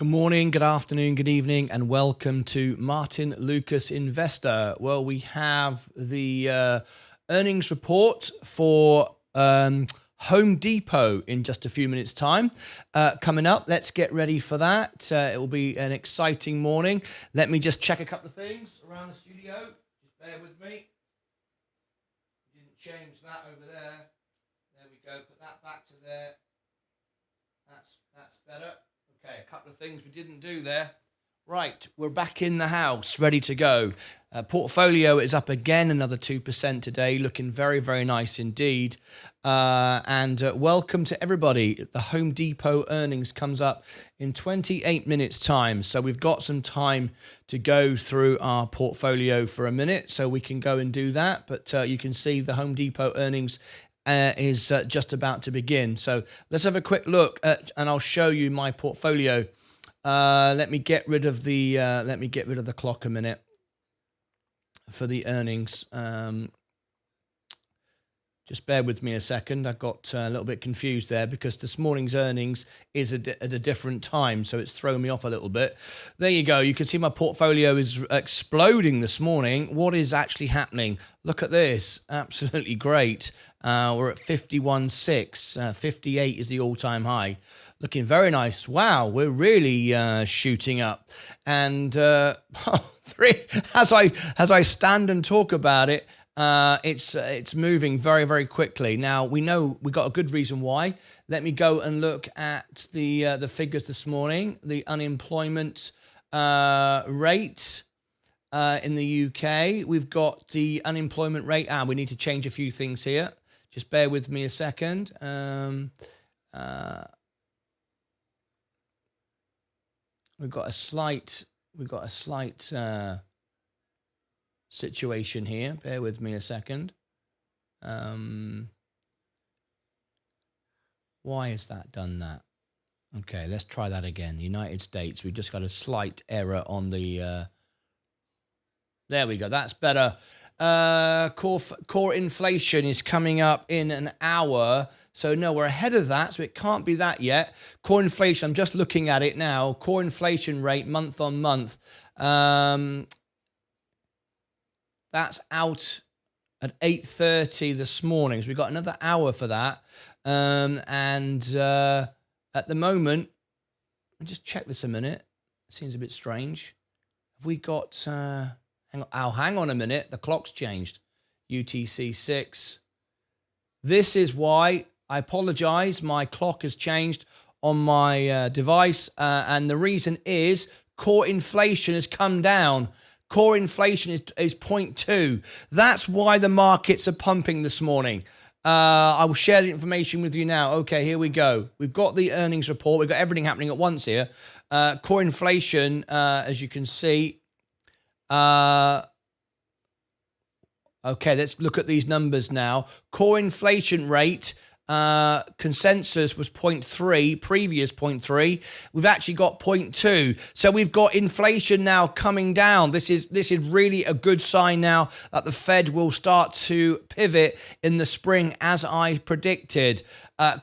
Good morning, good afternoon, good evening, and welcome to Martyn Lucas Investor. Well, we have the earnings report for Home Depot in just a few minutes' time coming up. Let's get ready for that. It will be an exciting morning. Let me just check a couple of things around the studio. Just bear with me. Didn't change that over there. There we go. Put that back to there. That's better. Okay, a couple of things we didn't do there. Right, we're back in the house, ready to go. Portfolio is up again, another 2% today, looking very, very nice indeed. Welcome to everybody. The Home Depot earnings comes up in 28 minutes time. So we've got some time to go through our portfolio for a minute, so we can go and do that. But you can see the Home Depot earnings is just about to begin. So let's have a quick look at, and I'll show you my portfolio. Let me get rid of the clock a minute for the earnings. Just bear with me a second. I got a little bit confused there because this morning's earnings is at a different time, so it's thrown me off a little bit. There you go. You can see my portfolio is exploding this morning. What is actually happening? Look at this. Absolutely great. We're at 51.6. 58 is the all-time high. Looking very nice. Wow, we're really shooting up. And as I stand and talk about it, it's moving very, very quickly. Now we know we got a good reason why. Let me go and look at the figures this morning. The unemployment rate in the UK. We've got the unemployment rate. We need to change a few things here. Just bear with me a second. We've got a slight situation here. Bear with me a second. Why has that done that? Okay, let's try that again. The United States, we've just got a slight error on the... There we go, that's better. Core inflation is coming up in an hour. So no, we're ahead of that, so it can't be that yet. Core inflation, I'm just looking at it now. Core inflation rate month on month. That's out at 8:30 this morning. So we've got another hour for that. At the moment, I'll just check this a minute. It seems a bit strange. Have we got... hang on a minute. The clock's changed. UTC 6. This is why, I apologize, my clock has changed on my device. And the reason is core inflation has come down. Core inflation is 0.2. That's why the markets are pumping this morning. I will share the information with you now. Okay, here we go. We've got the earnings report. We've got everything happening at once here. Core inflation, as you can see, okay, let's look at these numbers now. Core inflation rate, consensus was 0.3, previous 0.3. We've actually got 0.2. So we've got inflation now coming down. This is really a good sign now that the Fed will start to pivot in the spring as I predicted.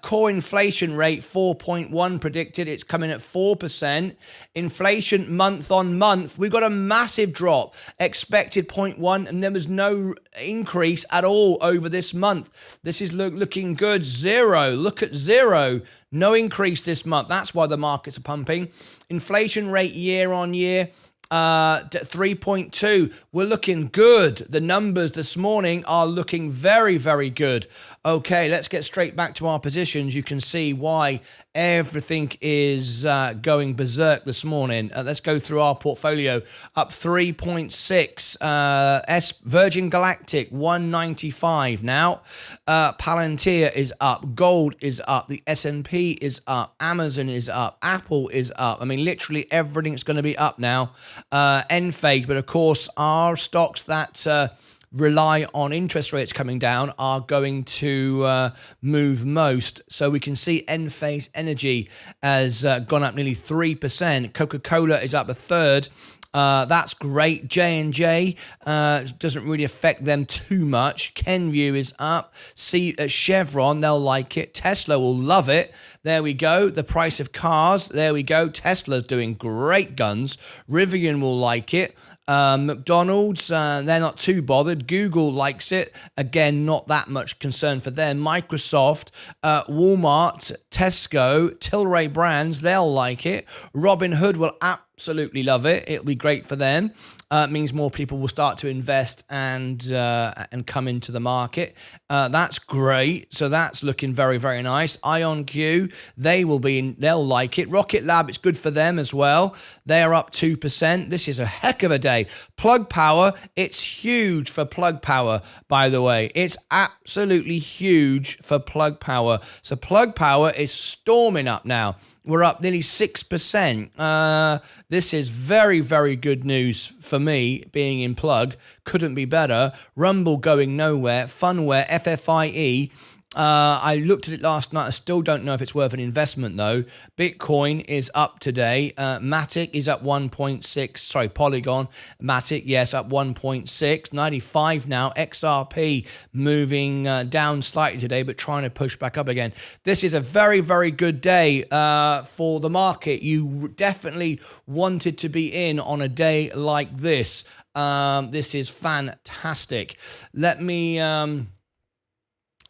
Core inflation rate 4.1 predicted. It's coming at 4%. Inflation month on month, we've got a massive drop. Expected 0.1, and there was no increase at all over this month. This is looking good. Zero. Look at zero. No increase this month. That's why the markets are pumping. Inflation rate year on year. 3.2. We're looking good. The numbers this morning are looking very, very good. Okay, let's get straight back to our positions. You can see why everything is going berserk this morning. Let's go through our portfolio. Up 3.6. Virgin Galactic 195 now. Palantir is up. Gold is up. The S&P is up. Amazon is up. Apple is up. I mean, literally everything's going to be up now. Enphase, but of course, our stocks that rely on interest rates coming down are going to move most. So we can see Enphase Energy has gone up nearly 3%. Coca-Cola is up a third. That's great. J&J doesn't really affect them too much. Kenvue is up. Chevron, they'll like it. Tesla will love it. There we go. The price of cars. There we go. Tesla's doing great guns. Rivian will like it. McDonald's, they're not too bothered. Google likes it. Again, not that much concern for them. Microsoft, Walmart, Tesco, Tilray Brands, they'll like it. Robinhood will absolutely love it. It'll be great for them. It means more people will start to invest and come into the market. That's great. So that's looking very, very nice. IonQ, they'll like it. Rocket Lab, it's good for them as well. They're up 2%. This is a heck of a day. Plug Power, it's huge for Plug Power, by the way. It's absolutely huge for Plug Power. So Plug Power is storming up now. We're up nearly 6%. This is very, very good news for me, being in Plug. Couldn't be better. Rumble going nowhere. Funware, FFIE. I looked at it last night. I still don't know if it's worth an investment, though. Bitcoin is up today. Matic is up 1.6. Sorry, Polygon. Matic, yes, up 1.6. 95 now. XRP moving down slightly today, but trying to push back up again. This is a very, very good day for the market. You definitely wanted to be in on a day like this. This is fantastic.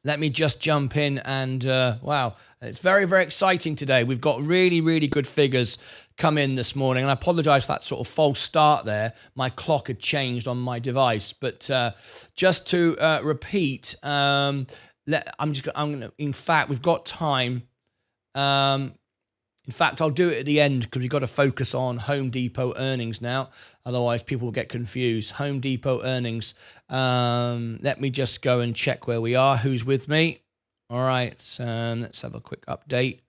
Let me just jump in and, wow, it's very, very exciting today. We've got really, really good figures come in this morning. And I apologize for that sort of false start there. My clock had changed on my device. But just to repeat, in fact, we've got time. In fact, I'll do it at the end because we've got to focus on Home Depot earnings now. Otherwise, people will get confused. Home Depot earnings. Let me just go and check where we are. Who's with me? All right. Let's have a quick update.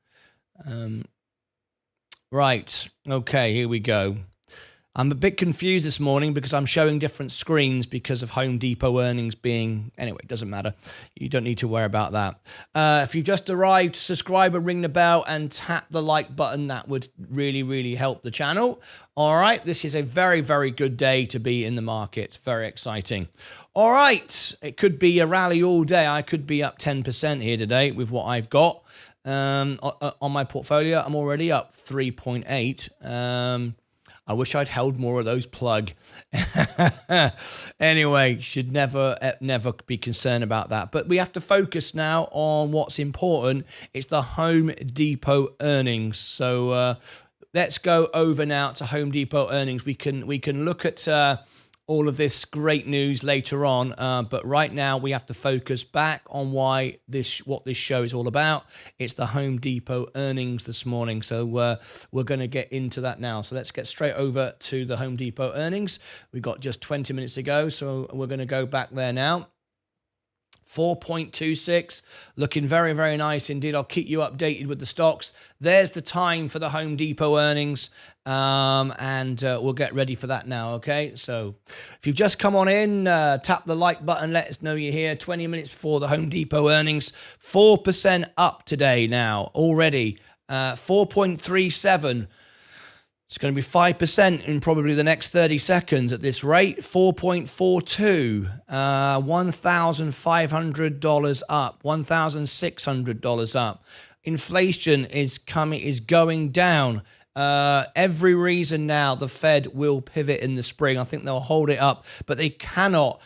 Right. Okay, here we go. I'm a bit confused this morning because I'm showing different screens because of Home Depot earnings being... Anyway, it doesn't matter. You don't need to worry about that. If you've just arrived, subscribe and ring the bell and tap the like button. That would really, really help the channel. All right, this is a very, very good day to be in the market. It's very exciting. All right, it could be a rally all day. I could be up 10% here today with what I've got. On my portfolio, I'm already up 3.8. I wish I'd held more of those plug. Anyway, should never be concerned about that. But we have to focus now on what's important. It's the Home Depot earnings. So let's go over now to Home Depot earnings. We can look at all of this great news later on, but right now we have to focus back on what this show is all about. It's the Home Depot earnings this morning, so we're going to get into that now. So let's get straight over to the Home Depot earnings. We've got just 20 minutes to go, so we're going to go back there now. 4.26, looking very, very nice indeed. I'll keep you updated with the stocks. There's the time for the Home Depot earnings, and we'll get ready for that now, okay? So if you've just come on in, tap the like button, let us know you're here. 20 minutes before the Home Depot earnings, 4% up today now already, 4.37. It's going to be 5% in probably the next 30 seconds at this rate. 4.42, $1,500 up, $1,600 up. Inflation is going down. Every reason now the Fed will pivot in the spring. I think they'll hold it up, but they cannot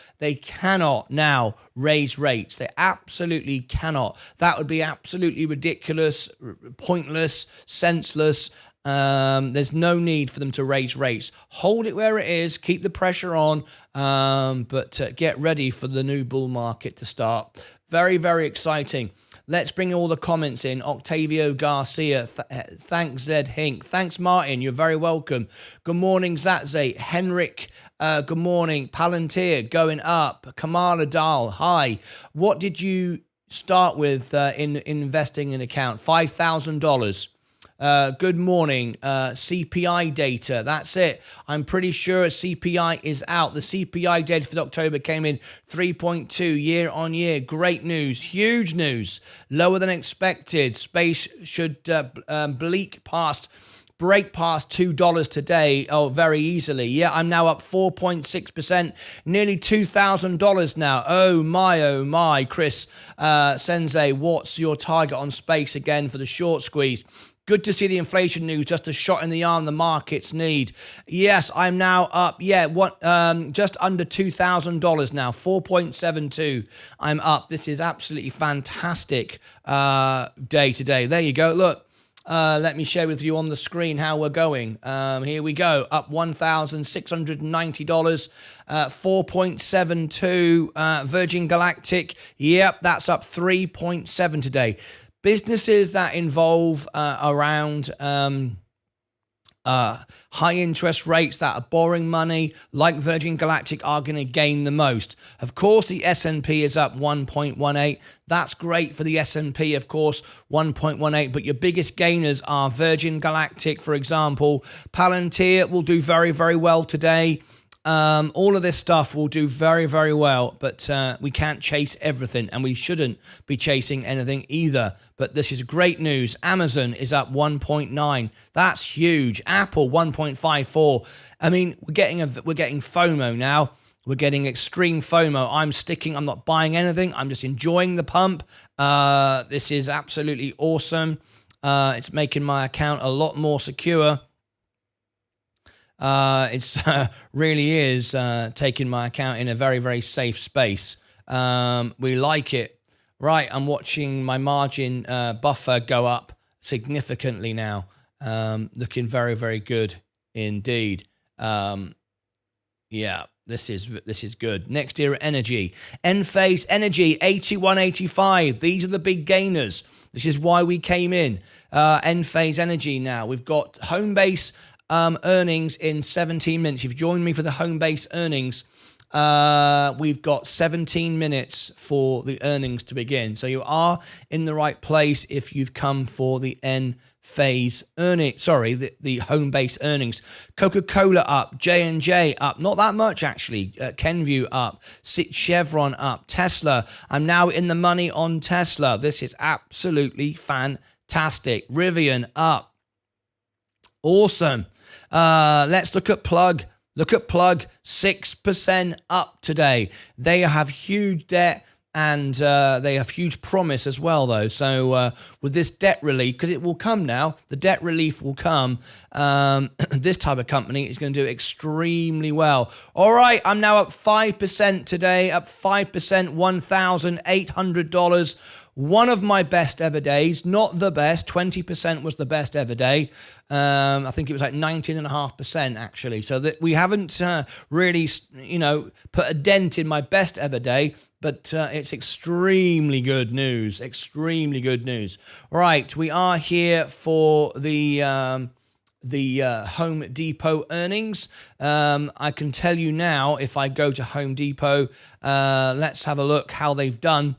now raise rates. They absolutely cannot. That would be absolutely ridiculous, pointless, senseless. There's no need for them to raise rates. Hold it where it is. Keep the pressure on, but get ready for the new bull market to start. Very, very exciting. Let's bring all the comments in. Octavio Garcia, thanks Zed Hink. Thanks Martin, you're very welcome. Good morning Zatze. Henrik, good morning. Palantir going up. Kamala Dahl, hi. What did you start with in investing in account? $5,000. Good morning. CPI data. That's it. I'm pretty sure CPI is out. The CPI data for October came in 3.2 year on year. Great news. Huge news. Lower than expected. Space should bleak past break past $2 today. Oh, very easily. Yeah, I'm now up 4.6%, nearly $2,000 now. Oh my, Chris Sensei, what's your target on space again for the short squeeze? Good to see the inflation news, just a shot in the arm the markets need. Yes, I'm now up, just under $2,000 now, 4.72. I'm up. This is absolutely fantastic day today. There you go. Look, let me share with you on the screen how we're going. Here we go, up $1,690, 4.72. Virgin Galactic, yep, that's up 3.7 today. Businesses that involve around high interest rates that are borrowing money, like Virgin Galactic, are going to gain the most. Of course, the S&P is up 1.18. That's great for the S&P, of course, 1.18. But your biggest gainers are Virgin Galactic, for example. Palantir will do very, very well today. All of this stuff will do very, very well, but we can't chase everything, and we shouldn't be chasing anything either. But this is great news. Amazon is up 1.9. That's huge. Apple 1.54. I mean, we're getting FOMO now. We're getting extreme FOMO. I'm not buying anything. I'm just enjoying the pump. This is absolutely awesome. It's making my account a lot more secure. It's really is taking my account in a very, very safe space. We like it. Right, I'm watching my margin buffer go up significantly now. Looking very, very good indeed. Yeah, this is good. Next era energy. Enphase Energy 81.85. These are the big gainers. This is why we came in. Enphase Energy now. We've got Homebase earnings in 17 minutes. You've joined me for the Homebase earnings. We've got 17 minutes for the earnings to begin. So you are in the right place if you've come for the Enphase earnings. Sorry, the Homebase earnings. Coca-Cola up, J&J up, not that much actually. Kenvue up, Chevron up, Tesla. I'm now in the money on Tesla. This is absolutely fantastic. Rivian up. Awesome. Let's look at Plug. Look at Plug, 6% up today. They have huge debt and they have huge promise as well, though. So with this debt relief, because it will come now, the debt relief will come. This type of company is going to do extremely well. All right, I'm now up 5% today, up 5%, $1,800. One of my best ever days, not the best. 20% was the best ever day. I think it was like 19.5% actually. So that we haven't really, put a dent in my best ever day, but it's extremely good news. Extremely good news. Right, we are here for the Home Depot earnings. I can tell you now, if I go to Home Depot, let's have a look how they've done.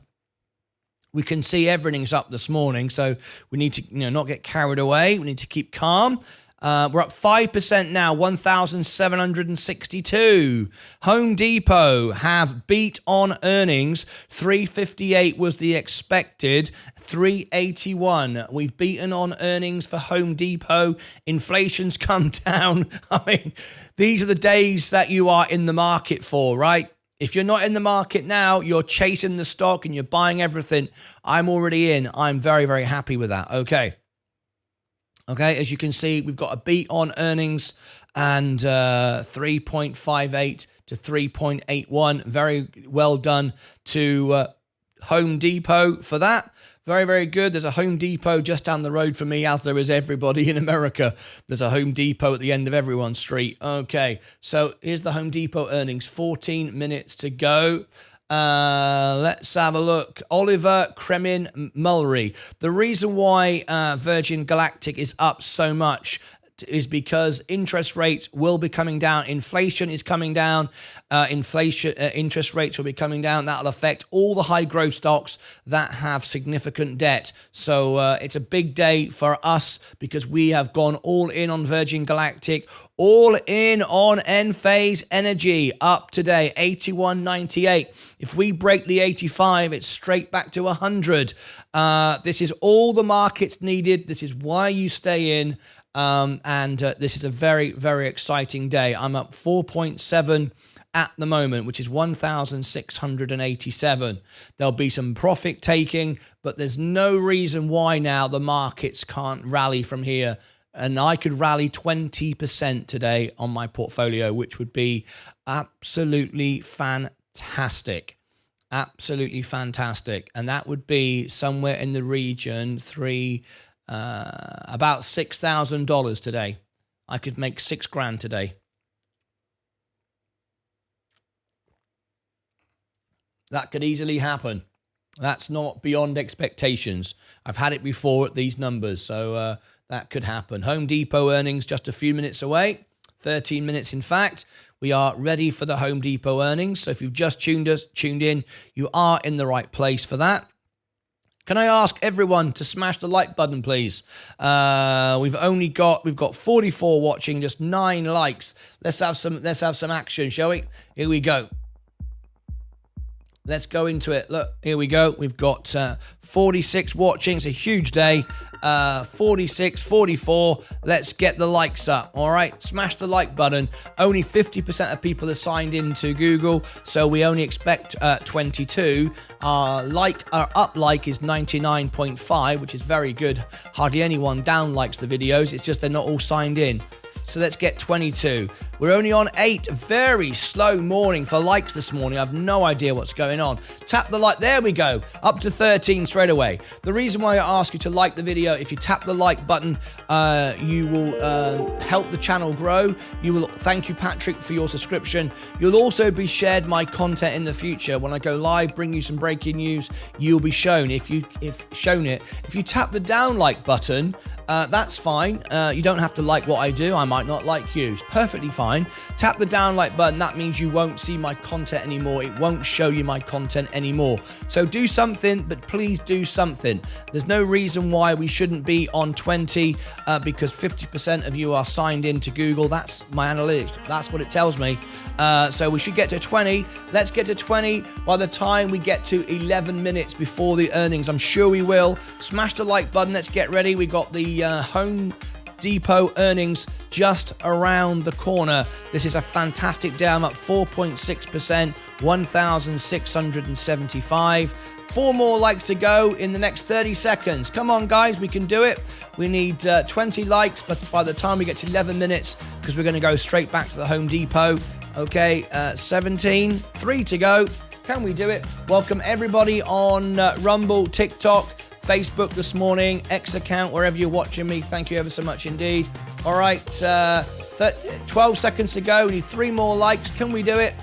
We can see everything's up this morning, so we need to not get carried away. We need to keep calm. We're up 5% now, 1,762. Home Depot have beat on earnings. 358 was the expected, 381. We've beaten on earnings for Home Depot. Inflation's come down. I mean, these are the days that you are in the market for, right? If you're not in the market now, you're chasing the stock and you're buying everything. I'm already in. I'm very, very happy with that. Okay, as you can see, we've got a beat on earnings and 3.58 to 3.81. Very well done to Home Depot for that. Very, very good. There's a Home Depot just down the road from me, as there is everybody in America. There's a Home Depot at the end of everyone's street. Okay, so here's the Home Depot earnings. 14 minutes to go. Let's have a look. Oliver Kremin Mulry. The reason why Virgin Galactic is up so much is because interest rates will be coming down. Inflation is coming down. Interest rates will be coming down. That'll affect all the high growth stocks that have significant debt. So it's a big day for us because we have gone all in on Virgin Galactic, all in on Enphase Energy, up today, 81.98. If we break the 85, it's straight back to 100. This is all the markets needed. This is why you stay in. This is a very, very exciting day. I'm up 4.7 at the moment, which is 1,687. There'll be some profit taking, but there's no reason why now the markets can't rally from here. And I could rally 20% today on my portfolio, which would be absolutely fantastic. Absolutely fantastic. And that would be somewhere in the region about $6,000 today. I could make $6,000 today. That could easily happen. That's not beyond expectations. I've had it before at these numbers, so that could happen. Home Depot earnings just a few minutes away, 13 minutes in fact. We are ready for the Home Depot earnings. So if you've just tuned in, you are in the right place for that. Can I ask everyone to smash the like button, please? We've got 44 watching, just 9 likes. Let's have some action, shall we? Here we go. Let's go into it. Look, here we go. We've got 46 watching. It's a huge day. 46, 44. Let's get the likes up. All right. Smash the like button. Only 50% of people are signed into Google, so we only expect 22. Our up like is 99.5, which is very good. Hardly anyone down likes the videos. It's just they're not all signed in. So let's get 22. We're only on 8. Very slow morning for likes this morning. I have no idea what's going on. Tap the like. There we go. Up to 13 straight away. The reason why I ask you to like the video, if you tap the like button, you will help the channel grow. Thank you, Patrick, for your subscription. You'll also be shared my content in the future. When I go live, bring you some breaking news, you'll be shown. If you tap the down like button, that's fine. You don't have to like what I do. I might not like you. It's perfectly fine. Tap the down like button. That means you won't see my content anymore. It won't show you my content anymore. So do something, but please do something. There's no reason why we shouldn't be on 20 because 50% of you are signed into Google. That's my analytics. That's what it tells me. So we should get to 20. Let's get to 20 by the time we get to 11 minutes before the earnings. I'm sure we will. Smash the like button. Let's get ready. We got the Home Depot earnings just around the corner. This is a fantastic day. I'm up 4.6%, 1,675. 4 more likes to go in the next 30 seconds. Come on, guys, we can do it. We need 20 likes, but by the time we get to 11 minutes, because we're going to go straight back to the Home Depot. Okay, 17, 3 to go. Can we do it? Welcome everybody on Rumble, TikTok, Facebook this morning, X account, wherever you're watching me. Thank you ever so much indeed. All right, 12 seconds to go. We need 3 more likes. Can we do it?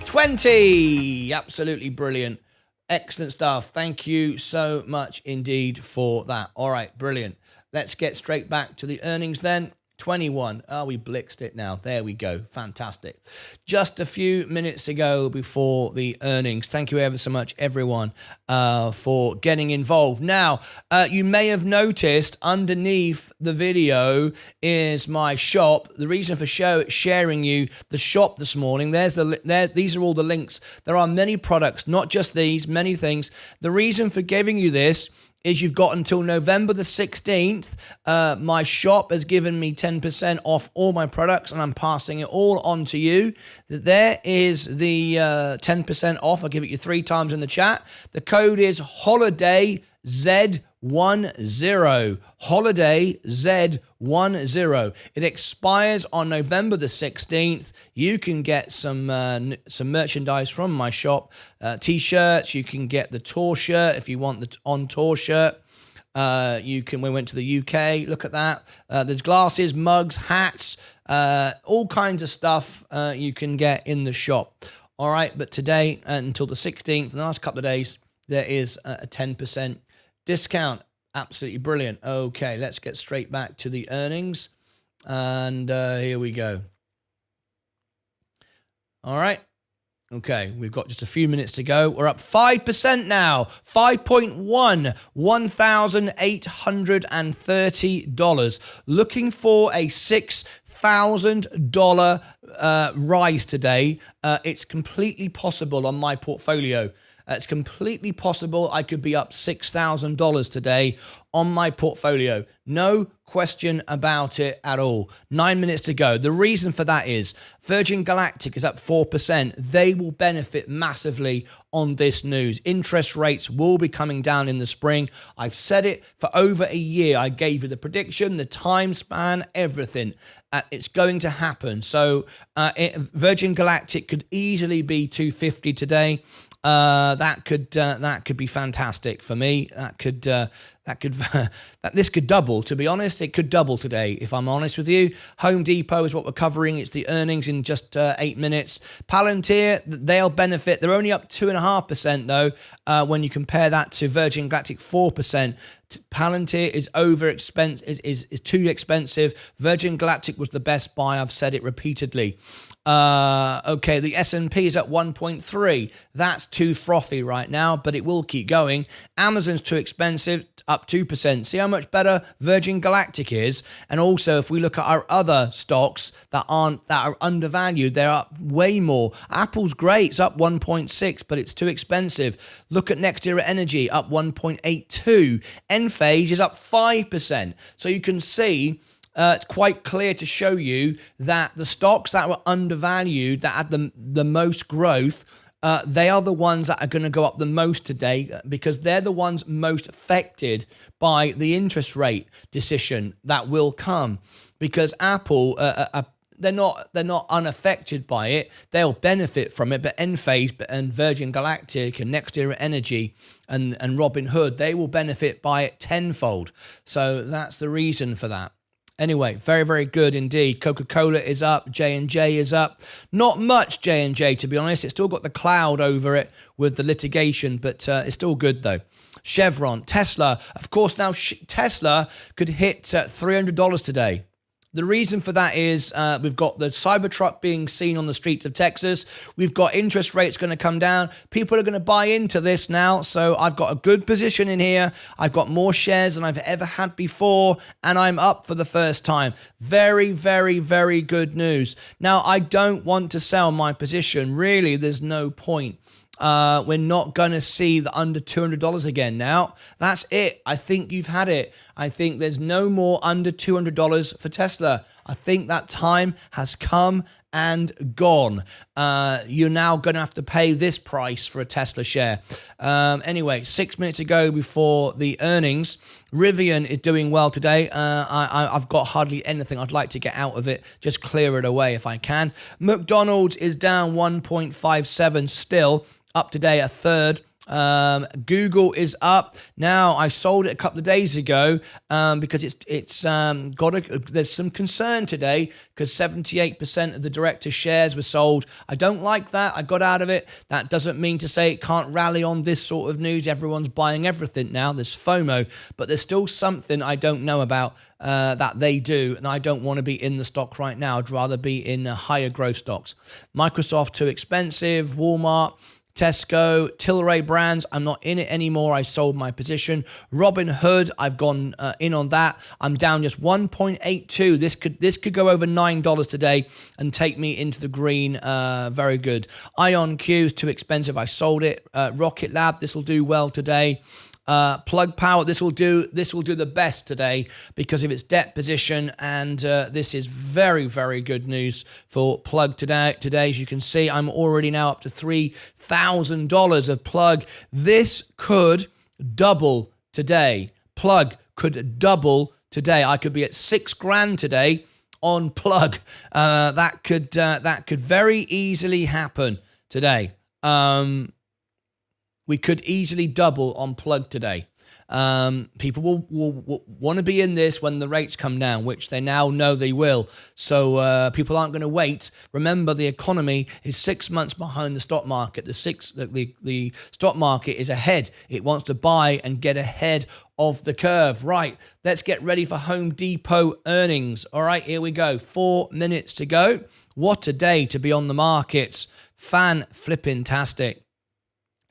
20. Absolutely brilliant. Excellent stuff. Thank you so much indeed for that. All right, brilliant. Let's get straight back to the earnings then. 21. Oh, we blitzed it now. There we go. Fantastic. Just a few minutes ago before the earnings. Thank you ever so much, everyone, for getting involved. Now, you may have noticed underneath the video is my shop. The reason for sharing you the shop this morning, these are all the links. There are many products, not just these, many things. The reason for giving you this is you've got until November the 16th. My shop has given me 10% off all my products, and I'm passing it all on to you. There is the 10% off. I'll give it you 3 times in the chat. The code is HOLIDAY Z10. Holiday Z10. It expires on November the 16th. You can get some merchandise from my shop, t-shirts. You can get the tour shirt if you want the on tour shirt. We went to the UK. Look at that. There's glasses, mugs, hats, all kinds of stuff you can get in the shop. All right, but today until the 16th, the last couple of days, there is a 10% discount. Absolutely brilliant. Okay, let's get straight back to the earnings. And here we go. All right. Okay, we've got just a few minutes to go. We're up 5% now. 5.1, $1,830. Looking for a $6,000 $6,000 rise today. It's completely possible on my portfolio. It's completely possible I could be up $6,000 today on my portfolio. No question about it at all. 9 minutes to go. The reason for that is Virgin Galactic is up 4%. They will benefit massively on this news. Interest rates will be coming down in the spring. I've said it for over a year. I gave you the prediction, the time span, everything. It's going to happen. So Virgin Galactic could easily be 250 today. That could be fantastic for me. This could double. To be honest, it could double today. If I'm honest with you, Home Depot is what we're covering. It's the earnings in just 8 minutes. Palantir, they'll benefit. They're only up 2.5% though. When you compare that to Virgin Galactic 4%. Palantir is is too expensive. Virgin Galactic was the best buy. I've said it repeatedly. Okay, the S&P is at 1.3. That's too frothy right now, but it will keep going. Amazon's too expensive, up 2%. See how much better Virgin Galactic is? And also, if we look at our other stocks that are undervalued, they're up way more. Apple's great, it's up 1.6, but it's too expensive. Look at NextEra Energy, up 1.82. Enphase is up 5%. So you can see it's quite clear to show you that the stocks that were undervalued, that had the most growth, they are the ones that are going to go up the most today because they're the ones most affected by the interest rate decision that will come. Because Apple, they're not unaffected by it. They'll benefit from it. But Enphase and Virgin Galactic and NextEra Energy and Robinhood, they will benefit by it tenfold. So that's the reason for that. Anyway, very, very good indeed. Coca-Cola is up. J&J is up. Not much J&J, to be honest. It's still got the cloud over it with the litigation, but it's still good, though. Chevron, Tesla. Of course, now Tesla could hit $300 today. The reason for that is we've got the Cybertruck being seen on the streets of Texas. We've got interest rates going to come down. People are going to buy into this now. So I've got a good position in here. I've got more shares than I've ever had before. And I'm up for the first time. Very, very, very good news. Now, I don't want to sell my position. Really, there's no point. We're not going to see the under $200 again now. That's it. I think you've had it. I think there's no more under $200 for Tesla. I think that time has come and gone. You're now going to have to pay this price for a Tesla share. Anyway, 6 minutes ago before the earnings, Rivian is doing well today. I've got hardly anything I'd like to get out of it. Just clear it away if I can. McDonald's is down 1.57 still. Up today, a third. Google is up. Now, I sold it a couple of days ago because there's some concern today because 78% of the director shares were sold. I don't like that. I got out of it. That doesn't mean to say it can't rally on this sort of news. Everyone's buying everything now. There's FOMO, but there's still something I don't know about that they do, and I don't want to be in the stock right now. I'd rather be in higher growth stocks. Microsoft, too expensive. Walmart, Tesco, Tilray Brands, I'm not in it anymore. I sold my position. Robinhood, I've gone in on that. I'm down just 1.82. This could go over $9 today and take me into the green. Very good. IonQ is too expensive. I sold it. Rocket Lab, this will do well today. Plug Power, this will do the best today because of its debt position, and this is very, very good news for Plug today. As you can see, I'm already now up to $3,000 of Plug. This could double today. Plug could double today. I could be at $6,000 today on Plug. That could very easily happen today. We could easily double on Plug today. People will want to be in this when the rates come down, which they now know they will. So people aren't going to wait. Remember, the economy is 6 months behind the stock market. The stock market is ahead. It wants to buy and get ahead of the curve. Right, let's get ready for Home Depot earnings. All right, here we go. 4 minutes to go. What a day to be on the markets. Fan-flipping-tastic.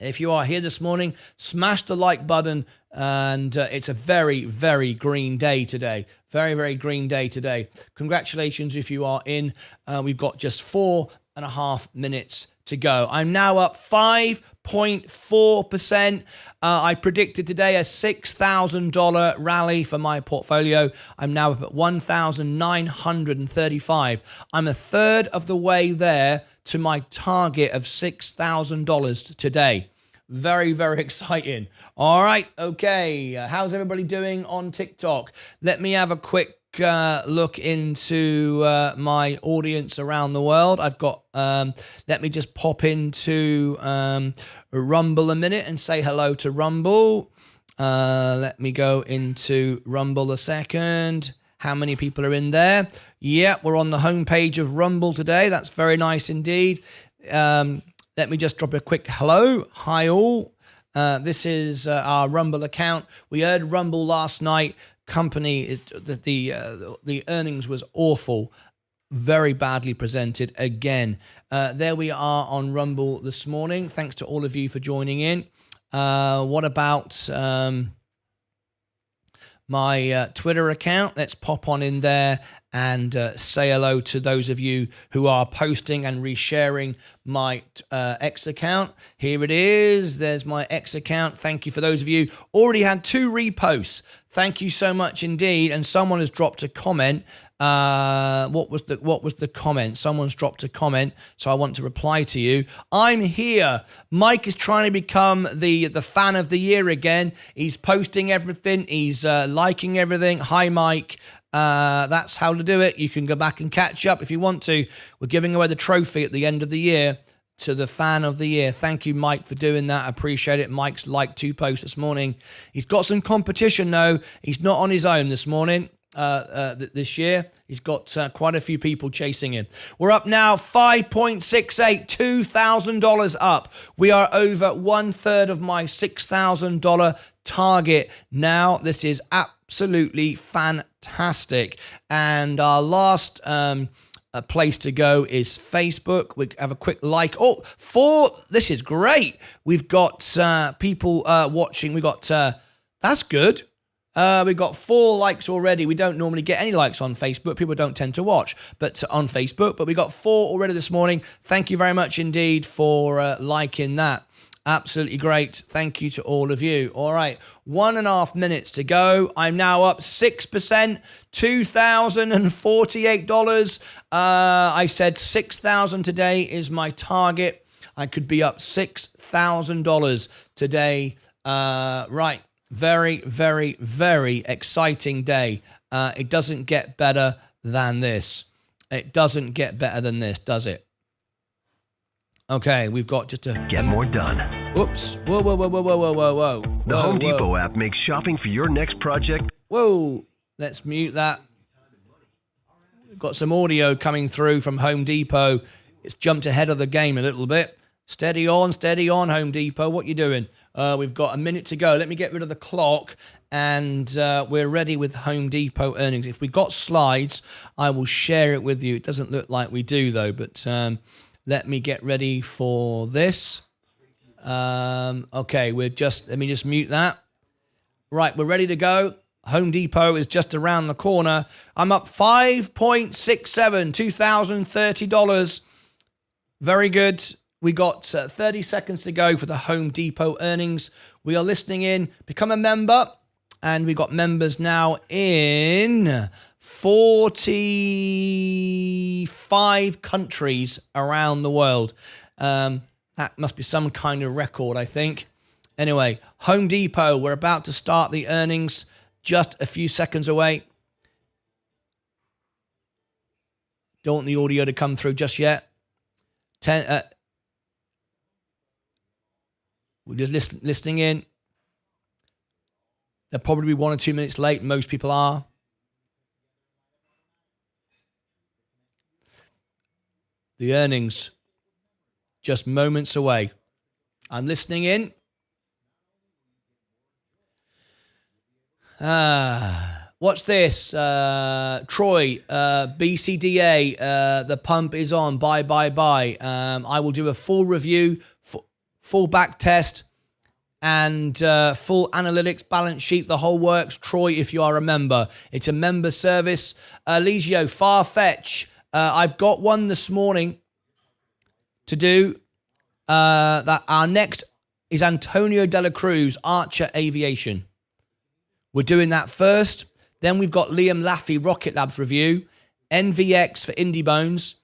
If you are here this morning, smash the like button. And it's a very, very green day today. Very, very green day today. Congratulations if you are in. We've got just 4.5 minutes to go. I'm now up 5.4%. I predicted today a $6,000 rally for my portfolio. I'm now up at 1,935. I'm a third of the way there to my target of $6,000 today. Very, very exciting. All right. Okay. How's everybody doing on TikTok? Let me have a quick look into my audience around the world. I've got, let me just pop into Rumble a minute and say hello to Rumble. Let me go into Rumble a second. How many people are in there? Yeah, we're on the homepage of Rumble today. That's very nice indeed. Let me just drop a quick hello. Hi all. This is our Rumble account. We heard Rumble last night. Company is the earnings was awful, very badly presented again. There we are on Rumble this morning. Thanks to all of you for joining in. What about my Twitter account? Let's pop on in there and say hello to those of you who are posting and resharing my X account. Here it is. There's my X account. Thank you for those of you. Already had 2 reposts. Thank you so much indeed. And someone has dropped a comment. What was the comment? Someone's dropped a comment, so I want to reply to you. I'm here. Mike is trying to become the fan of the year again. He's posting everything. He's liking everything. Hi, Mike. That's how to do it. You can go back and catch up if you want to. We're giving away the trophy at the end of the year to the fan of the year. Thank you, Mike, for doing that. I appreciate it. Mike's liked 2 posts this morning. He's got some competition, though. He's not on his own this morning. This year, he's got quite a few people chasing him. We're up now 5.68, $2,000 up. We are over 1/3 of my $6,000 target now. This is absolutely fantastic. And our last place to go is Facebook. We have a quick like. Oh, 4. This is great. We've got people watching. We got that's good. We got 4 likes already. We don't normally get any likes on Facebook. People don't tend to watch, but on Facebook. But we got 4 already this morning. Thank you very much indeed for liking that. Absolutely great. Thank you to all of you. All right, 1.5 minutes to go. I'm now up 6%, $2,048. I said 6,000 today is my target. I could be up $6,000 today. Right. Very, very, very exciting day. It doesn't get better than this. It doesn't get better than this, does it? Okay, we've got just to get more done. Oops. Whoa, whoa, whoa, whoa, whoa, whoa, whoa, whoa. The Home Depot app makes shopping for your next project. Whoa, let's mute that. We've got some audio coming through from Home Depot. It's jumped ahead of the game a little bit. Steady on, Home Depot. What you doing? We've got a minute to go. Let me get rid of the clock, and we're ready with Home Depot earnings. If we got slides, I will share it with you. It doesn't look like we do, though, but let me get ready for this. Okay, let me just mute that. Right, we're ready to go. Home Depot is just around the corner. I'm up 5.67, $2,030. Very good. We got 30 seconds to go for the Home Depot earnings. We are listening in. Become a member. And we got members now in 45 countries around the world. That must be some kind of record, I think. Anyway, Home Depot, we're about to start the earnings. Just a few seconds away. Don't want the audio to come through just yet. We're just listening in. They'll probably be 1 or 2 minutes late. Most people are. The earnings, just moments away. I'm listening in. What's this? Troy, BCDA, the pump is on. Buy. I will do a full review full back test, and full analytics, balance sheet, the whole works. Troy, if you are a member, it's a member service. Legio, Farfetch. I've got one this morning to do. That our next is Antonio de la Cruz, Archer Aviation. We're doing that first. Then we've got Liam Laffey, Rocket Labs review. NVX for Indie Bones.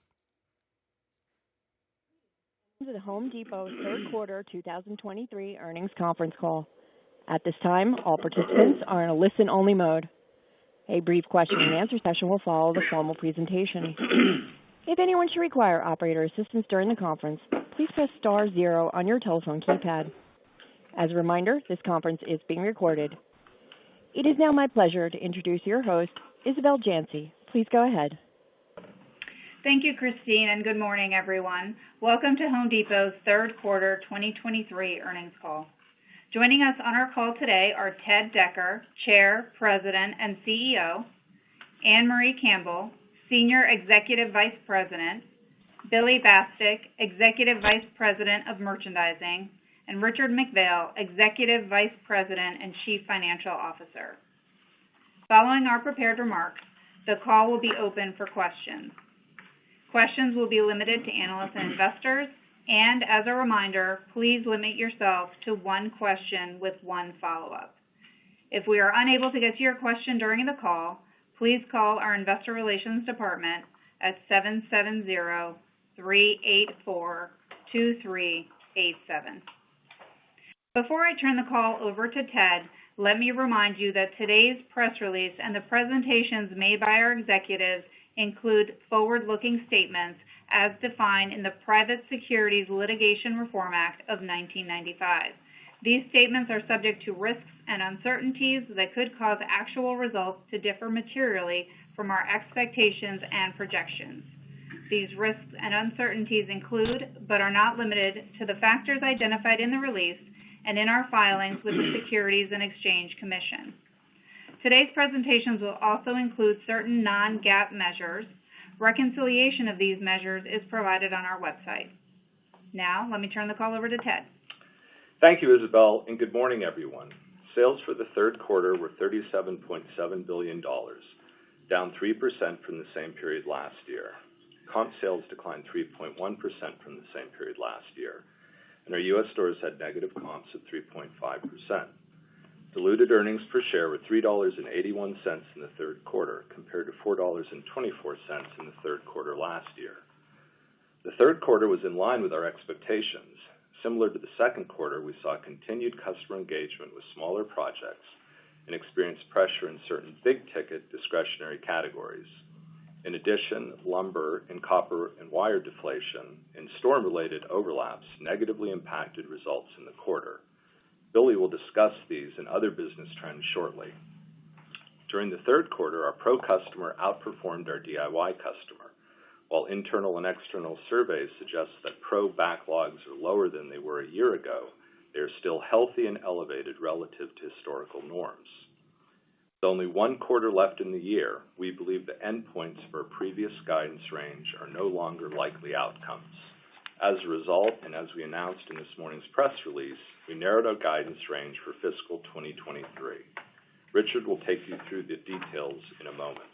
The Home Depot third quarter 2023 earnings conference call. At this time, all participants are in a listen-only mode. A brief question and answer session will follow the formal presentation. If anyone should require operator assistance during the conference, please press star 0 on your telephone keypad. As a reminder, this conference is being recorded. It is now my pleasure to introduce your host, Isabel Jancy. Please go ahead. Thank you, Christine, and good morning, everyone. Welcome to Home Depot's third quarter 2023 earnings call. Joining us on our call today are Ted Decker, Chair, President, and CEO, Anne Marie Campbell, Senior Executive Vice President, Billy Bastek, Executive Vice President of Merchandising, and Richard McVale, Executive Vice President and Chief Financial Officer. Following our prepared remarks, the call will be open for questions. Questions will be limited to analysts and investors, and as a reminder, please limit yourself to one question with one follow-up. If we are unable to get to your question during the call, please call our Investor Relations Department at 770-384-2387. Before I turn the call over to Ted, let me remind you that today's press release and the presentations made by our executives include forward-looking statements as defined in the Private Securities Litigation Reform Act of 1995. These statements are subject to risks and uncertainties that could cause actual results to differ materially from our expectations and projections. These risks and uncertainties include, but are not limited to, the factors identified in the release and in our filings with the Securities and Exchange Commission. Today's presentations will also include certain non-GAAP measures. Reconciliation of these measures is provided on our website. Now, let me turn the call over to Ted. Thank you, Isabel, and good morning, everyone. Sales for the third quarter were $37.7 billion, down 3% from the same period last year. Comp sales declined 3.1% from the same period last year, and our U.S. stores had negative comps of 3.5%. Diluted earnings per share were $3.81 in the third quarter, compared to $4.24 in the third quarter last year. The third quarter was in line with our expectations. Similar to the second quarter, we saw continued customer engagement with smaller projects and experienced pressure in certain big-ticket discretionary categories. In addition, lumber and copper and wire deflation and storm-related overlaps negatively impacted results in the quarter. Billy will discuss these and other business trends shortly. During the third quarter, our pro customer outperformed our DIY customer. While internal and external surveys suggest that pro backlogs are lower than they were a year ago, they are still healthy and elevated relative to historical norms. With only one quarter left in the year, we believe the endpoints of our previous guidance range are no longer likely outcomes. As a result, and as we announced in this morning's press release, we narrowed our guidance range for fiscal 2023. Richard will take you through the details in a moment.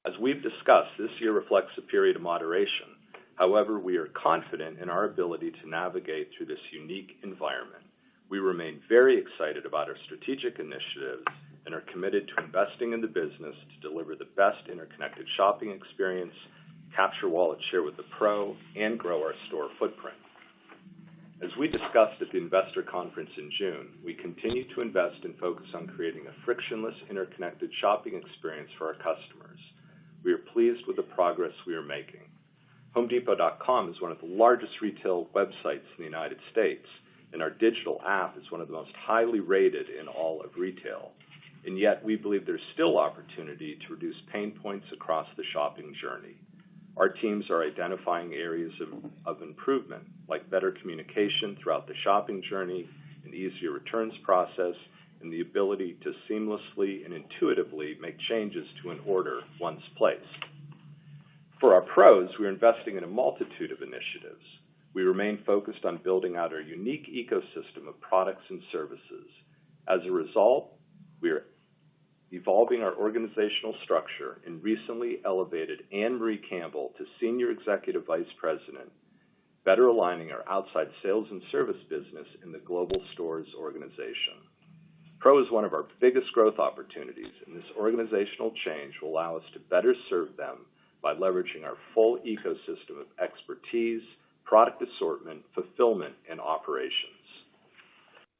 As we've discussed, this year reflects a period of moderation. However, we are confident in our ability to navigate through this unique environment. We remain very excited about our strategic initiatives and are committed to investing in the business to deliver the best interconnected shopping experience, capture wallet share with the pro, and grow our store footprint. As we discussed at the Investor Conference in June, we continue to invest and focus on creating a frictionless, interconnected shopping experience for our customers. We are pleased with the progress we are making. HomeDepot.com is one of the largest retail websites in the United States, and our digital app is one of the most highly rated in all of retail. And yet, we believe there's still opportunity to reduce pain points across the shopping journey. Our teams are identifying areas of improvement, like better communication throughout the shopping journey, an easier returns process, and the ability to seamlessly and intuitively make changes to an order once placed. For our pros, we're investing in a multitude of initiatives. We remain focused on building out our unique ecosystem of products and services. As a result, we are evolving our organizational structure and recently elevated Anne Marie Campbell to Senior Executive Vice President, better aligning our outside sales and service business in the global stores organization. Pro is one of our biggest growth opportunities, and this organizational change will allow us to better serve them by leveraging our full ecosystem of expertise, product assortment, fulfillment, and operations.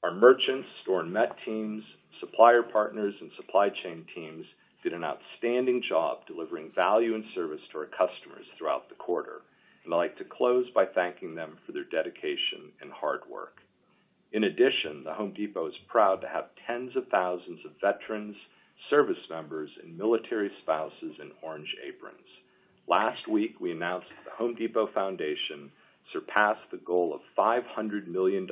Our merchants, store and Met teams, supplier partners, and supply chain teams did an outstanding job delivering value and service to our customers throughout the quarter, and I'd like to close by thanking them for their dedication and hard work. In addition, the Home Depot is proud to have tens of thousands of veterans, service members, and military spouses in orange aprons. Last week, we announced that the Home Depot Foundation surpassed the goal of $500 million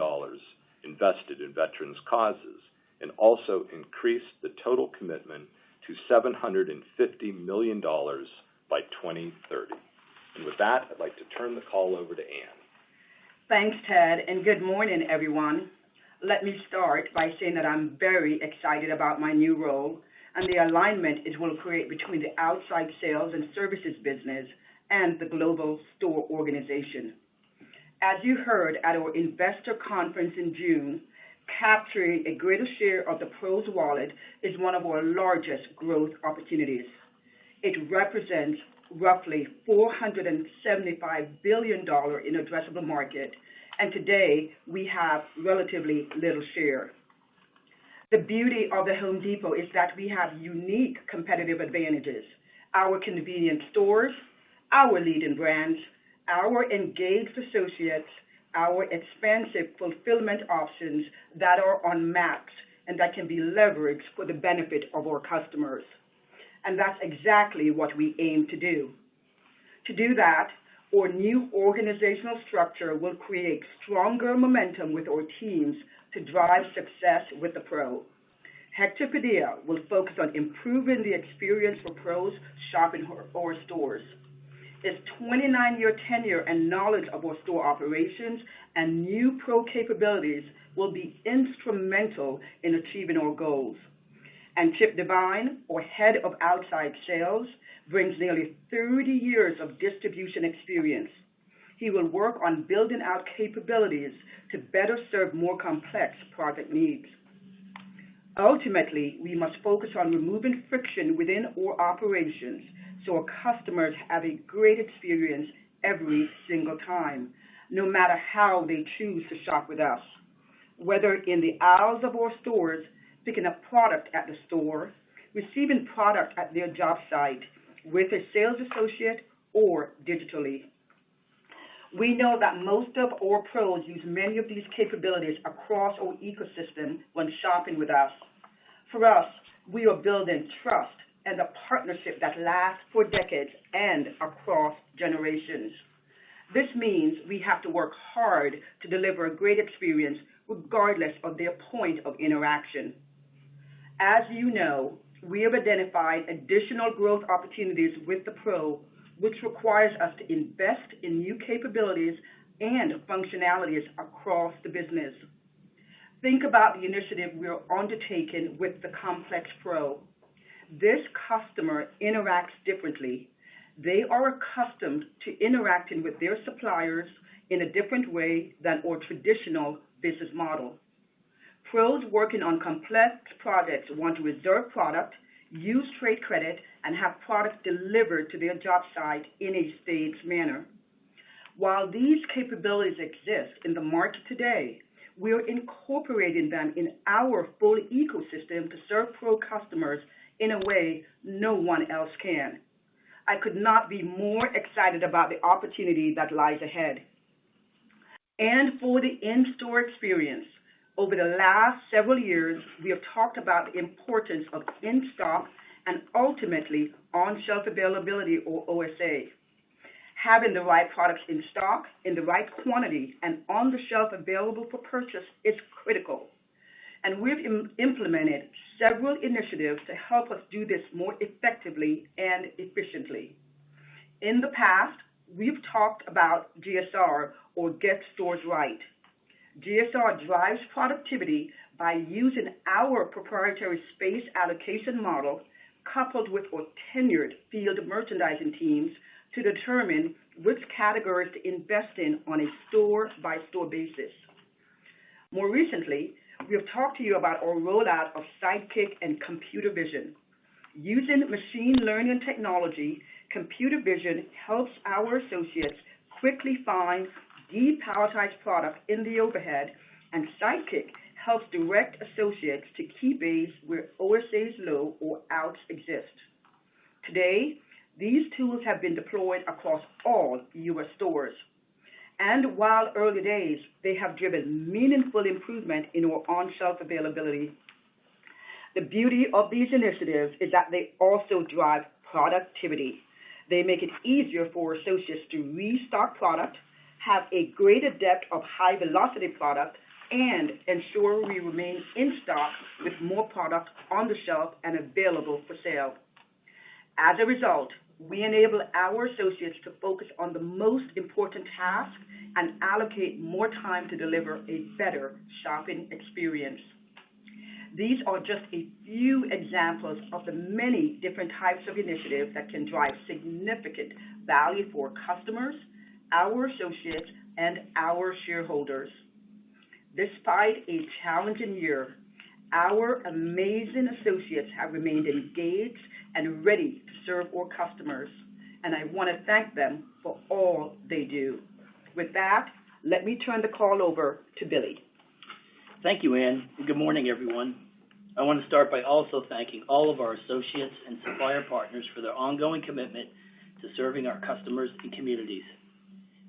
invested in veterans' causes and also increased the total commitment to $750 million by 2030. And with that, I'd like to turn the call over to Ann. Thanks, Ted, and good morning, everyone. Let me start by saying that I'm very excited about my new role and the alignment it will create between the outside sales and services business and the global store organization. As you heard at our investor conference in June, capturing a greater share of the Pro's wallet is one of our largest growth opportunities. It represents roughly $475 billion in addressable market, and today we have relatively little share. The beauty of the Home Depot is that we have unique competitive advantages: our convenient stores, our leading brands, our engaged associates, our expansive fulfillment options that are unmatched and that can be leveraged for the benefit of our customers. And that's exactly what we aim to do. To do that, our new organizational structure will create stronger momentum with our teams to drive success with the Pro. Hector Padilla will focus on improving the experience for Pros shopping our stores. His 29-year tenure and knowledge of our store operations and new Pro capabilities will be instrumental in achieving our goals. And Chip Devine, our head of outside sales, brings nearly 30 years of distribution experience. He will work on building out capabilities to better serve more complex product needs. Ultimately, we must focus on removing friction within our operations so our customers have a great experience every single time, no matter how they choose to shop with us. Whether in the aisles of our stores, picking up product at the store, receiving product at their job site, with a sales associate, or digitally. We know that most of our Pros use many of these capabilities across our ecosystem when shopping with us. For us, we are building trust and a partnership that lasts for decades and across generations. This means we have to work hard to deliver a great experience regardless of their point of interaction. As you know, we have identified additional growth opportunities with the Pro, which requires us to invest in new capabilities and functionalities across the business. Think about the initiative we are undertaking with the Complex Pro. This customer interacts differently. They are accustomed to interacting with their suppliers in a different way than our traditional business model. Pros working on complex projects want to reserve product, use trade credit, and have product delivered to their job site in a staged manner. While these capabilities exist in the market today, we are incorporating them in our full ecosystem to serve Pro customers in a way no one else can. I could not be more excited about the opportunity that lies ahead. And for the in-store experience, over the last several years, we have talked about the importance of in-stock and ultimately on-shelf availability, or OSA. Having the right products in stock, in the right quantity, and on the shelf available for purchase is critical. And we've implemented several initiatives to help us do this more effectively and efficiently. In the past, we've talked about GSR, or Get Stores Right. GSR drives productivity by using our proprietary space allocation model coupled with our tenured field merchandising teams to determine which categories to invest in on a store-by-store basis. More recently, we have talked to you about our rollout of Sidekick and computer vision. Using machine learning technology, computer vision helps our associates quickly find depalletized product in the overhead, and Sidekick helps direct associates to key bays where OSA is low or outs exist. Today, these tools have been deployed across all U.S. stores. And while early days, they have driven meaningful improvement in our on-shelf availability. The beauty of these initiatives is that they also drive productivity. They make it easier for associates to restock product, have a greater depth of high-velocity product, and ensure we remain in stock with more product on the shelf and available for sale. As a result, we enable our associates to focus on the most important tasks and allocate more time to deliver a better shopping experience. These are just a few examples of the many different types of initiatives that can drive significant value for customers, our associates, and our shareholders. Despite a challenging year, our amazing associates have remained engaged and ready to serve our customers, and I want to thank them for all they do. With that, let me turn the call over to Billy. Thank you, Ann, and good morning, everyone. I want to start by also thanking all of our associates and supplier partners for their ongoing commitment to serving our customers and communities.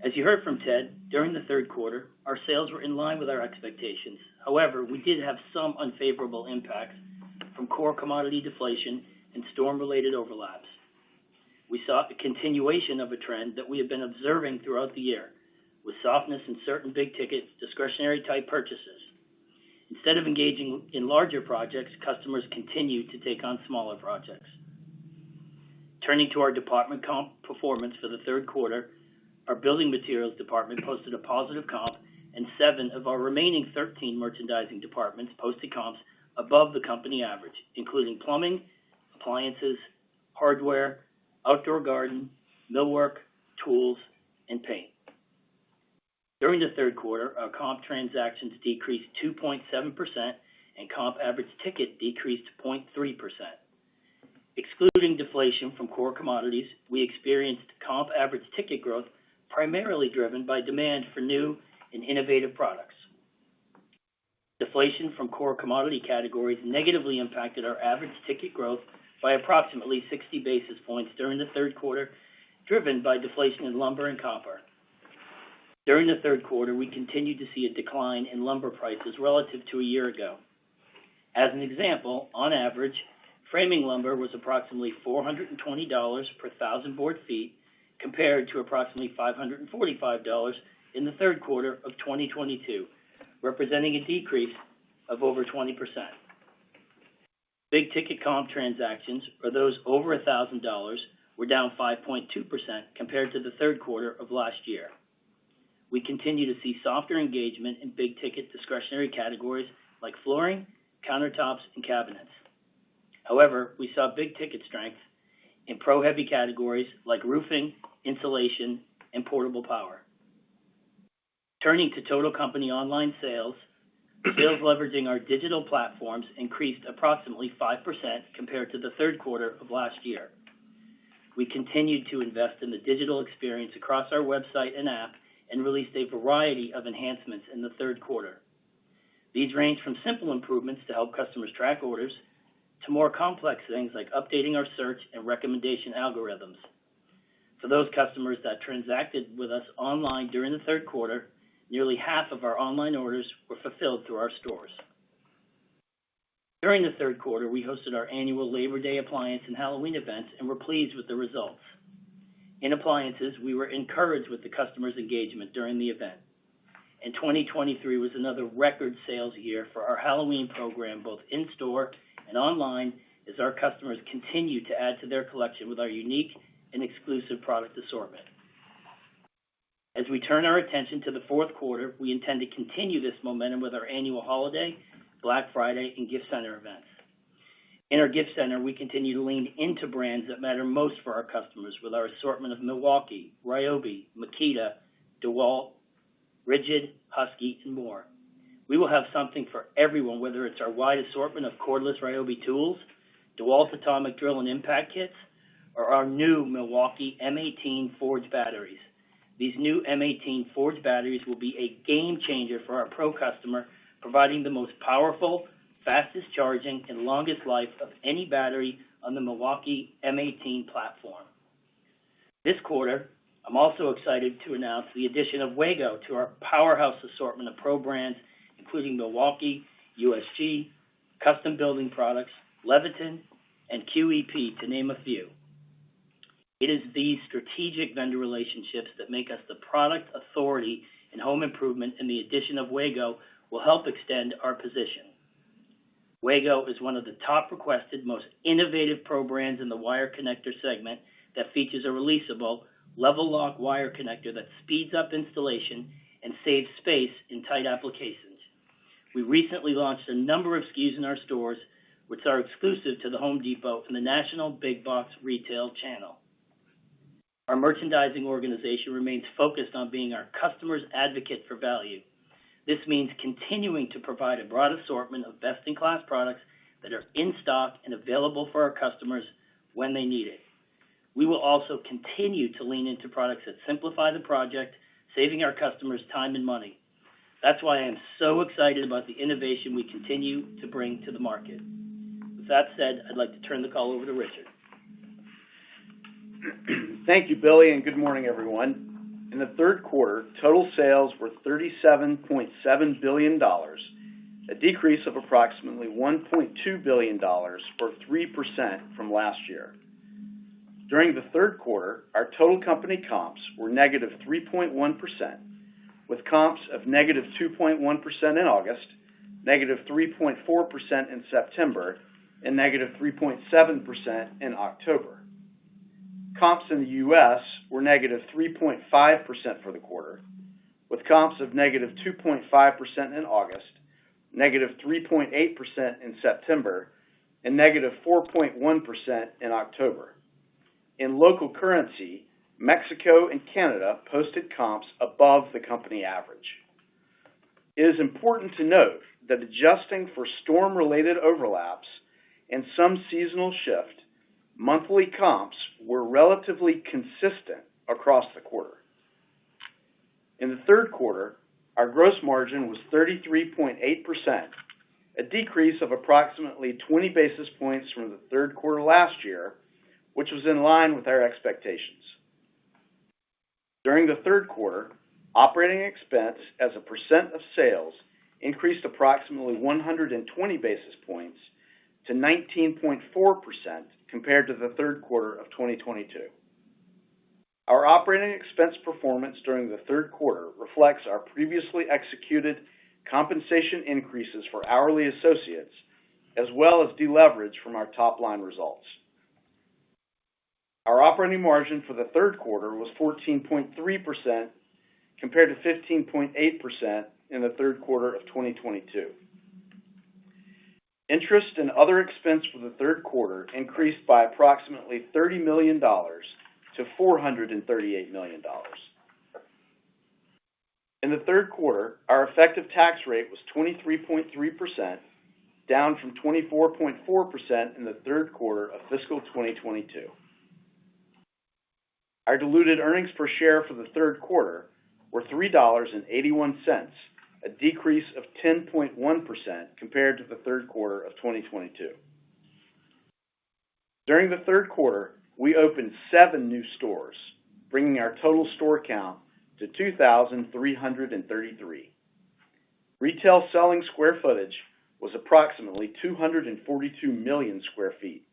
As you heard from Ted, during the third quarter, our sales were in line with our expectations. However, we did have some unfavorable impacts from core commodity deflation and storm-related overlaps. We saw a continuation of a trend that we have been observing throughout the year, with softness in certain big-ticket, discretionary-type purchases. Instead of engaging in larger projects, customers continue to take on smaller projects. Turning to our department comp performance for the third quarter, our building materials department posted a positive comp, and 7 of our remaining 13 merchandising departments posted comps above the company average, including plumbing, appliances, hardware, outdoor garden, millwork, tools, and paint. During the third quarter, our comp transactions decreased 2.7% and comp average ticket decreased 0.3%. Excluding deflation from core commodities, we experienced comp average ticket growth primarily driven by demand for new and innovative products. Deflation from core commodity categories negatively impacted our average ticket growth by approximately 60 basis points during the third quarter, driven by deflation in lumber and copper. During the third quarter, we continued to see a decline in lumber prices relative to a year ago. As an example, on average, framing lumber was approximately $420 per 1,000 board feet, compared to approximately $545 in the third quarter of 2022, representing a decrease of over 20%. Big ticket comp transactions, or those over $1,000, were down 5.2% compared to the third quarter of last year. We continue to see softer engagement in big ticket discretionary categories like flooring, countertops, and cabinets. However, we saw big ticket strength in pro-heavy categories like roofing, insulation, and portable power. Turning to total company online sales leveraging our digital platforms increased approximately 5% compared to the third quarter of last year. We continued to invest in the digital experience across our website and app and released a variety of enhancements in the third quarter. These range from simple improvements to help customers track orders to more complex things like updating our search and recommendation algorithms. For those customers that transacted with us online during the third quarter, nearly half of our online orders were fulfilled through our stores. During the third quarter, we hosted our annual Labor Day appliance and Halloween events and were pleased with the results. In appliances, we were encouraged with the customers' engagement during the event. And 2023 was another record sales year for our Halloween program, both in-store and online, as our customers continue to add to their collection with our unique and exclusive product assortment. As we turn our attention to the fourth quarter, we intend to continue this momentum with our annual holiday, Black Friday, and gift center events. In our gift center, we continue to lean into brands that matter most for our customers with our assortment of Milwaukee, Ryobi, Makita, DeWalt, Rigid, Husky, and more. We will have something for everyone, whether it's our wide assortment of cordless Ryobi tools, DeWalt Atomic Drill and Impact Kits, or our new Milwaukee M18 Forge batteries. These new M18 Forge batteries will be a game changer for our pro customer, providing the most powerful, fastest charging, and longest life of any battery on the Milwaukee M18 platform. This quarter, I'm also excited to announce the addition of Wago to our powerhouse assortment of pro brands, including Milwaukee, USG, Custom Building Products, Leviton, and QEP, to name a few. It is these strategic vendor relationships that make us the product authority in home improvement, and the addition of Wago will help extend our position. Wago is one of the top requested, most innovative pro brands in the wire connector segment that features a releasable, level lock wire connector that speeds up installation and saves space in tight applications. We recently launched a number of SKUs in our stores, which are exclusive to the Home Depot and the national big box retail channel. Our merchandising organization remains focused on being our customers' advocate for value. This means continuing to provide a broad assortment of best-in-class products that are in stock and available for our customers when they need it. We will also continue to lean into products that simplify the project, saving our customers time and money. That's why I am so excited about the innovation we continue to bring to the market. With that said, I'd like to turn the call over to Richard. Thank you, Billy, and good morning, everyone. In the third quarter, total sales were $37.7 billion, a decrease of approximately $1.2 billion, or 3% from last year. During the third quarter, our total company comps were negative 3.1%, with comps of negative 2.1% in August, negative 3.4% in September, and negative 3.7% in October. Comps in the U.S. were negative 3.5% for the quarter, with comps of negative 2.5% in August, negative 3.8% in September, and negative 4.1% in October. In local currency, Mexico and Canada posted comps above the company average. It is important to note that adjusting for storm-related overlaps and some seasonal shift, monthly comps were relatively consistent across the quarter. In the third quarter, our gross margin was 33.8%, a decrease of approximately 20 basis points from the third quarter last year, which was in line with our expectations. During the third quarter, operating expense as a percent of sales increased approximately 120 basis points to 19.4% compared to the third quarter of 2022. Our operating expense performance during the third quarter reflects our previously executed compensation increases for hourly associates, as well as deleverage from our top-line results. Our operating margin for the third quarter was 14.3% compared to 15.8% in the third quarter of 2022. Interest and other expense for the third quarter increased by approximately $30 million to $438 million. In the third quarter, our effective tax rate was 23.3%, down from 24.4% in the third quarter of fiscal 2022. Our diluted earnings per share for the third quarter were $3.81, a decrease of 10.1% compared to the third quarter of 2022. During the third quarter, we opened 7 new stores, bringing our total store count to 2,333. Retail selling square footage was approximately 242 million square feet.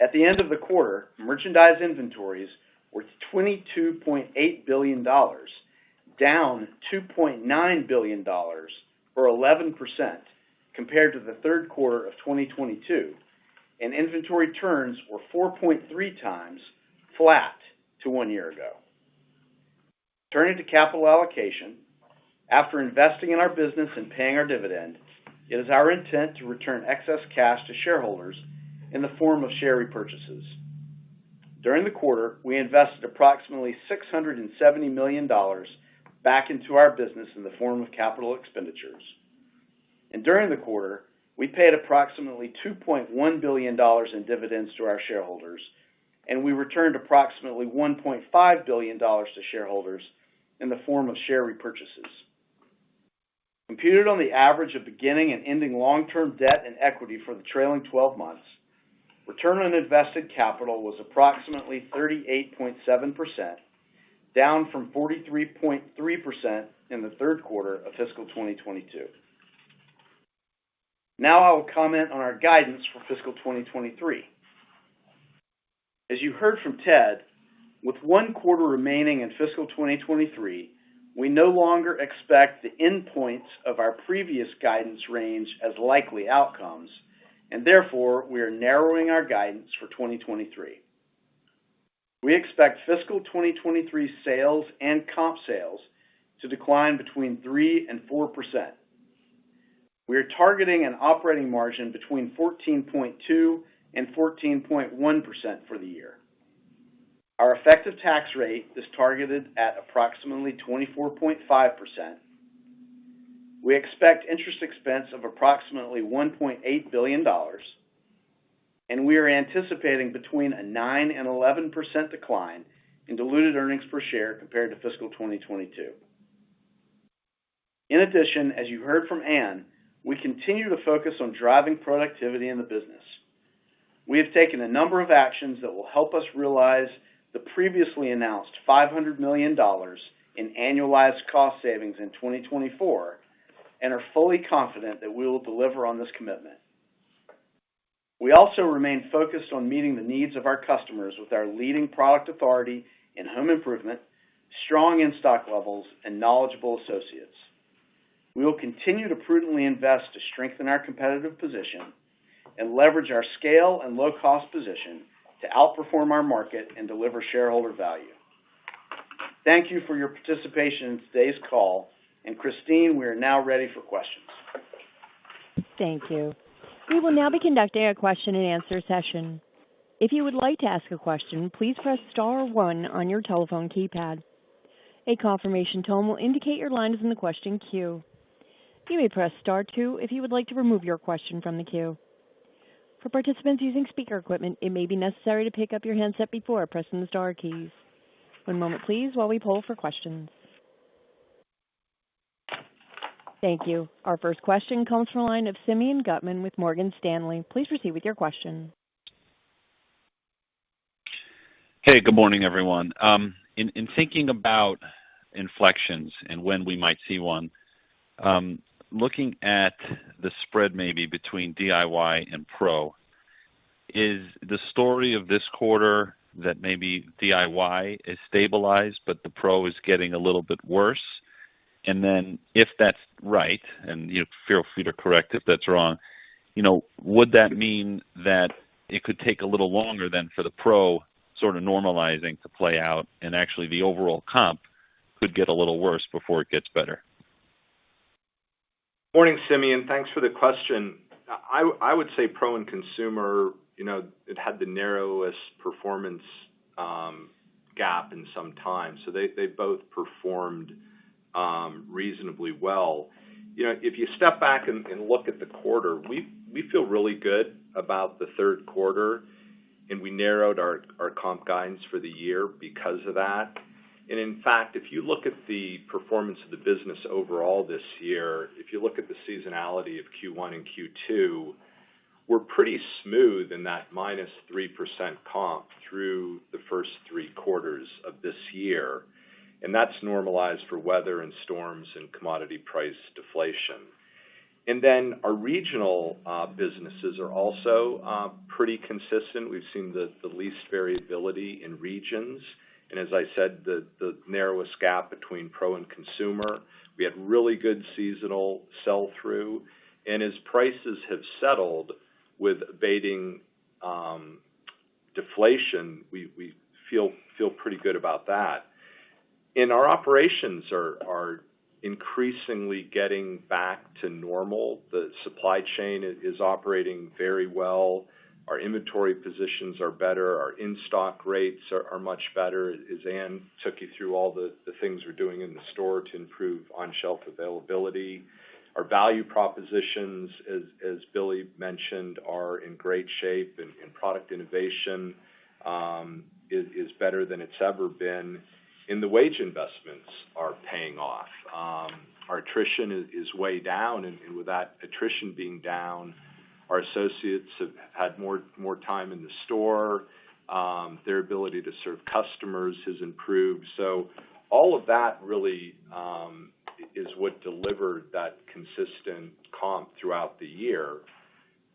At the end of the quarter, merchandise inventories were $22.8 billion, down $2.9 billion, or 11%, compared to the third quarter of 2022, and inventory turns were 4.3 times, flat to 1 year ago. Turning to capital allocation, after investing in our business and paying our dividend, it is our intent to return excess cash to shareholders in the form of share repurchases. During the quarter, we invested approximately $670 million back into our business in the form of capital expenditures. And during the quarter, we paid approximately $2.1 billion in dividends to our shareholders, and we returned approximately $1.5 billion to shareholders in the form of share repurchases. Computed on the average of beginning and ending long-term debt and equity for the trailing 12 months, return on invested capital was approximately 38.7%, down from 43.3% in the third quarter of fiscal 2022. Now I will comment on our guidance for fiscal 2023. As you heard from Ted, with one quarter remaining in fiscal 2023, we no longer expect the endpoints of our previous guidance range as likely outcomes, and therefore we are narrowing our guidance for 2023. We expect fiscal 2023 sales and comp sales to decline between 3% and 4%. We are targeting an operating margin between 14.2% and 14.1% for the year. Our effective tax rate is targeted at approximately 24.5%. We expect interest expense of approximately $1.8 billion, and we are anticipating between a 9% and 11% decline in diluted earnings per share compared to fiscal 2022. In addition, as you heard from Ann, we continue to focus on driving productivity in the business. We have taken a number of actions that will help us realize the previously announced $500 million in annualized cost savings in 2024 and are fully confident that we will deliver on this commitment. We also remain focused on meeting the needs of our customers with our leading product authority in home improvement, strong in-stock levels, and knowledgeable associates. We will continue to prudently invest to strengthen our competitive position and leverage our scale and low-cost position to outperform our market and deliver shareholder value. Thank you for your participation in today's call. And Christine, we are now ready for questions. Thank you. We will now be conducting a question and answer session. If you would like to ask a question, please press star one on your telephone keypad. A confirmation tone will indicate your line is in the question queue. You may press star two if you would like to remove your question from the queue. For participants using speaker equipment, it may be necessary to pick up your handset before pressing the star keys. One moment, please, while we poll for questions. Thank you. Our first question comes from the line of Simeon Gutman with Morgan Stanley. Please proceed with your question. Hey, good morning, everyone. In thinking about inflections and when we might see one, looking at the spread maybe between DIY and Pro, is the story of this quarter that maybe DIY is stabilized, but the Pro is getting a little bit worse? And then if that's right, and you feel free to correct if that's wrong, would that mean that it could take a little longer than for the Pro sort of normalizing to play out, and actually the overall comp could get a little worse before it gets better? Morning, Simeon. Thanks for the question. I would say Pro and Consumer, it had the narrowest performance gap in some time. So they both performed reasonably well. If you step back and look at the quarter, we feel really good about the third quarter, and we narrowed our comp guidance for the year because of that. And in fact, if you look at the performance of the business overall this year, if you look at the seasonality of Q1 and Q2, we're pretty smooth in that -3% comp through the first three quarters of this year. And that's normalized for weather and storms and commodity price deflation. And then our regional businesses are also pretty consistent. We've seen the least variability in regions. And as I said, the narrowest gap between Pro and Consumer. We had really good seasonal sell-through. And as prices have settled with abating deflation, we feel pretty good about that. And our operations are increasingly getting back to normal. The supply chain is operating very well. Our inventory positions are better. Our in-stock rates are much better. As Ann took you through all the things we're doing in the store to improve on-shelf availability. Our value propositions, as Billy mentioned, are in great shape, and product innovation is better than it's ever been. And the wage investments are paying off. Our attrition is way down, and with that attrition being down, our associates have had more time in the store. Their ability to serve customers has improved. So all of that really is what delivered that consistent comp throughout the year.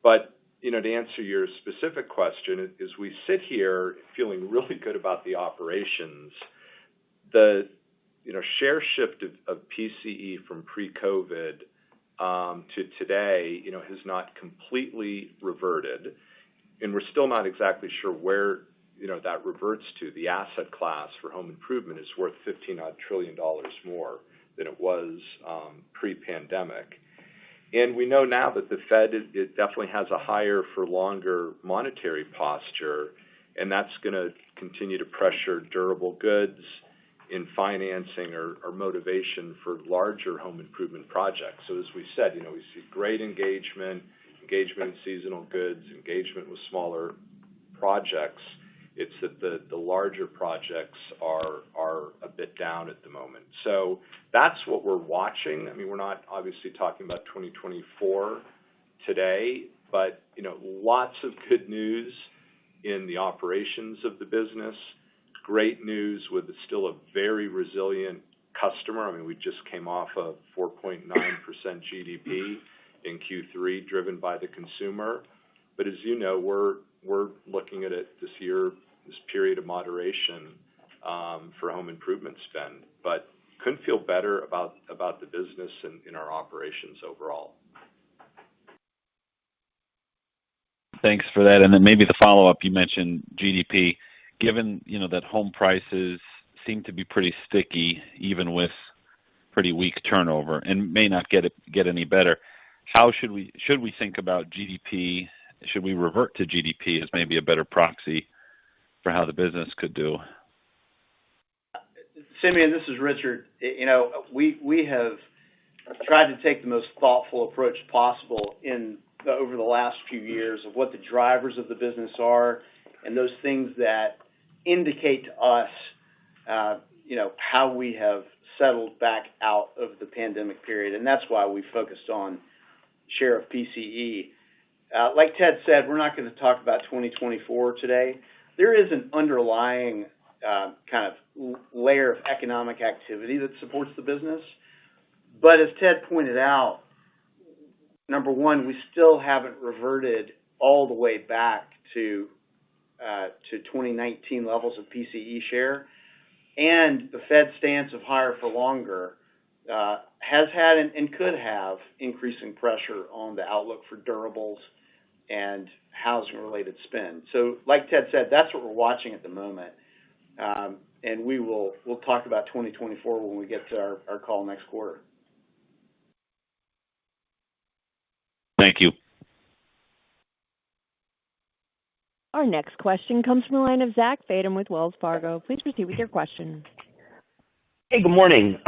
But, to answer your specific question, as we sit here feeling really good about the operations, the share shift of PCE from pre-COVID to today, has not completely reverted, and we're still not exactly sure where that reverts to. The asset class for home improvement is worth $15-odd trillion more than it was pre-pandemic. And we know now that the Fed it definitely has a higher for longer monetary posture, and that's going to continue to pressure durable goods in financing or motivation for larger home improvement projects. So as we said, we see great engagement in seasonal goods, engagement with smaller projects. It's that the larger projects are a bit down at the moment. So that's what we're watching. I mean, we're not obviously talking about 2024 today, but lots of good news in the operations of the business. Great news with still a very resilient customer. I mean, we just came off of 4.9% GDP in Q3, driven by the consumer. But as you know, we're looking at it this year, this period of moderation for home improvement spend. But couldn't feel better about the business and in our operations overall. Thanks for that. And then maybe the follow-up, you mentioned GDP. Given, that home prices seem to be pretty sticky, even with pretty weak turnover, and may not get any better, how should we think about GDP? Should we revert to GDP as maybe a better proxy for how the business could do? Simeon, this is Richard. We have tried to take the most thoughtful approach possible over the last few years of what the drivers of the business are, and those things that indicate to us, how we have settled back out of the pandemic period. And that's why we focused on share of PCE. Like Ted said, we're not going to talk about 2024 today. There is an underlying kind of layer of economic activity that supports the business. But as Ted pointed out, number one, we still haven't reverted all the way back to 2019 levels of PCE share, and the Fed stance of higher for longer has had and could have increasing pressure on the outlook for durables and housing-related spend. So, like Ted said, that's what we're watching at the moment, and we'll talk about 2024 when we get to our call next quarter. Thank you. Our next question comes from the line of Zach Fadem with Wells Fargo. Please proceed with your question. Hey, good morning.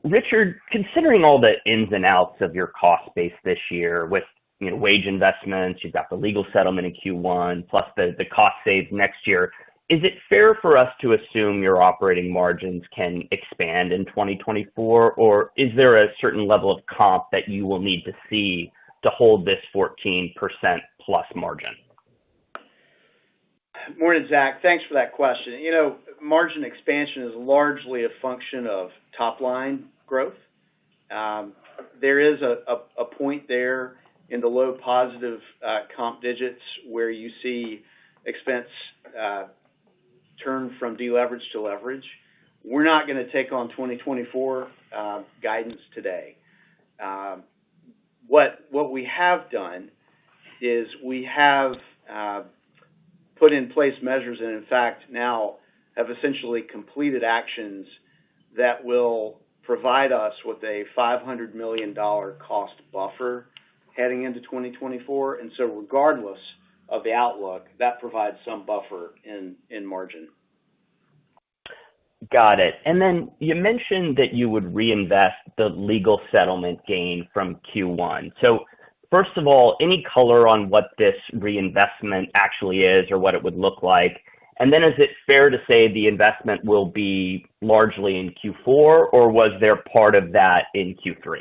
Richard, considering all the ins and outs of your cost base this year with wage investments, you've got the legal settlement in Q1, plus the cost saves next year, is it fair for us to assume your operating margins can expand in 2024, or is there a certain level of comp that you will need to see to hold this 14% plus margin? Morning, Zach. Thanks for that question. Margin expansion is largely a function of top-line growth. There is a point there in the low positive comp digits where you see expense turn from deleverage to leverage. We're not going to take on 2024 guidance today. What we have done is we have put in place measures and, in fact, now have essentially completed actions that will provide us with a $500 million cost buffer heading into 2024. And so regardless of the outlook, that provides some buffer in margin. Got it. And then you mentioned that you would reinvest the legal settlement gain from Q1. So first of all, any color on what this reinvestment actually is or what it would look like? And then is it fair to say the investment will be largely in Q4, or was there part of that in Q3?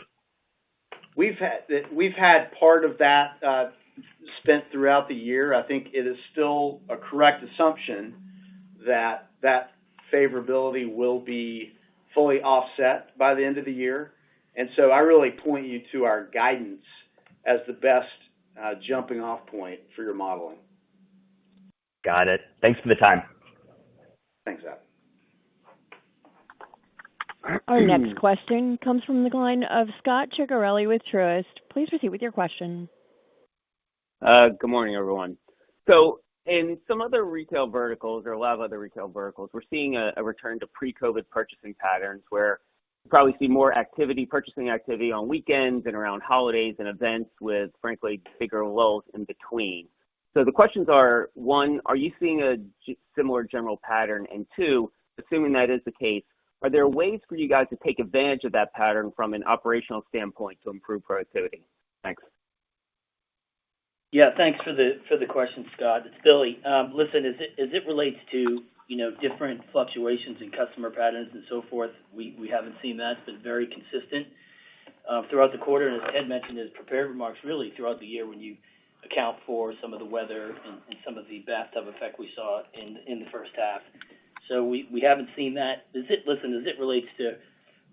We've had part of that spent throughout the year. I think it is still a correct assumption that favorability will be fully offset by the end of the year. And so I really point you to our guidance as the best jumping off point for your modeling. Got it. Thanks for the time. Thanks, Ab. Our next question comes from the line of Scot Ciccarelli with Truist. Please proceed with your question. Good morning, everyone. So in some other retail verticals, or a lot of other retail verticals, we're seeing a return to pre-COVID purchasing patterns where you probably see more purchasing activity on weekends and around holidays and events with, frankly, bigger lulls in between. So the questions are, one, are you seeing a similar general pattern? And two, assuming that is the case, are there ways for you guys to take advantage of that pattern from an operational standpoint to improve productivity? Thanks. Yeah, thanks for the question, Scott. It's Billy. Listen, as it relates to different fluctuations in customer patterns and so forth, we haven't seen that. It's been very consistent throughout the quarter, and as Ted mentioned in his prepared remarks, really throughout the year when you account for some of the weather and some of the bathtub effect we saw in the first half. So we haven't seen that. As it relates to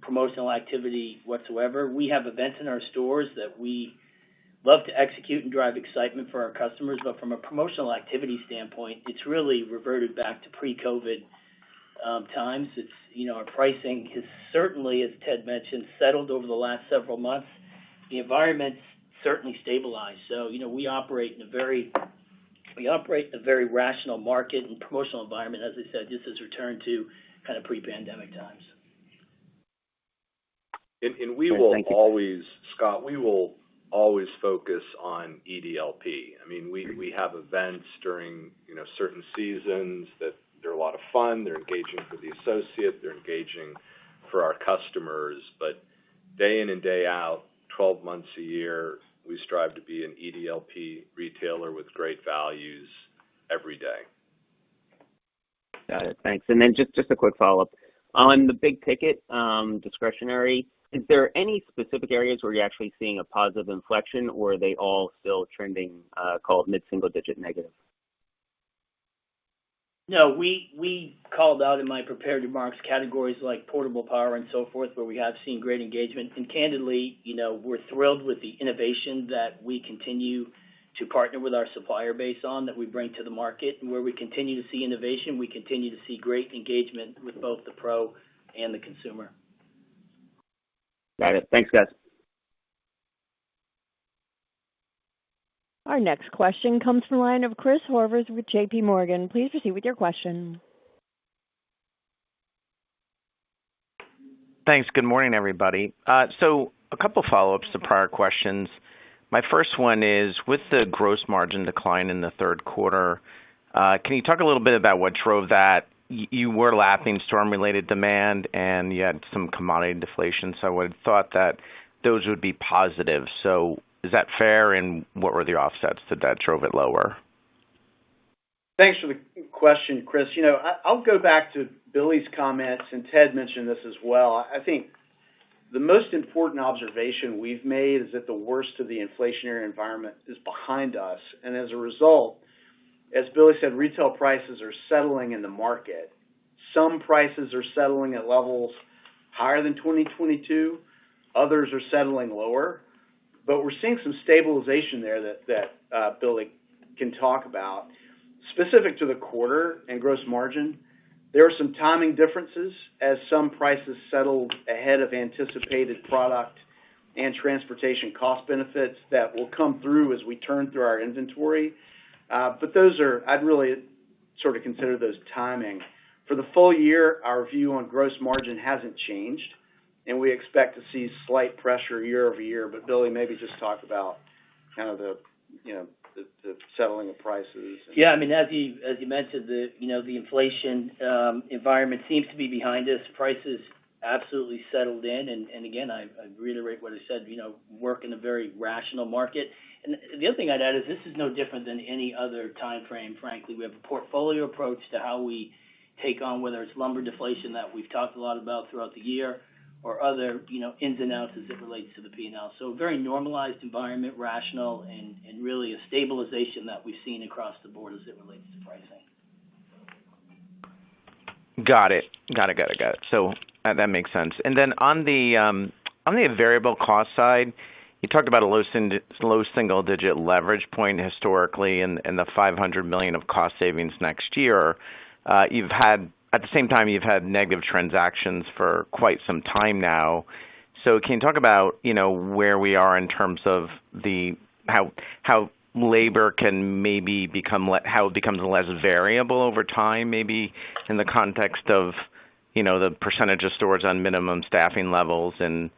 promotional activity whatsoever, we have events in our stores that we love to execute and drive excitement for our customers, but from a promotional activity standpoint, it's really reverted back to pre-COVID times. It's, our pricing has certainly, as Ted mentioned, settled over the last several months. The environment's certainly stabilized. So, we operate in a very rational market and promotional environment, as I said, just as returned to kind of pre-pandemic times. And we will always, Scott, always focus on EDLP. I mean, we have events during, certain seasons that they're a lot of fun. They're engaging for the associate. They're engaging for our customers. But day in and day out, 12 months a year, we strive to be an EDLP retailer with great values every day. Got it. Thanks. And then just a quick follow-up. On the big ticket discretionary, is there any specific areas where you're actually seeing a positive inflection, or are they all still trending, called mid-single digit negative? No, we called out in my prepared remarks categories like portable power and so forth, where we have seen great engagement. And candidly, we're thrilled with the innovation that we continue to partner with our supplier base on, that we bring to the market. And where we continue to see innovation, we continue to see great engagement with both the pro and the consumer. Got it. Thanks, guys. Our next question comes from the line of Chris Horvers with J.P. Morgan. Please proceed with your question. Thanks. Good morning, everybody. So a couple follow-ups to prior questions. My first one is, with the gross margin decline in the third quarter, can you talk a little bit about what drove that? You were lapping storm-related demand, and you had some commodity deflation, so I would have thought that those would be positive. So is that fair, and what were the offsets that drove it lower? Thanks for the question, Chris. I'll go back to Billy's comments, and Ted mentioned this as well. I think the most important observation we've made is that the worst of the inflationary environment is behind us. And as a result, as Billy said, retail prices are settling in the market. Some prices are settling at levels higher than 2022. Others are settling lower. But we're seeing some stabilization there that Billy can talk about. Specific to the quarter and gross margin, there are some timing differences as some prices settled ahead of anticipated product and transportation cost benefits that will come through as we turn through our inventory. But I'd really sort of consider those timing. For the full year, our view on gross margin hasn't changed, and we expect to see slight pressure year over year. But Billy, maybe just talk about kind of the settling of prices. Yeah, I mean, as you mentioned, the inflation environment seems to be behind us. Prices absolutely settled in, and again, I reiterate what I said. Work in a very rational market. And the other thing I'd add is this is no different than any other time frame. Frankly, we have a portfolio approach to how we take on whether it's lumber deflation that we've talked a lot about throughout the year, or other, ins and outs as it relates to the P&L. So a very normalized environment, rational, and really a stabilization that we've seen across the board as it relates to pricing. Got it. So that makes sense. And then on the variable cost side, you talked about a low single-digit leverage point historically, and the $500 million of cost savings next year. At the same time, you've had negative transactions for quite some time now. So can you talk about, where we are in terms of how labor can maybe how it becomes less variable over time, maybe in the context of, the percentage of stores on minimum staffing levels, and,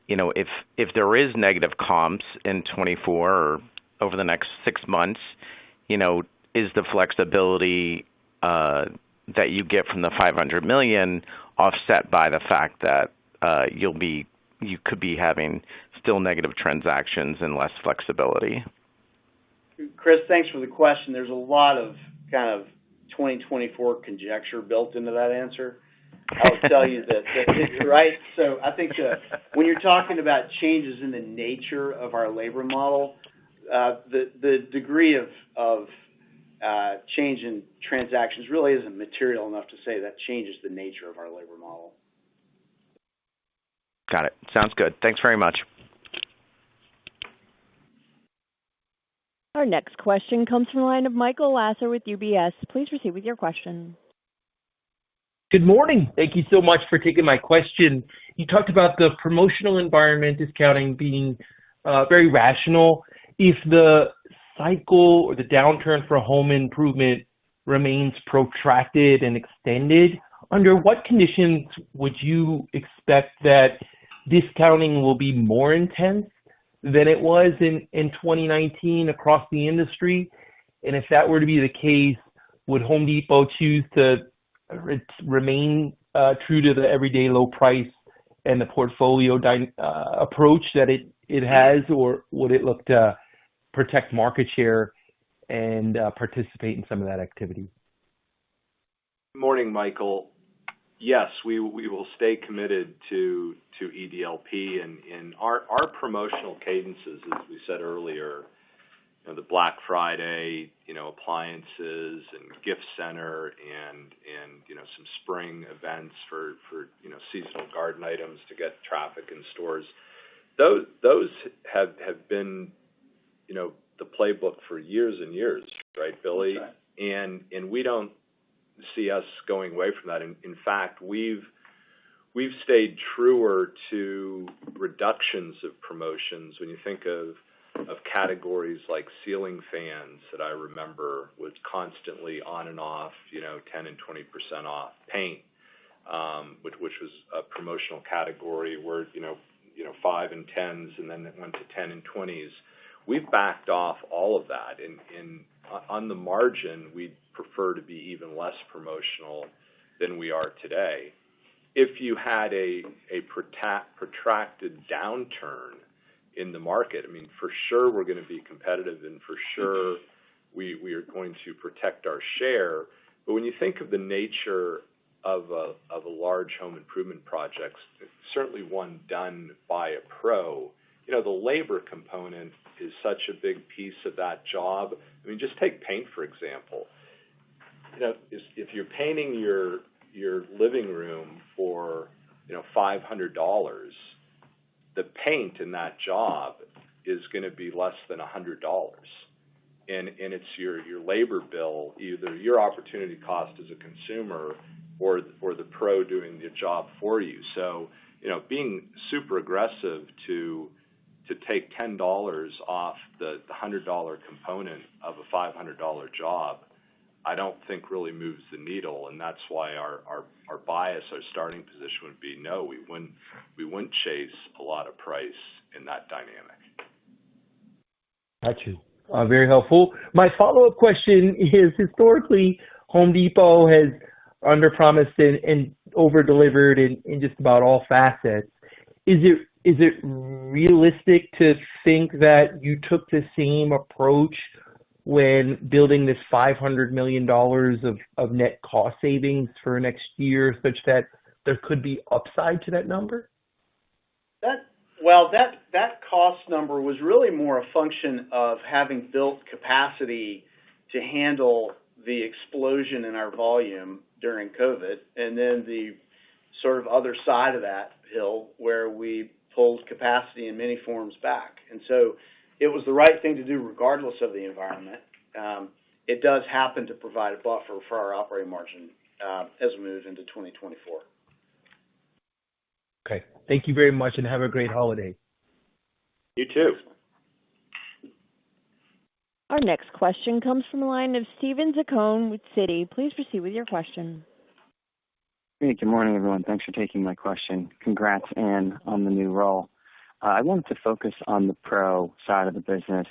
if there is negative comps in 24 or over the next 6 months, is the flexibility that you get from the $500 million offset by the fact that you could be having still negative transactions and less flexibility? Chris, thanks for the question. There's a lot of kind of 2024 conjecture built into that answer. I'll tell you that right? So I think when you're talking about changes in the nature of our labor model, the degree of change in transactions really isn't material enough to say that changes the nature of our labor model. Got it. Sounds good. Thanks very much. Our next question comes from the line of Michael Lasser with UBS. Please proceed with your question. Good morning. Thank you so much for taking my question. You talked about the promotional environment, discounting being very rational. If the cycle or the downturn for home improvement remains protracted and extended, under what conditions would you expect that discounting will be more intense than it was in 2019 across the industry? And if that were to be the case, would Home Depot choose to remain true to the everyday low price and the portfolio approach that it has, or would it look to protect market share and participate in some of that activity? Good morning, Michael. Yes, we will stay committed to EDLP and our promotional cadences, as we said earlier. The Black Friday, appliances and gift center and some spring events for seasonal garden items to get traffic in stores. Those have been the playbook for years and years, right, Billy? Right. And we don't see us going away from that. In fact, we've stayed truer to reductions of promotions. When you think of categories like ceiling fans that I remember was constantly on and off, 10 and 20% off. Paint, which was a promotional category where 5 and 10s, and then it went to 10 and 20s. We've backed off all of that, and on the margin, we'd prefer to be even less promotional than we are today. If you had a protracted downturn in the market, for sure we're going to be competitive, and for sure we are going to protect our share. But when you think of the nature of a large home improvement project, certainly one done by a pro, the labor component is such a big piece of that job. Just take paint, for example. If you're painting your living room for, $500, the paint in that job is going to be less than $100. And it's your labor bill, either your opportunity cost as a consumer or the pro doing the job for you. So, being super aggressive to take $10 off the $100 component of a $500 job, I don't think really moves the needle, and that's why our bias, our starting position would be no, we wouldn't chase a lot of price in that dynamic. Got you. Very helpful. My follow-up question is, historically, Home Depot has underpromised and over-delivered in just about all facets. Is it realistic to think that you took the same approach when building this $500 million of net cost savings for next year, such that there could be upside to that number? That cost number was really more a function of having built capacity to handle the explosion in our volume during COVID, and then the sort of other side of that hill where we pulled capacity in many forms back. And so it was the right thing to do regardless of the environment. It does happen to provide a buffer for our operating margin as we move into 2024. Okay. Thank you very much, and have a great holiday. You too. Our next question comes from the line of Steven Zaccone with Citi. Please proceed with your question. Hey, good morning, everyone. Thanks for taking my question. Congrats, Ann, on the new role. I wanted to focus on the pro side of the business.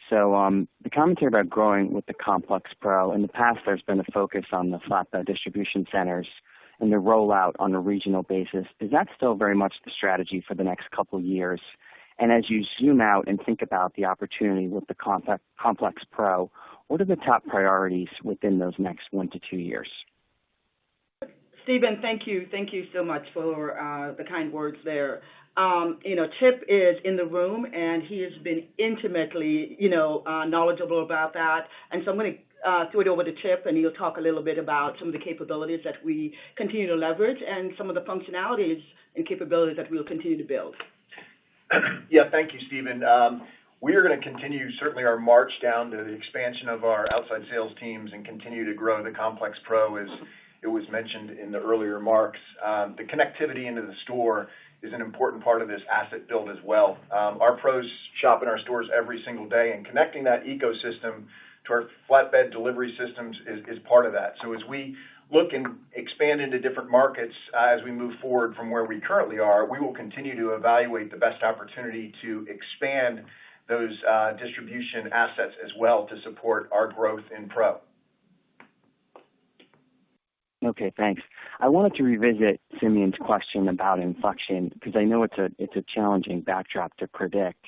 So the commentary about growing with the Complex Pro, in the past there's been a focus on the flatbed distribution centers and the rollout on a regional basis. Is that still very much the strategy for the next couple of years? And as you zoom out and think about the opportunity with the Complex Pro, what are the top priorities within those next 1 to 2 years? Stephen, thank you. Thank you so much for the kind words there. Chip is in the room, and he has been intimately, knowledgeable about that. And so I'm going to throw it over to Chip, and he'll talk a little bit about some of the capabilities that we continue to leverage and some of the functionalities and capabilities that we'll continue to build. Yeah, thank you, Stephen. We are going to continue certainly our march down to the expansion of our outside sales teams and continue to grow the Complex Pro, as it was mentioned in the earlier remarks. The connectivity into the store is an important part of this asset build as well. Our pros shop in our stores every single day, and connecting that ecosystem to our flatbed delivery systems is part of that. So as we look and expand into different markets as we move forward from where we currently are, we will continue to evaluate the best opportunity to expand those distribution assets as well to support our growth in pro. Okay, thanks. I wanted to revisit Simeon's question about inflection because I know it's a challenging backdrop to predict.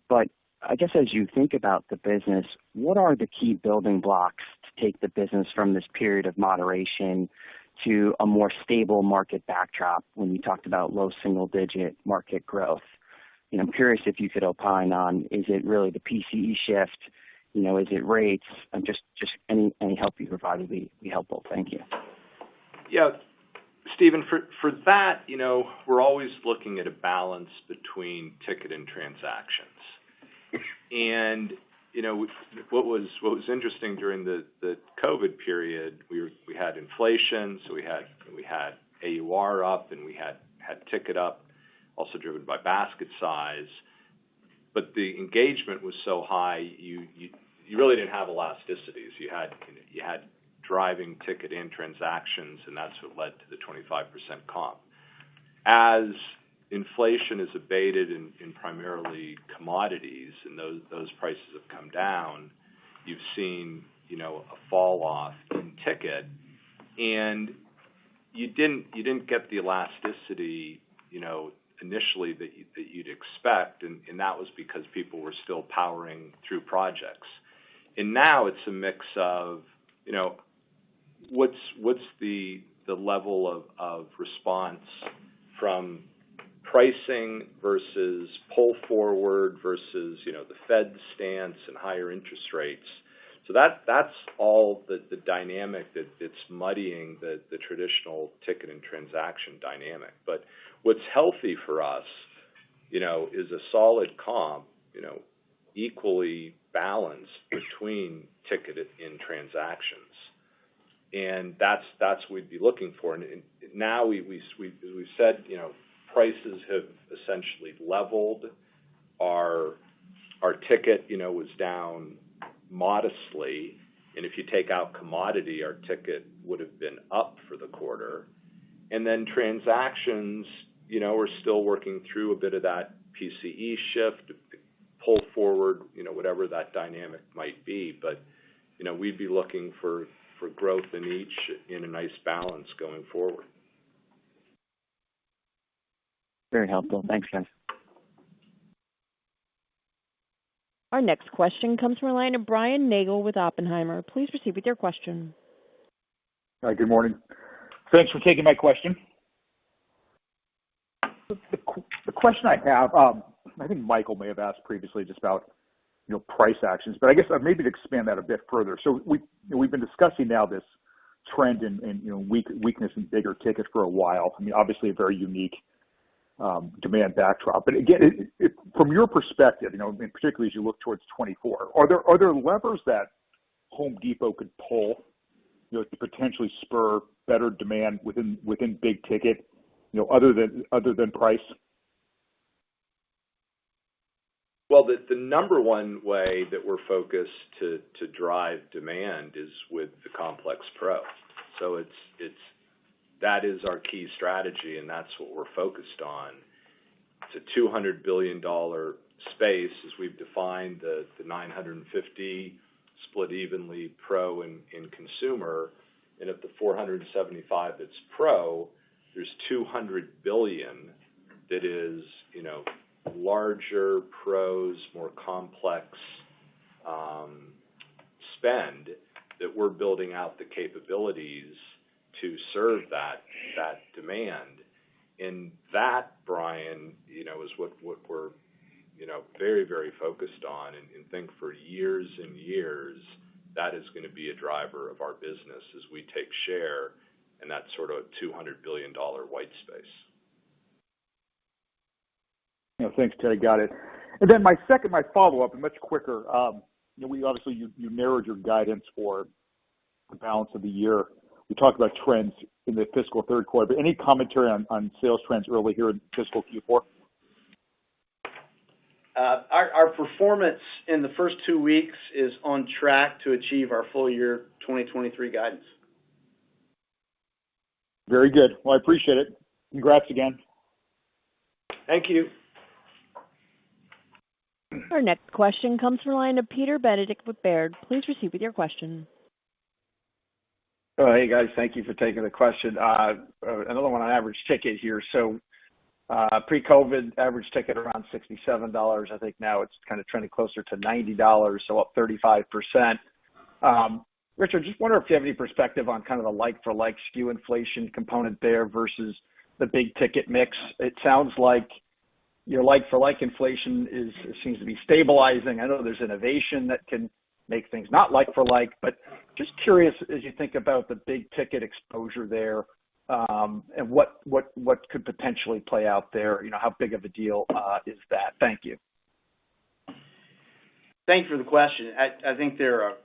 But I guess as you think about the business, what are the key building blocks to take the business from this period of moderation to a more stable market backdrop when you talked about low single-digit market growth? I'm curious if you could opine on, is it really the PCE shift? Is it rates? Just any help you provide would be helpful. Thank you. Yeah, Stephen, for that, we're always looking at a balance between ticket and transactions. And, what was interesting during the COVID period, we had inflation, so we had AUR up and we had ticket up, also driven by basket size. But the engagement was so high, you really didn't have elasticities. You had driving ticket and transactions, and that's what led to the 25% comp. As inflation is abated in primarily commodities, and those prices have come down, you've seen, a fall off in ticket, and you didn't get the elasticity, initially that you'd expect, and that was because people were still powering through projects. And now it's a mix of, what's the level of response from pricing versus pull forward versus, the Fed stance and higher interest rates. So that's all the dynamic that's muddying the traditional ticket and transaction dynamic. But what's healthy for us, is a solid comp, equally balanced between ticket and transactions. And that's what we'd be looking for. And now we've said, prices have essentially leveled. Our ticket, was down modestly, And if you take out commodity, our ticket would have been up for the quarter. And then transactions, we're still working through a bit of that PCE shift, pull forward, whatever that dynamic might be. But, we'd be looking for growth in each in a nice balance going forward. Very helpful. Thanks, guys. Our next question comes from a line of Brian Nagel with Oppenheimer. Please proceed with your question. Hi, good morning. Thanks for taking my question. The question I have, I think Michael may have asked previously just about, price actions, but I guess maybe to expand that a bit further. So we've been discussing now this trend in weakness in bigger tickets for a while. I mean, obviously a very unique demand backdrop. But again, from your perspective, and particularly as you look towards 24, are there levers that Home Depot could pull, to potentially spur better demand within big ticket, other than price? Well, the number one way that we're focused to drive demand is with the Complex Pro. So that is our key strategy, and that's what we're focused on. It's a $200 billion space, as we've defined the 950 split evenly pro and consumer, and of the 475 that's pro, there's 200 billion that is, larger pros, more complex spend that we're building out the capabilities to serve that demand. And that, Brian, is what we're, very, very focused on, and think for years and years, that is going to be a driver of our business as we take share in that sort of $200 billion white space. Thanks, Ted. Got it. And then my follow-up, and much quicker. We obviously you narrowed your guidance for the balance of the year. We talked about trends in the fiscal third quarter, but any commentary on sales trends early here in fiscal Q4? Our performance in the first 2 weeks is on track to achieve our full year 2023 guidance. Very good. Well, I appreciate it. Congrats again. Thank you. Our next question comes from the line of Peter Benedict with Baird. Please proceed with your question. Oh, hey, guys. Thank you for taking the question. Another one on average ticket here. So pre-COVID, average ticket around $67. I think now it's kind of trending closer to $90, so up 35%. Richard, just wonder if you have any perspective on kind of the like-for-like SKU inflation component there versus the big ticket mix. It sounds like your like-for-like inflation seems to be stabilizing. I know there's innovation that can make things not like-for-like, but just curious as you think about the big ticket exposure there, and what could potentially play out there. How big of a deal is that? Thank you. Thank you for the question. I think there are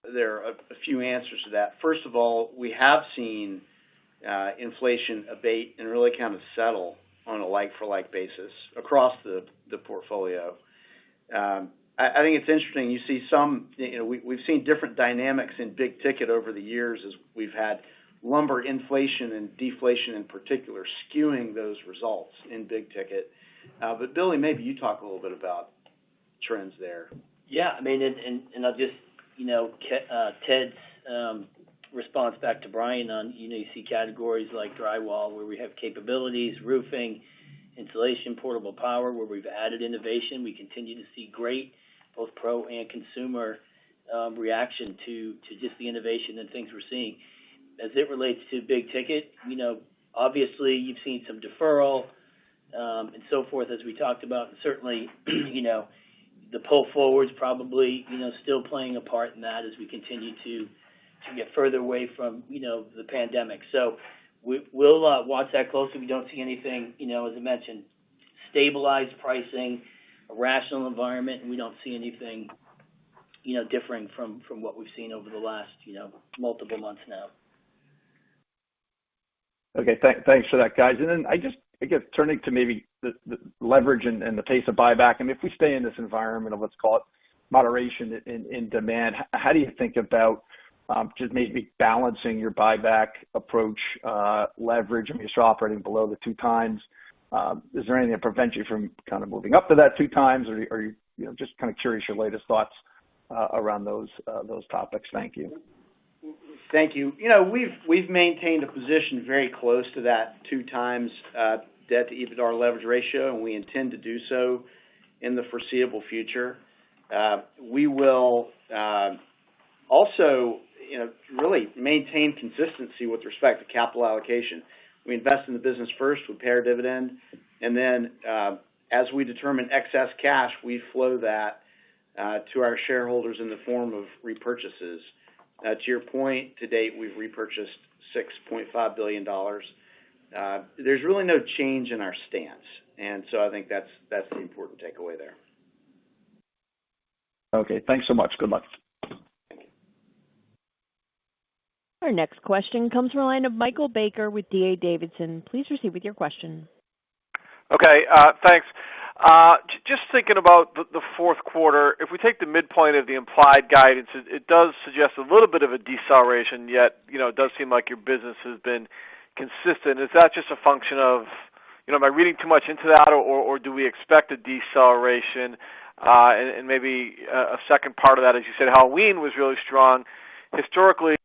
a few answers to that. First of all, we have seen inflation abate and really kind of settle on a like-for-like basis across the portfolio. I think it's interesting. You see some, we've seen different dynamics in big ticket over the years as we've had lumber inflation and deflation in particular skewing those results in big ticket. But Billy, maybe you talk a little bit about trends there. Yeah, I mean, and I'll just, Ted's response back to Brian on, you see categories like drywall where we have capabilities, roofing, insulation, portable power, where we've added innovation. We continue to see great both pro and consumer reaction to just the innovation and things we're seeing. As it relates to big ticket, obviously you've seen some deferral and so forth as we talked about, and certainly, the pull forwards probably, still playing a part in that as we continue to get further away from, the pandemic. So we'll watch that closely. We don't see anything, as I mentioned, stabilized pricing, a rational environment, and we don't see anything, differing from what we've seen over the last, multiple months now. Okay, thanks for that, guys. And then I guess turning to maybe the leverage and the pace of buyback. And if we stay in this environment of, let's call it, moderation in demand. How do you think about just maybe balancing your buyback approach, leverage? I mean, you're still operating below the 2 times. Is there anything that prevents you from kind of moving up to that 2 times, or are you just kind of curious your latest thoughts around those topics? Thank you. Thank you. We've maintained a position very close to that 2 times debt to EBITDA leverage ratio, and we intend to do so in the foreseeable future. We will also, really maintain consistency with respect to capital allocation. We invest in the business first, we pay our dividend, and then as we determine excess cash, we flow that to our shareholders in the form of repurchases. To your point, to date, we've repurchased $6.5 billion. There's really no change in our stance, and so I think that's the important takeaway there. Okay, thanks so much. Good luck. Our next question comes from the line of Michael Baker with D.A. Davidson. Please proceed with your question. Okay, thanks. Just thinking about the fourth quarter, if we take the midpoint of the implied guidance, it does suggest a little bit of a deceleration, yet, it does seem like your business has been consistent. Is that just a function of, am I reading too much into that, or do we expect a deceleration? And maybe a second part of that, as you said, Halloween was really strong. Historically,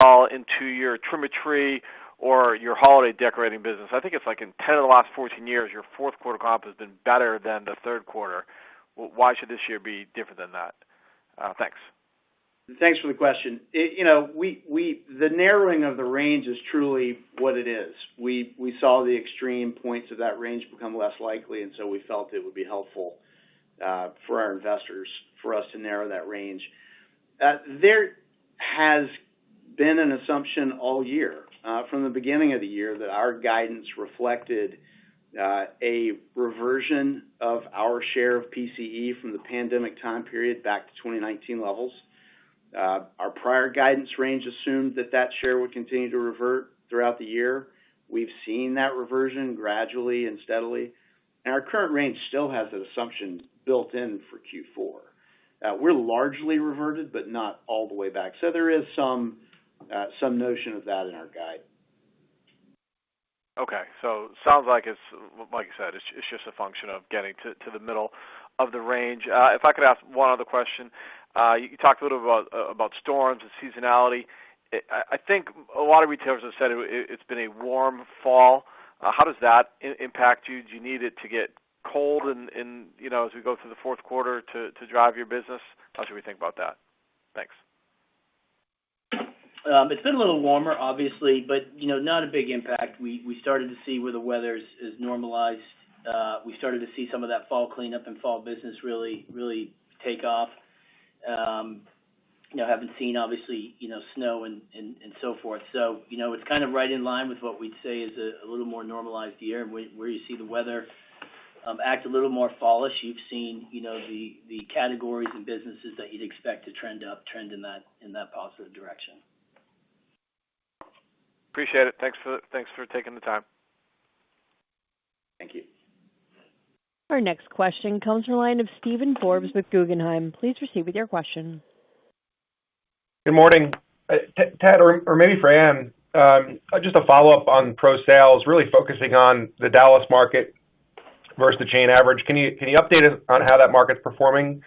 all into your trim-a-tree or your holiday decorating business. I think it's like in 10 of the last 14 years, your fourth quarter comp has been better than the third quarter. Why should this year be different than that? Thanks. Thanks for the question. The narrowing of the range is truly what it is. We saw the extreme points of that range become less likely, and so we felt it would be helpful for our investors for us to narrow that range. There has been an assumption all year, from the beginning of the year, that our guidance reflected a reversion of our share of PCE from the pandemic time period back to 2019 levels. Our prior guidance range assumed that share would continue to revert throughout the year. We've seen that reversion gradually and steadily, and our current range still has that assumption built in for Q4. We're largely reverted, but not all the way back. So there is some notion of that in our guide. Okay, so sounds like it's, like you said, it's just a function of getting to the middle of the range. If I could ask one other question. You talked a little about storms and seasonality. I think a lot of retailers have said it's been a warm fall. How does that impact you? Do you need it to get cold and as we go through the fourth quarter to drive your business? How should we think about that? Thanks. It's been a little warmer, obviously, but not a big impact. We started to see where the weather is normalized. We started to see some of that fall cleanup and fall business really take off. Haven't seen obviously snow and so forth. So it's kind of right in line with what we'd say is a little more normalized year, and where you see the weather act a little more fallish. You've seen the categories and businesses that you'd expect to trend in that positive direction. Appreciate it. Thanks for taking the time. Thank you. Our next question comes from the line of Steven Forbes with Guggenheim. Please proceed with your question. Good morning. Ted, or maybe for Ann, just a follow-up on pro sales, really focusing on the Dallas market versus the chain average. Can you update us on how that market's performing?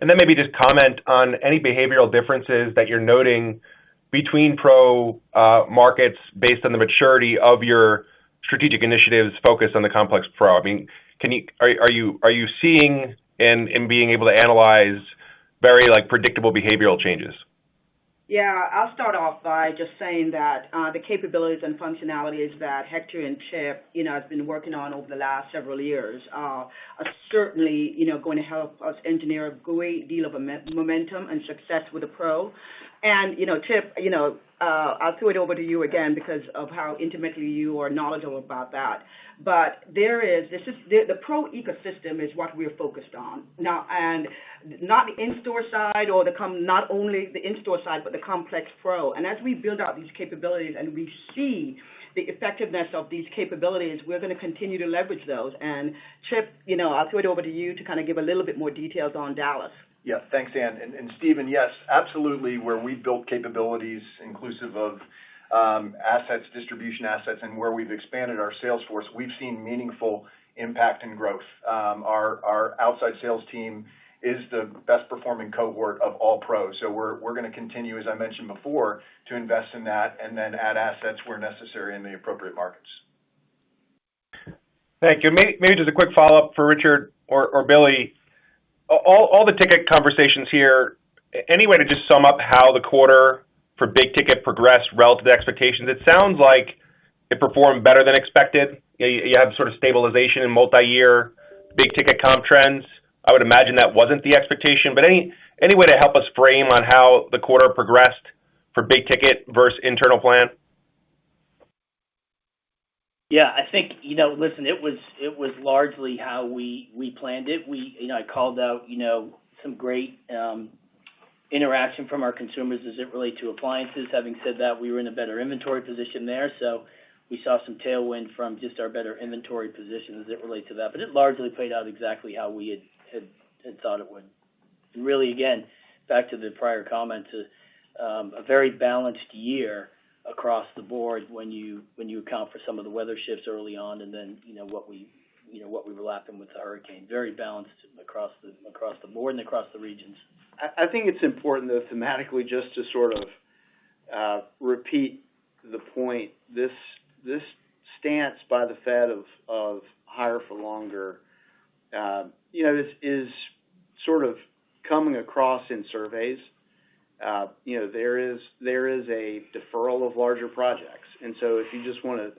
And then maybe just comment on any behavioral differences that you're noting between pro markets based on the maturity of your strategic initiatives focused on the complex pro. I mean, are you seeing and being able to analyze very predictable behavioral changes? Yeah, I'll start off by just saying that the capabilities and functionalities that Hector and Chip, has been working on over the last several years are certainly, going to help us engineer a great deal of momentum and success with the pro. And, Chip, I'll throw it over to you again because of how intimately you are knowledgeable about that. But the pro ecosystem is what we're focused on now, and not the in-store side or not only the in-store side, but the complex pro. And as we build out these capabilities and we see the effectiveness of these capabilities, we're going to continue to leverage those. And Chip, I'll throw it over to you to kind of give a little bit more details on Dallas. Yeah, thanks, Ann. And Stephen, yes, absolutely, where we've built capabilities inclusive of assets, distribution assets, and where we've expanded our sales force, we've seen meaningful impact and growth. Our outside sales team is the best performing cohort of all pros. So we're going to continue, as I mentioned before, to invest in that and then add assets where necessary in the appropriate markets. Thank you. Maybe just a quick follow-up for Richard or Billy. All the ticket conversations here, any way to just sum up how the quarter for big ticket progressed relative to expectations? It sounds like it performed better than expected. You have sort of stabilization in multi-year big ticket comp trends. I would imagine that wasn't the expectation, but any way to help us frame on how the quarter progressed for big ticket versus internal plan? Yeah, I think, listen, it was largely how we planned it. I called out, some great interaction from our consumers as it relates to appliances. Having said that, we were in a better inventory position there, so we saw some tailwind from just our better inventory position as it relates to that. But it largely played out exactly how we had thought it would. And really, again, back to the prior comments, a very balanced year across the board when you account for some of the weather shifts early on, and then what we were lapping with the hurricane. Very balanced across the board and across the regions. I think it's important, though, thematically, just to sort of repeat the point. This stance by the Fed of higher for longer, is sort of coming across in surveys. There is a deferral of larger projects. And so if you just want to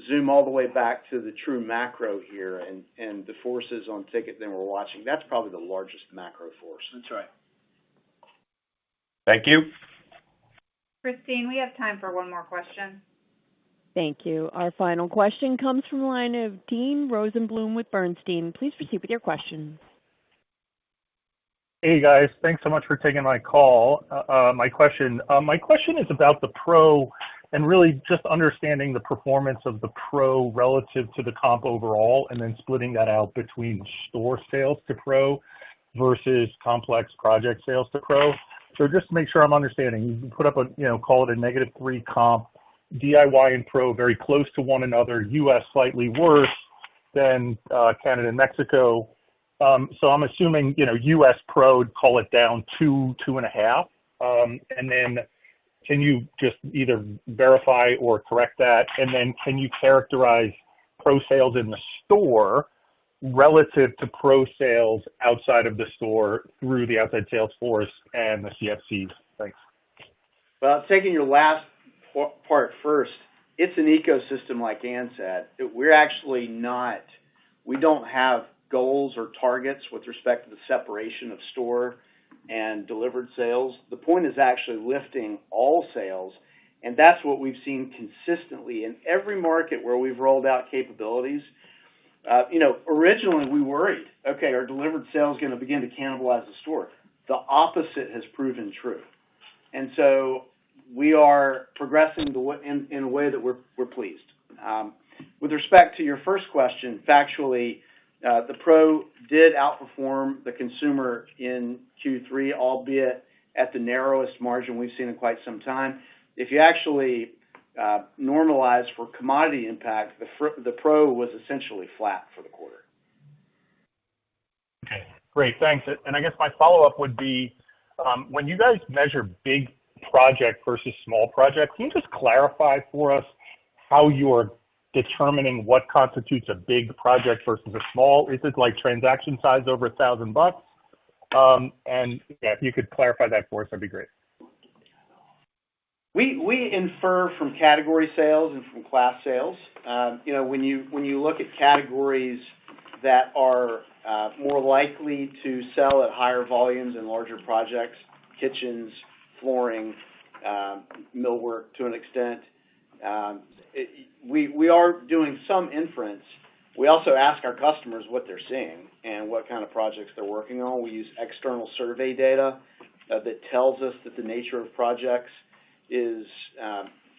zoom all the way back to the true macro here and the forces on ticket that we're watching, that's probably the largest macro force. That's right. Thank you. Christine, we have time for one more question. Thank you. Our final question comes from the line of Dean Rosenblum with Bernstein. Please proceed with your question. Hey guys, thanks so much for taking my call. My question is about the pro and really just understanding the performance of the pro relative to the comp overall, and then splitting that out between store sales to pro versus complex project sales to pro. So just to make sure I'm understanding, you put up call it a -3 comp, DIY and pro very close to one another, U.S. slightly worse than Canada and Mexico. So I'm assuming, U.S. pro, call it down 2.5. And then can you just either verify or correct that? And then can you characterize pro sales in the store relative to pro sales outside of the store through the outside sales force and the CFCs? Thanks. Well, taking your last part first, it's an ecosystem, like Ann said. We don't have goals or targets with respect to the separation of store and delivered sales. The point is actually lifting all sales, and that's what we've seen consistently in every market where we've rolled out capabilities. Originally we worried, okay, are delivered sales going to begin to cannibalize the store? The opposite has proven true. And so we are progressing in a way that we're pleased. With respect to your first question, factually, the pro did outperform the consumer in Q3, albeit at the narrowest margin we've seen in quite some time. If you actually normalize for commodity impact, the pro was essentially flat for the quarter. Okay, great, thanks. And I guess my follow-up would be, when you guys measure big project versus small project, can you just clarify for us how you're determining what constitutes a big project versus a small? Is it like transaction size over $1,000? And yeah, if you could clarify that for us, that'd be great. We infer from category sales and from class sales. When you look at categories that are more likely to sell at higher volumes and larger projects, kitchens, flooring, millwork to an extent, we are doing some inference. We also ask our customers what they're seeing and what kind of projects they're working on. We use external survey data that tells us that the nature of projects is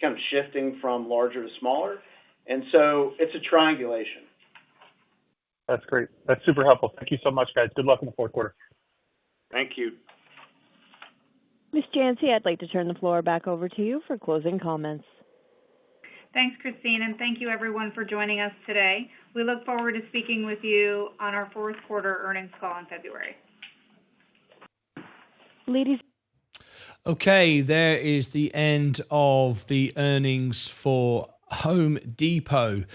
kind of shifting from larger to smaller. And so it's a triangulation. That's great. That's super helpful. Thank you so much, guys. Good luck in the fourth quarter. Thank you. Ms. Jancy, I'd like to turn the floor back over to you for closing comments. Thanks, Christine, and thank you everyone for joining us today. We look forward to speaking with you on our fourth quarter earnings call in February. Ladies. Okay, there is the end of the earnings for Home Depot.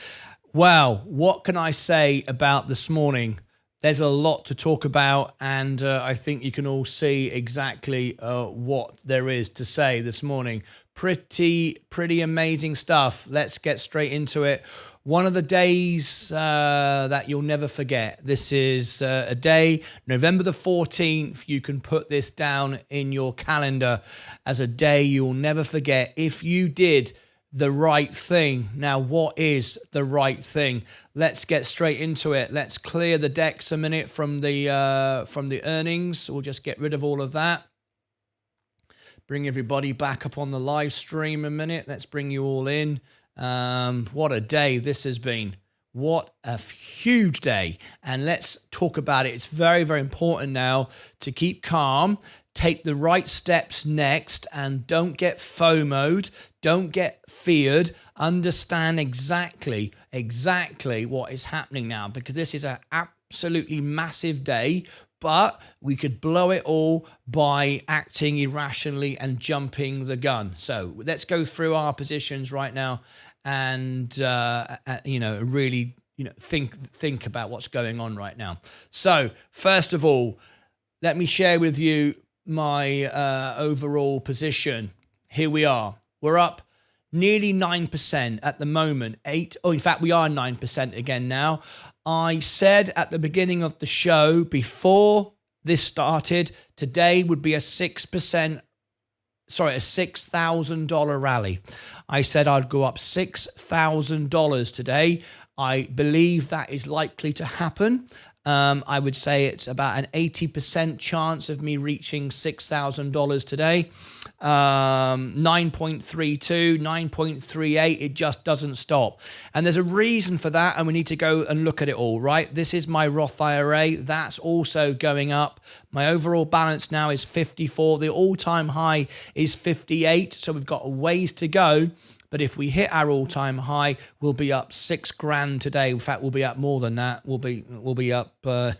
Wow, what can I say about this morning? There's a lot to talk about, and I think you can all see exactly what there is to say this morning. Pretty amazing stuff. Let's get straight into it. One of the days that you'll never forget. This is a day, November the 14th. You can put this down in your calendar as a day you'll never forget if you did the right thing. Now, what is the right thing? Let's get straight into it. Let's clear the decks a minute from the earnings. We'll just get rid of all of that. Bring everybody back up on the live stream a minute. Let's bring you all in. What a day this has been. What a huge day. And let's talk about it. It's very, very important now to keep calm, take the right steps next, and don't get FOMO'd, don't get feared. Understand exactly what is happening now, because this is an absolutely massive day, but we could blow it all by acting irrationally and jumping the gun. So let's go through our positions right now and really think about what's going on right now. So first of all, let me share with you my overall position. Here we are. We're up nearly 9% at the moment. In fact, we are 9% again now. I said at the beginning of the show, before this started, today would be a $6,000 rally. I said I'd go up $6,000 today. I believe that is likely to happen. I would say it's about an 80% chance of me reaching $6,000 today. 9.32, 9.38, it just doesn't stop. And there's a reason for that, and we need to go and look at it all, right? This is my Roth IRA. That's also going up. My overall balance now is 54. The all-time high is 58, so we've got a ways to go. But if we hit our all-time high, we'll be up $6,000 today. In fact, we'll be up more than that. We'll be up a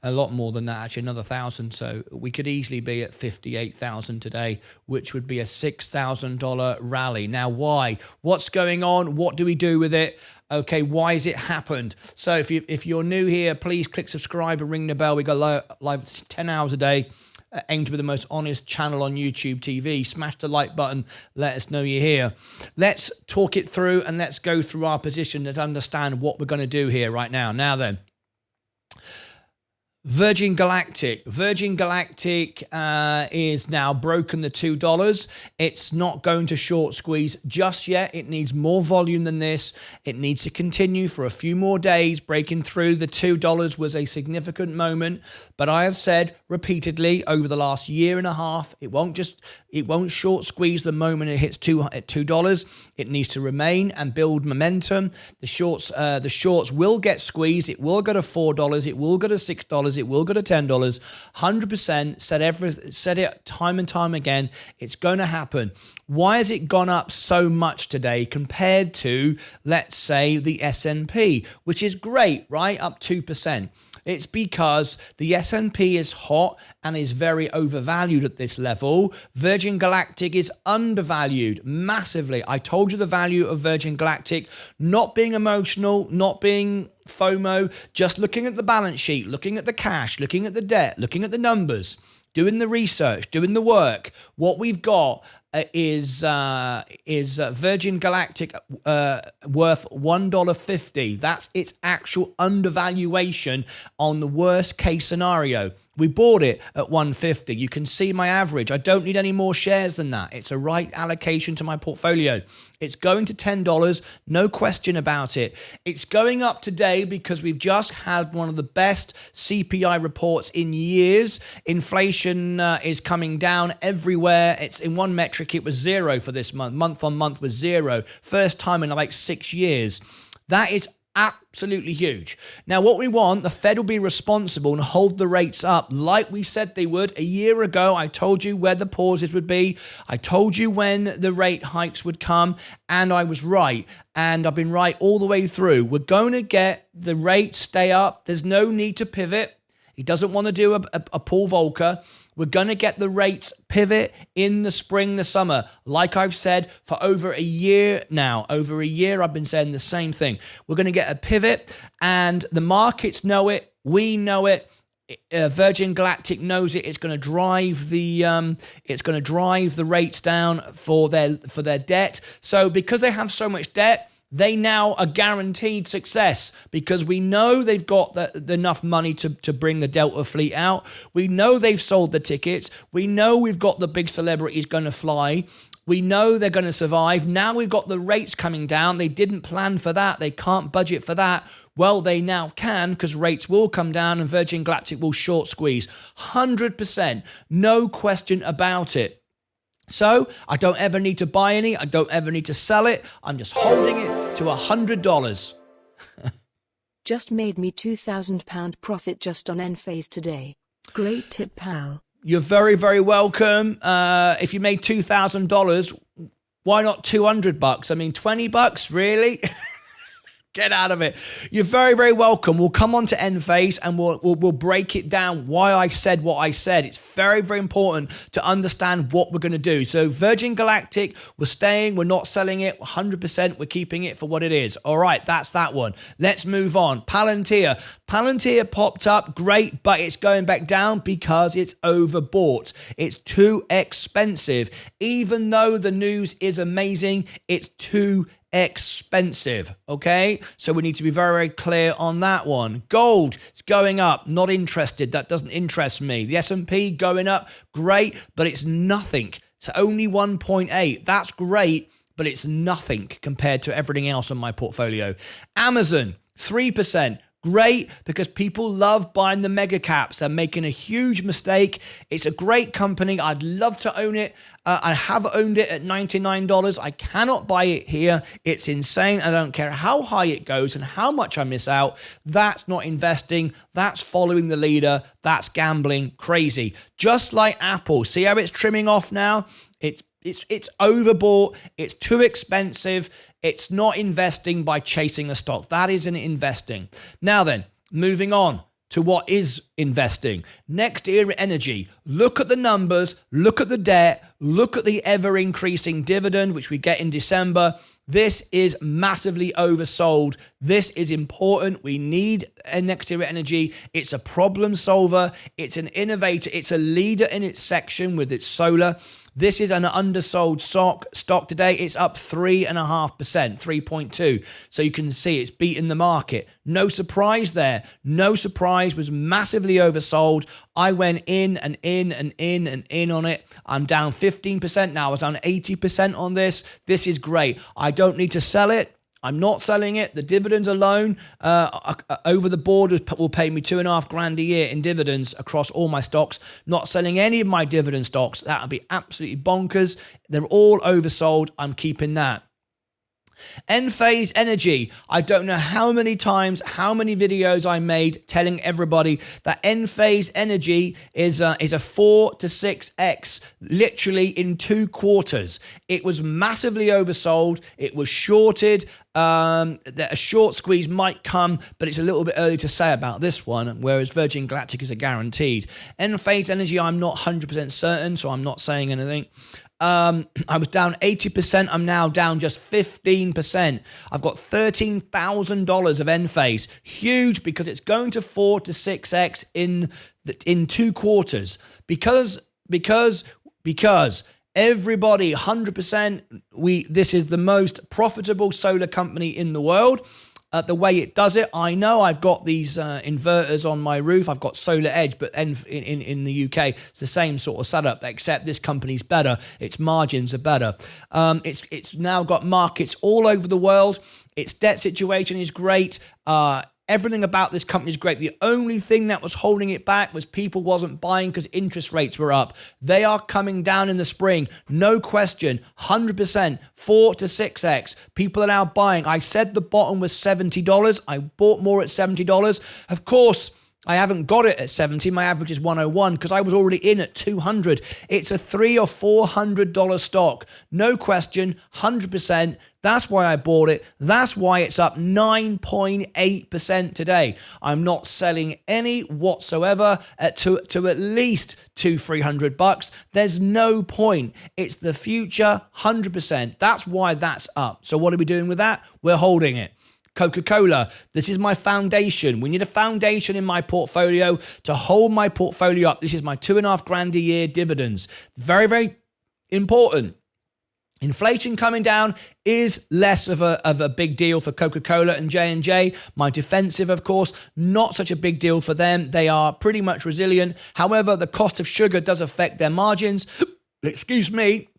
lot more than that, actually, another 1,000. So we could easily be at 58,000 today, which would be a $6,000 rally. Now, why? What's going on? What do we do with it? Okay, why has it happened? So if you're new here, please click subscribe and ring the bell. We go live 10 hours a day. Aim to be the most honest channel on YouTube TV. Smash the like button. Let us know you're here. Let's talk it through and let's go through our position and understand what we're going to do here right now. Now then, Virgin Galactic is now broken the $2. It's not going to short squeeze just yet. It needs more volume than this. It needs to continue for a few more days. Breaking through the $2 was a significant moment, but I have said repeatedly over the last year and a half, it won't short squeeze the moment it hits $2. It needs to remain and build momentum. The shorts will get squeezed. It will go to $4. It will go to $6. It will go to $10. 100%. Said it time and time again. It's going to happen. Why has it gone up so much today compared to, let's say, the S&P, which is great, right? Up 2%. It's because the S&P is hot and is very overvalued at this level. Virgin Galactic is undervalued massively. I told you the value of Virgin Galactic, not being emotional, not being FOMO, just looking at the balance sheet, looking at the cash, looking at the debt, looking at the numbers, doing the research, doing the work. What we've got is Virgin Galactic worth $1.50. That's its actual undervaluation on the worst case scenario. We bought it at $1.50. You can see my average. I don't need any more shares than that. It's a right allocation to my portfolio. It's going to $10, no question about it. It's going up today because we've just had one of the best CPI reports in years. Inflation is coming down everywhere. It's in one metric. metric, it was zero for this month. Month on month was zero. First time in like 6 years. That is absolutely huge. Now, what we want, the Fed will be responsible and hold the rates up like we said they would. A year ago, I told you where the pauses would be. I told you when the rate hikes would come, and I was right. And I've been right all the way through. We're going to get the rate stay up. There's no need to pivot. He doesn't want to do a Paul Volcker. We're going to get the rates pivot in the spring, the summer. Like I've said for over a year now. Over a year, I've been saying the same thing. We're going to get a pivot, and the markets know it. We know it. Virgin Galactic knows it. It's going to drive the rates down for their debt. So because they have so much debt, they now are guaranteed success because we know they've got enough money to bring the Delta fleet out. We know they've sold the tickets. We know we've got the big celebrities going to fly. We know they're going to survive. Now we've got the rates coming down. They didn't plan for that. They can't budget for that. Well, they now can because rates will come down and Virgin Galactic will short squeeze. 100%. No question about it. So I don't ever need to buy any. I don't ever need to sell it. I'm just holding it to $100. Just made me £2,000 profit just on Enphase today. Great tip, pal. You're very, very welcome. If you made $2,000, why not $200? I mean, $20, really? Get out of it. You're very, very welcome. We'll come on to Enphase and we'll break it down why I said what I said. It's very, very important to understand what we're going to do. So Virgin Galactic, we're staying. We're not selling it. 100%. We're keeping it for what it is. All right, that's that one. Let's move on. Palantir. Palantir popped up. Great, but it's going back down because it's overbought. It's too expensive. Even though the news is amazing, it's too expensive. Okay, so we need to be very, very clear on that one. Gold, it's going up. Not interested. That doesn't interest me. The S&P going up, great, but it's nothing. It's only 1.8. That's great, but it's nothing compared to everything else on my portfolio. Amazon, 3%. Great, because people love buying the mega caps. They're making a huge mistake. It's a great company. I'd love to own it. I have owned it at $99. I cannot buy it here. It's insane. I don't care how high it goes and how much I miss out. That's not investing. That's following the leader. That's gambling. Crazy. Just like Apple. See how it's trimming off now? It's overbought. It's too expensive. It's not investing by chasing a stock. That isn't investing. Now then, moving on to what is investing. Next era energy. Look at the numbers. Look at the debt. Look at the ever increasing dividend, which we get in December. This is massively oversold. This is important. We need a next era energy. It's a problem solver. It's an innovator. It's a leader in its section with its solar. This is an undersold stock today. It's up 3.5%, 3.2. So you can see it's beaten the market. No surprise there. No surprise, was massively oversold. I went in and in and in and in on it. I'm down 15% now. I was down 80% on this. This is great. I don't need to sell it. I'm not selling it. The dividends alone over the board will pay me $2,500 a year in dividends across all my stocks. Not selling any of my dividend stocks. That would be absolutely bonkers. They're all oversold. I'm keeping that. Enphase Energy. I don't know how many times, how many videos I made telling everybody that Enphase Energy is a 4 to 6x literally in 2 quarters. It was massively oversold. It was shorted. That a short squeeze might come, but it's a little bit early to say about this one, whereas Virgin Galactic is a guaranteed. Enphase Energy, I'm not 100% certain, so I'm not saying anything. I was down 80%. I'm now down just 15%. I've got $13,000 of Enphase. Huge, because it's going to 4 to 6x in 2 quarters. Because everybody, 100%, this is the most profitable solar company in the world. The way it does it, I know I've got these inverters on my roof. I've got Solar Edge, but in the UK, it's the same sort of setup, except this company's better. Its margins are better. It's now got markets all over the world. Its debt situation is great. Everything about this company is great. The only thing that was holding it back was people wasn't buying because interest rates were up. They are coming down in the spring. No question. 100%. 4 to 6x. People are now buying. I said the bottom was $70. I bought more at $70. Of course, I haven't got it at 70. My average is 101 because I was already in at 200. It's a $300 or $400 stock. No question, 100%. That's why I bought it. That's why it's up 9.8% today. I'm not selling any whatsoever to at least $200-300. There's no point. It's the future, 100%. That's why that's up. So what are we doing with that? We're holding it. Coca-Cola, this is my foundation. We need a foundation in my portfolio to hold my portfolio up. This is my $2,500 a year dividends. Very, very important. Inflation coming down is less of a big deal for Coca-Cola and J&J. My defensive, of course, not such a big deal for them. They are pretty much resilient. However, the cost of sugar does affect their margins. Excuse me.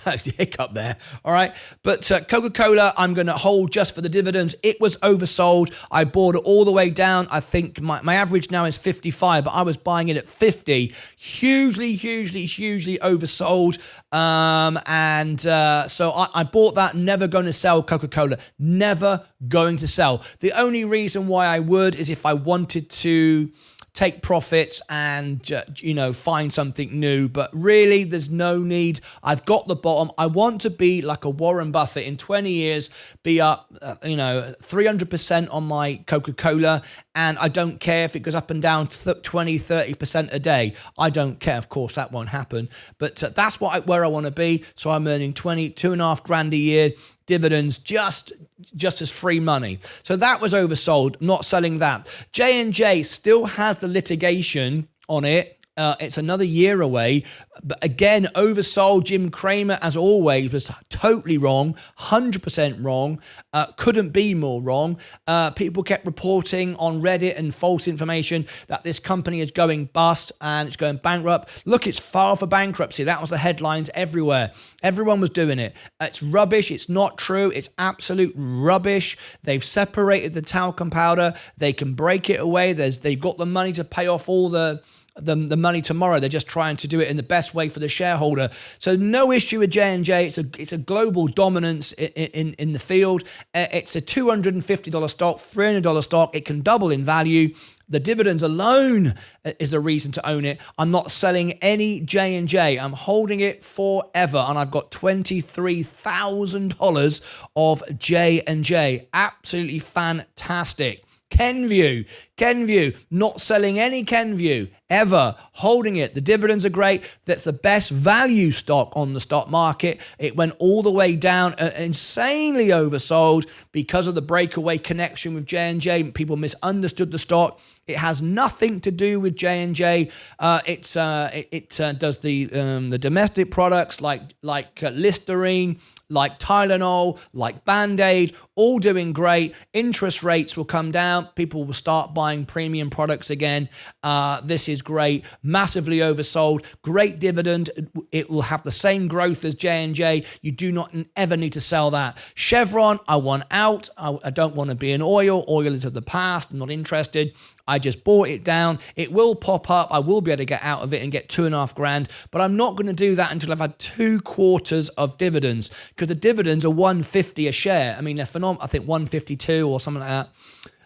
Hiccup there. All right. But Coca-Cola, I'm going to hold just for the dividends. It was oversold. I bought it all the way down. I think my average now is 55, but I was buying it at 50. Hugely oversold. So I bought that. Never going to sell Coca-Cola. Never going to sell. The only reason why I would is if I wanted to take profits and, find something new. But really, there's no need. I've got the bottom. I want to be like a Warren Buffett in 20 years, be up, 300% on my Coca-Cola. And I don't care if it goes up and down 20, 30% a day. I don't care. Of course, that won't happen. But that's where I want to be. So I'm earning $2,500 a year dividends just as free money. So that was oversold. Not selling that. J&J still has the litigation on it. It's another year away. But again, oversold. Jim Cramer, as always, was totally wrong. 100% wrong. Couldn't be more wrong. People kept reporting on Reddit and false information that this company is going bust and it's going bankrupt. Look, it's filed for bankruptcy. That was the headlines everywhere. Everyone was doing it. It's rubbish. It's not true. It's absolute rubbish. They've separated the talcum powder. They can break it away. They've got the money to pay off all the money tomorrow. They're just trying to do it in the best way for the shareholder. So no issue with J&J. It's a global dominance in the field. It's a $250 stock, $300 stock. It can double in value. The dividends alone is a reason to own it. I'm not selling any J&J. I'm holding it forever, and I've got $23,000 of J&J. Absolutely fantastic. Kenvue, not selling any Kenvue ever, holding it. The dividends are great. That's the best value stock on the stock market. It went all the way down, insanely oversold because of the breakaway connection with J&J. People misunderstood the stock. It has nothing to do with J&J. It does the domestic products like Listerine, like Tylenol, like Band-Aid, all doing great. Interest rates will come down. People will start buying premium products again. This is great. Massively oversold. Great dividend. It will have the same growth as J&J. You do not ever need to sell that. Chevron, I want out. I don't want to be in oil. Oil is of the past. I'm not interested. I just bought it down. It will pop up. I will be able to get out of it and get $2,500, but I'm not going to do that until I've had 2 quarters of dividends, because the dividends are $1.50 a share. I mean, they're phenomenal. I think $1.52 or something like that.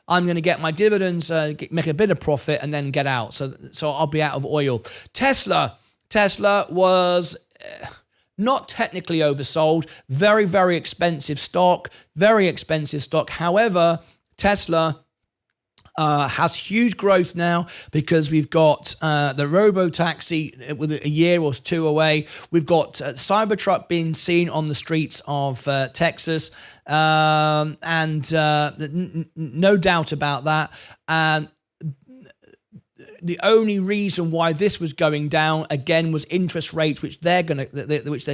I'm going to get my dividends, make a bit of profit, and then get out. So I'll be out of oil. Tesla was not technically oversold. Very, very expensive stock. However, Tesla has huge growth now because we've got the robo-taxi with a year or 2 away. We've got Cybertruck being seen on the streets of Texas, and no doubt about that. The only reason why this was going down again was interest rates, which they're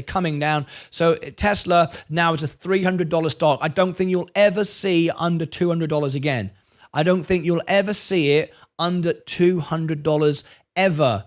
coming down. So Tesla now is a $300 stock. I don't think you'll ever see under $200 again. I don't think you'll ever see it under $200 ever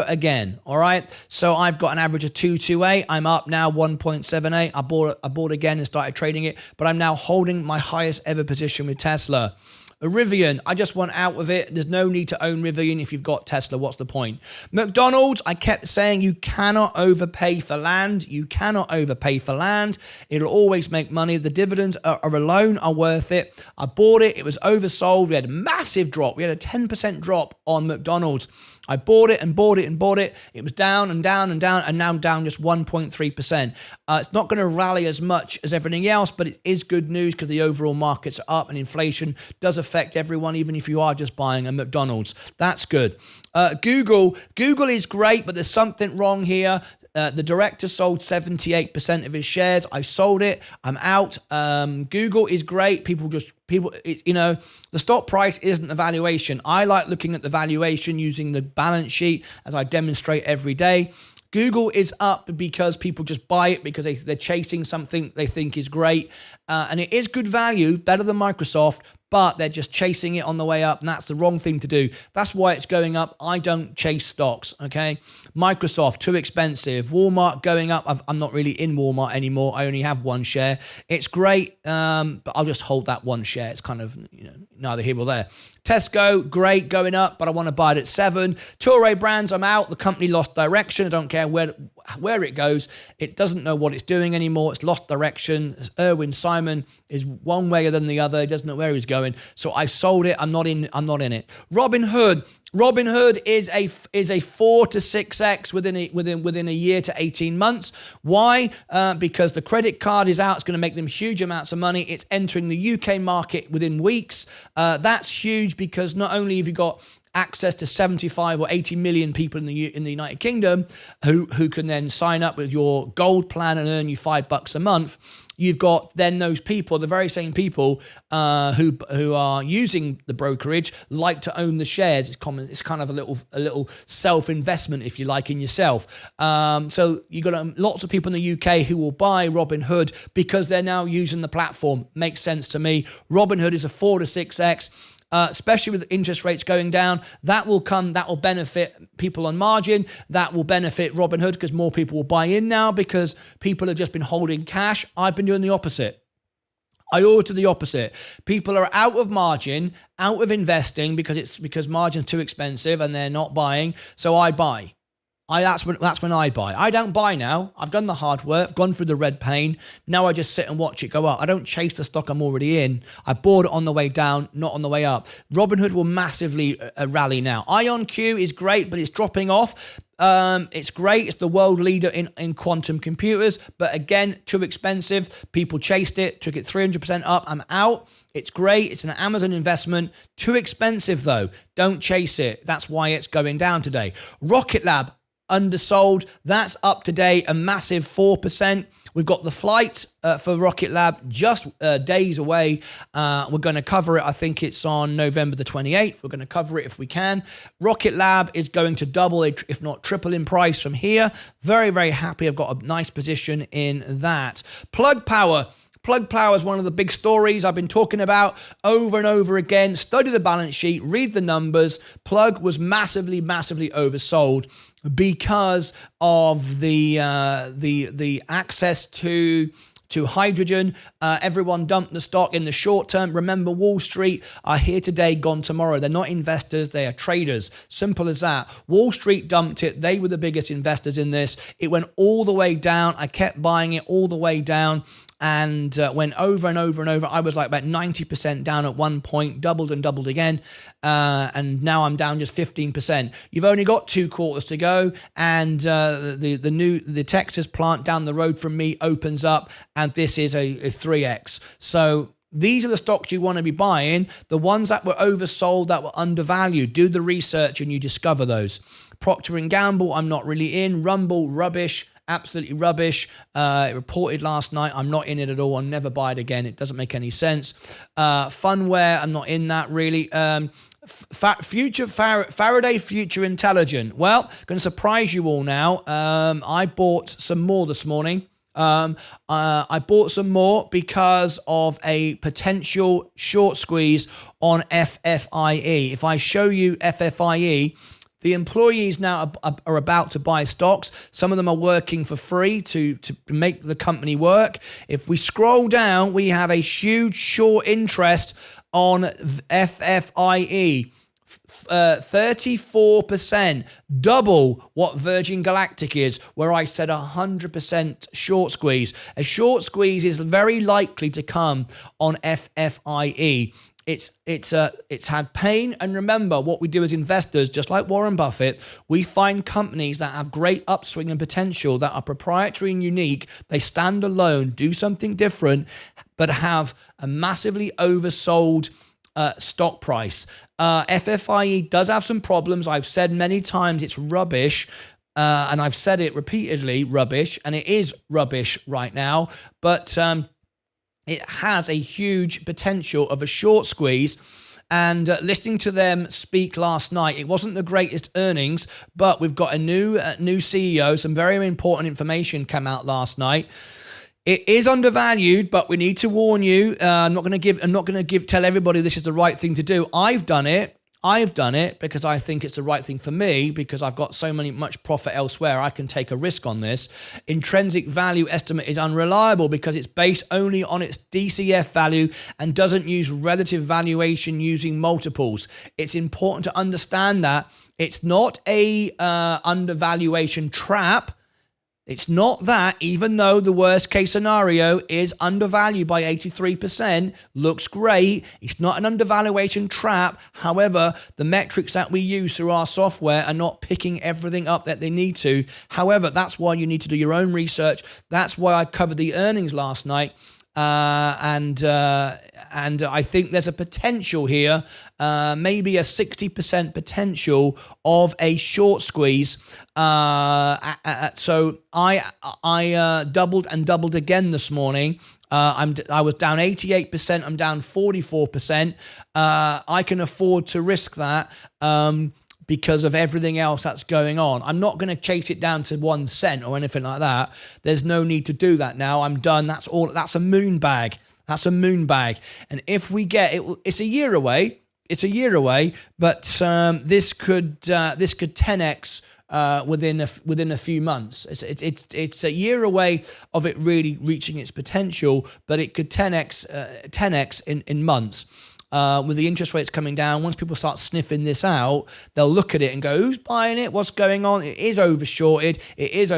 again. All right. So I've got an average of 228. I'm up now 1.78. I bought again and started trading it, but I'm now holding my highest ever position with Tesla. Rivian, I just want out of it. There's no need to own Rivian if you've got Tesla. What's the point? McDonald's, I kept saying you cannot overpay for land. You cannot overpay for land. It'll always make money. The dividends are alone are worth it. I bought it. It was oversold. We had a massive drop. We had a 10% drop on McDonald's. I bought it and bought it and bought it. It was down and down and down, and now down just 1.3%. It's not going to rally as much as everything else, but it is good news because the overall markets are up and inflation does affect everyone, even if you are just buying a McDonald's. That's good. Google is great, but there's something wrong here. The director sold 78% of his shares. I sold it. I'm out. Google is great. The stock price isn't the valuation. I like looking at the valuation using the balance sheet as I demonstrate every day. Google is up because people just buy it because they're chasing something they think is great. And it is good value, better than Microsoft, but they're just chasing it on the way up, and that's the wrong thing to do. That's why it's going up. I don't chase stocks, okay? Microsoft, too expensive. Walmart going up. I'm not really in Walmart anymore. I only have one share. It's great, but I'll just hold that one share. It's kind of neither here or there. Tesco, great, going up, but I want to buy it at 7. Toray Brands, I'm out. The company lost direction. I don't care where it goes. It doesn't know what it's doing anymore. It's lost direction. Erwin Simon is one way than the other. He doesn't know where he's going. So I sold it. I'm not in it. Robinhood is a 4 to 6x within a year to 18 months. Why? Because the credit card is out. It's going to make them huge amounts of money. It's entering the UK market within weeks. That's huge because not only have you got access to 75 or 80 million people in the United Kingdom who can then sign up with your gold plan and earn you $5 a month. You've got then those people, the very same people who are using the brokerage, like to own the shares. It's common. It's kind of a little self-investment, if you like, in yourself. So you've got lots of people in the UK who will buy Robinhood because they're now using the platform. Makes sense to me. Robinhood is a 4 to 6x. Especially with interest rates going down, that will benefit people on margin. That will benefit Robinhood because more people will buy in now because people have just been holding cash. I've been doing the opposite. I order the opposite. People are out of margin, out of investing because margin's too expensive and they're not buying. So I buy. That's when I buy. I don't buy now. I've done the hard work. I've gone through the red pain. Now I just sit and watch it go up. I don't chase the stock I'm already in. I bought it on the way down, not on the way up. Robinhood will massively rally now. IonQ is great, but it's dropping off. It's great. It's the world leader in quantum computers, but again, too expensive. People chased it, took it 300% up. I'm out. It's great. It's an Amazon investment. Too expensive though. Don't chase it. That's why it's going down today. Rocket Lab, undersold. That's up today, a massive 4%. We've got the flight for Rocket Lab just days away. We're going to cover it. I think it's on November the 28th. We're going to cover it if we can. Rocket Lab is going to double, if not triple in price from here. Very, very happy. I've got a nice position in that. Plug Power is one of the big stories I've been talking about over and over again. Study the balance sheet, read the numbers. Plug was massively, massively oversold because of the access to hydrogen. Everyone dumped the stock in the short term. Remember, Wall Street are here today, gone tomorrow. They're not investors, they are traders. Simple as that. Wall Street dumped it. They were the biggest investors in this. It went all the way down. I kept buying it all the way down. And went over and over and over. I was like about 90% down at one point, doubled and doubled again. And now I'm down just 15%. You've only got 2 quarters to go. And the Texas plant down the road from me opens up. And this is a 3x. So these are the stocks you want to be buying. The ones that were oversold, that were undervalued. Do the research and you discover those. Procter & Gamble, I'm not really in. Rumble, rubbish. Absolutely rubbish. It reported last night. I'm not in it at all. I'll never buy it again. It doesn't make any sense. Funware, I'm not in that really. Faraday Future Intelligent. Well, going to surprise you all now. I bought some more this morning. I bought some more because of a potential short squeeze on FFIE. If I show you FFIE, the employees now are about to buy stocks. Some of them are working for free to make the company work. If we scroll down, we have a huge short interest on FFIE. 34%, double what Virgin Galactic is, where I said 100% short squeeze. A short squeeze is very likely to come on FFIE. It's had pain, and remember what we do as investors, just like Warren Buffett, we find companies that have great upswing and potential, that are proprietary and unique. They stand alone, do something different, but have a massively oversold stock price. FFIE does have some problems. I've said many times it's rubbish, and I've said it repeatedly, rubbish, and it is rubbish right now, but it has a huge potential of a short squeeze. And listening to them speak last night, it wasn't the greatest earnings, but we've got a new CEO. Some very important information came out last night. It is undervalued, but we need to warn you. I'm not going to tell everybody this is the right thing to do. I've done it because I think it's the right thing for me, because I've got much profit elsewhere. I can take a risk on this. Intrinsic value estimate is unreliable because it's based only on its DCF value and doesn't use relative valuation using multiples. It's important to understand that it's not a undervaluation trap. It's not that, even though the worst case scenario is undervalued by 83%, looks great. It's not an undervaluation trap. However, the metrics that we use through our software are not picking everything up that they need to. However, that's why you need to do your own research. That's why I covered the earnings last night. And I think there's a potential here, maybe a 60% potential of a short squeeze. So I doubled and doubled again this morning. I was down 88%. I'm down 44%. I can afford to risk that. Because of everything else that's going on. I'm not going to chase it down to 1 cent or anything like that. There's no need to do that now. I'm done. That's all. That's a moon bag. That's a moon bag. And if we get it, it's a year away. It's a year away, but this could 10x within a few months. It's a year away of it really reaching its potential, but it could 10x in months. With the interest rates coming down, once people start sniffing this out, they'll look at it and go, who's buying it? What's going on? It is overshorted. It is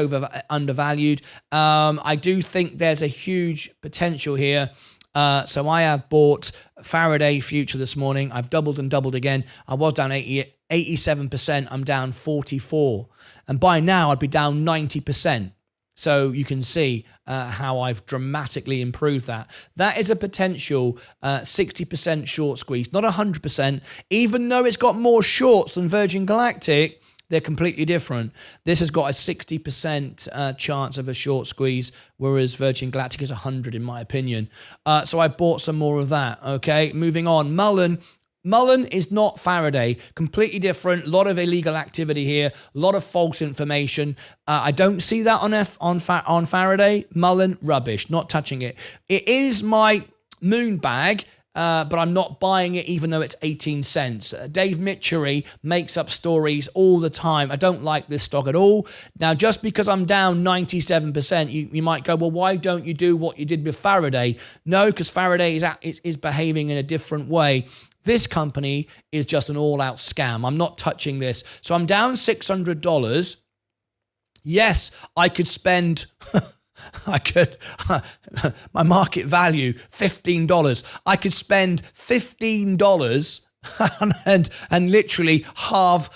undervalued. I do think there's a huge potential here. So I have bought Faraday future this morning. I've doubled and doubled again. I was down 87%. I'm down 44%. And by now, I'd be down 90%. So you can see how I've dramatically improved that. That is a potential 60% short squeeze, not 100%. Even though it's got more shorts than Virgin Galactic, they're completely different. This has got a 60% chance of a short squeeze, whereas Virgin Galactic is 100 in my opinion. So I bought some more of that. Okay, moving on. Mullen is not Faraday. Completely different. A lot of illegal activity here. A lot of false information. I don't see that on Faraday. Mullen, rubbish. Not touching it. It is my moon bag, but I'm not buying it even though it's 18 cents. Dave Mitchery makes up stories all the time. I don't like this stock at all. Now, just because I'm down 97%, you might go, well, why don't you do what you did with Faraday? No, because Faraday is behaving in a different way. This company is just an all-out scam. I'm not touching this. So I'm down $600. Yes, I could spend... my market value, $15. I could spend $15 and literally halve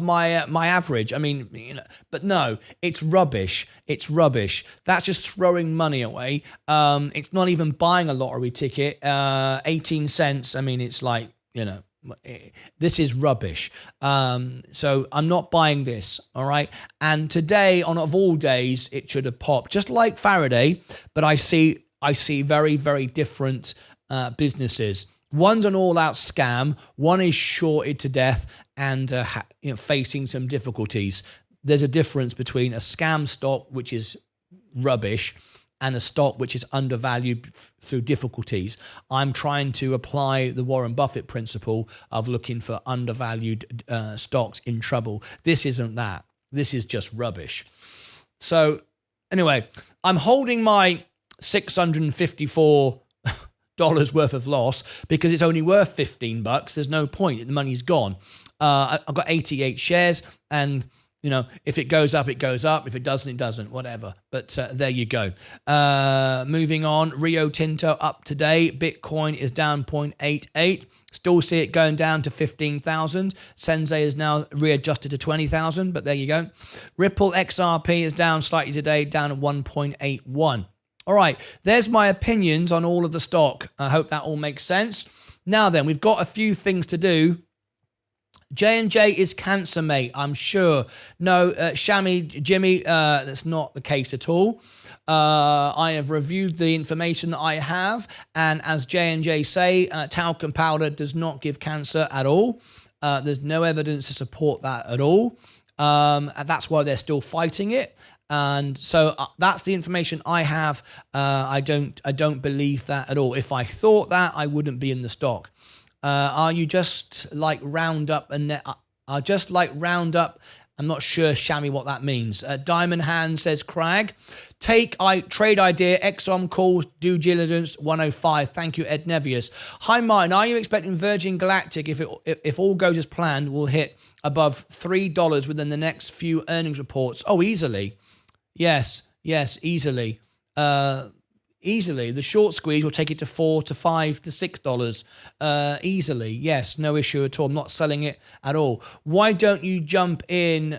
my average. I mean, but no, it's rubbish. It's rubbish. That's just throwing money away. It's not even buying a lottery ticket. 18 cents. I mean, it's like, this is rubbish. So I'm not buying this. All right. And today, of all days, it should have popped, just like Faraday. But I see very, very different businesses. One's an all-out scam. One is shorted to death and facing some difficulties. There's a difference between a scam stock, which is rubbish, and a stock which is undervalued through difficulties. I'm trying to apply the Warren Buffett principle of looking for undervalued stocks in trouble. This isn't that. This is just rubbish. So anyway, I'm holding my 654 worth of loss because it's only worth $15. There's no point. The money's gone. I've got 88 shares, and if it goes up, it goes up. If it doesn't, it doesn't. Whatever. But there you go. Moving on. Rio Tinto up today. Bitcoin is down 0.88. Still see it going down to 15,000. Sensei is now readjusted to 20,000, but there you go. Ripple XRP is down slightly today, down at 1.81. All right, there's my opinions on all of the stock. I hope that all makes sense. Now then, we've got a few things to do. J&J is cancer, mate, I'm sure. No, Jimmy, that's not the case at all. I have reviewed the information that I have, and as J&J say, talcum powder does not give cancer at all. There's no evidence to support that at all. And that's why they're still fighting it. And so that's the information I have. I don't believe that at all. If I thought that, I wouldn't be in the stock. Are you just like Roundup and just like Roundup? I'm not sure, Shammy, what that means. Diamond Hand says, Crag, trade idea, Exxon calls, due diligence 105. Thank you, Ed Nevius. Hi, Martin. Are you expecting Virgin Galactic, if all goes as planned, will hit above $3 within the next few earnings reports? Oh, easily. Yes, easily. Easily. The short squeeze will take it to $4 to $5 to $6. Easily. Yes, no issue at all. I'm not selling it at all. Why don't you jump in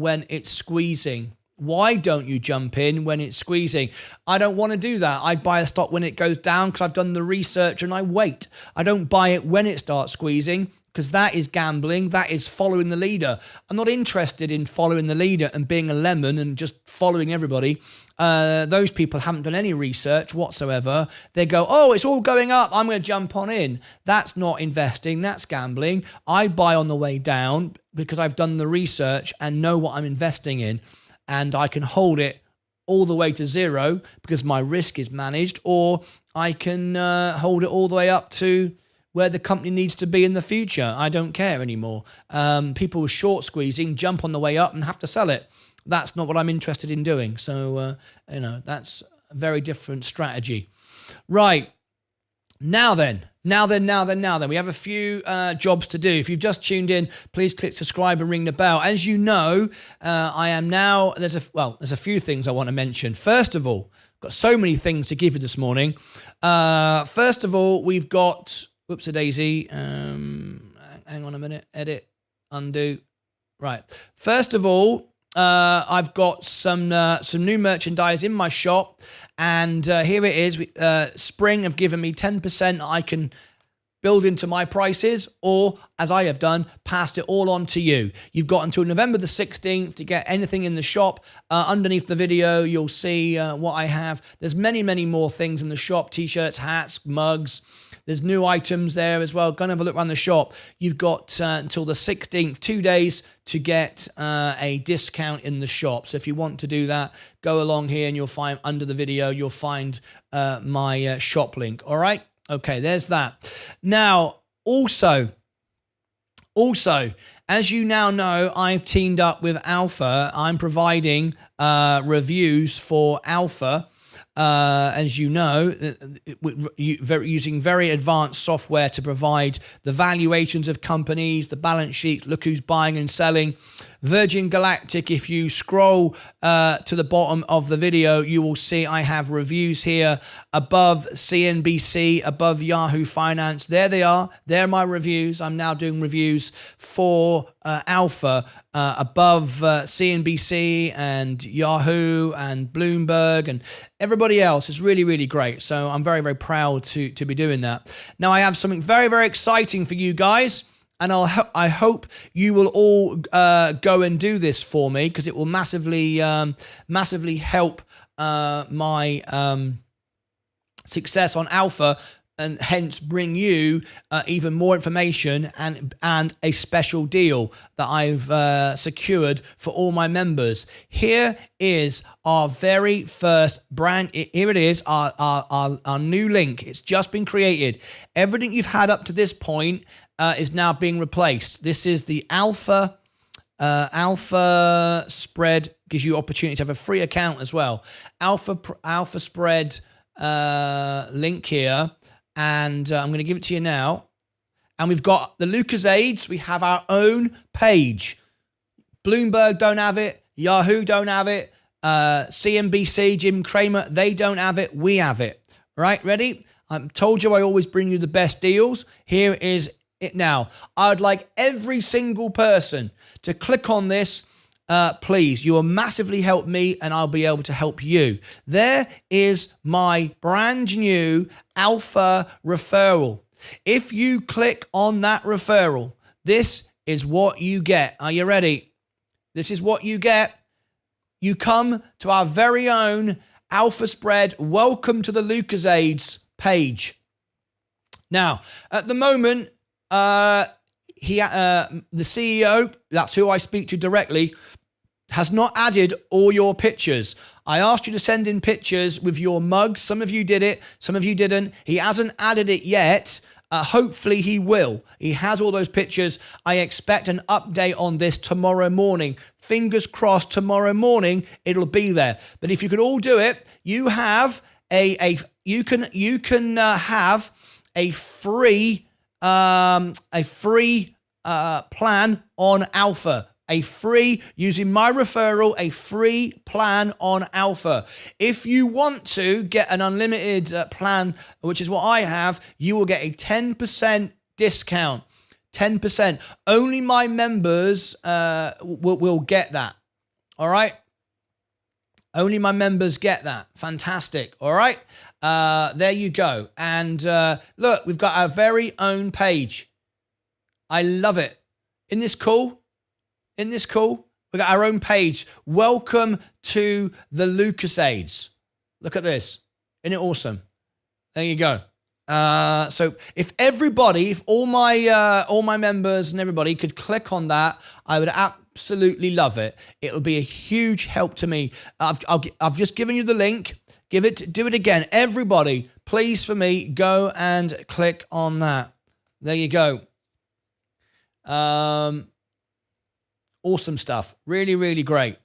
when it's squeezing? Why don't you jump in when it's squeezing? I don't want to do that. I buy a stock when it goes down because I've done the research and I wait. I don't buy it when it starts squeezing because that is gambling. That is following the leader. I'm not interested in following the leader and being a lemon and just following everybody. Those people haven't done any research whatsoever. They go, oh, it's all going up, I'm going to jump on in. That's not investing. That's gambling. I buy on the way down because I've done the research and know what I'm investing in. And I can hold it all the way to zero because my risk is managed, or I can hold it all the way up to where the company needs to be in the future. I don't care anymore. People short squeezing, jump on the way up and have to sell it. That's not what I'm interested in doing. So, that's a very different strategy. Right. Now then. We have a few jobs to do. If you've just tuned in, please click subscribe and ring the bell. As you know, I am now, there's a few things I want to mention. First of all, got so many things to give you this morning. First of all, we've got, whoops-a-daisy, hang on a minute, edit, undo. Right. First of all, I've got some new merchandise in my shop, and here it is. Spring have given me 10% I can build into my prices, or, as I have done, passed it all on to you. You've got until November the 16th to get anything in the shop. Underneath the video, you'll see what I have. There's many, many more things in the shop, t-shirts, hats, mugs. There's new items there as well. Go and have a look around the shop. You've got until the 16th, 2 days, to get a discount in the shop. So if you want to do that, go along here and you'll find under the video, you'll find my shop link. All right? Okay, there's that. Now, also, as you now know, I've teamed up with Alpha. I'm providing reviews for Alpha. As you know, using very advanced software to provide the valuations of companies, the balance sheets, look who's buying and selling. Virgin Galactic, if you scroll to the bottom of the video, you will see I have reviews here above CNBC, above Yahoo Finance. There they are. They're my reviews. I'm now doing reviews for Alpha above CNBC and Yahoo and Bloomberg and everybody else. Is really, really great. So I'm very, very proud to be doing that. Now I have something very, very exciting for you guys. And I hope you will all go and do this for me, because it will massively help my success on Alpha, and hence bring you even more information and a special deal that I've secured for all my members. Here is our very first brand. Here it is, our new link. It's just been created. Everything you've had up to this point is now being replaced. This is the Alpha Spread. Gives you opportunity to have a free account as well. Alpha Spread link here. and I'm going to give it to you now. And we've got the Lucasades. We have our own page. Bloomberg don't have it. Yahoo don't have it. CNBC, Jim Cramer, they don't have it. We have it. Right, ready? I told you I always bring you the best deals. Here is it now. I'd like every single person to click on this. Please, you will massively help me and I'll be able to help you. There is my brand new alpha referral. If you click on that referral, this is what you get. Are you ready? This is what you get. You come to our very own Alpha Spread. Welcome to the Lucasades page. Now, at the moment, the CEO, that's who I speak to directly, has not added all your pictures. I asked you to send in pictures with your mugs. Some of you did it, some of you didn't. He hasn't added it yet. Hopefully he will. He has all those pictures. I expect an update on this tomorrow morning. Fingers crossed tomorrow morning it'll be there. But if you could all do it, you have you can have a free plan on Alpha. Using my referral, a free plan on Alpha. If you want to get an unlimited plan, which is what I have, you will get a 10% discount. 10%. Only my members will get that. All right? Only my members get that. Fantastic. All right? There you go. And look, we've got our very own page. I love it. Isn't this cool? Isn't this cool? We've got our own page. Welcome to the Lucasades. Look at this. Isn't it awesome? There you go. So if all my members and everybody could click on that, I would absolutely love it. It'll be a huge help to me. I've just given you the link. Do it again. Everybody, please, for me, go and click on that. There you go. Awesome stuff. Really, really great.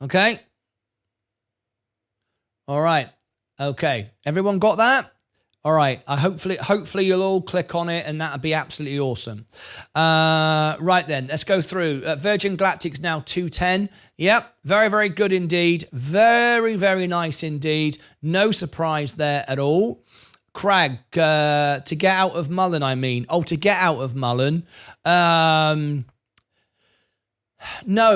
Okay. All right. Okay. Everyone got that? All right. Hopefully you'll all click on it and that'd be absolutely awesome. Right then, let's go through. Virgin Galactic's now 210. Yep. Very, very good indeed. Very, very nice indeed. No surprise there at all. Crag, to get out of Mullen, I mean. Oh, to get out of Mullen. No,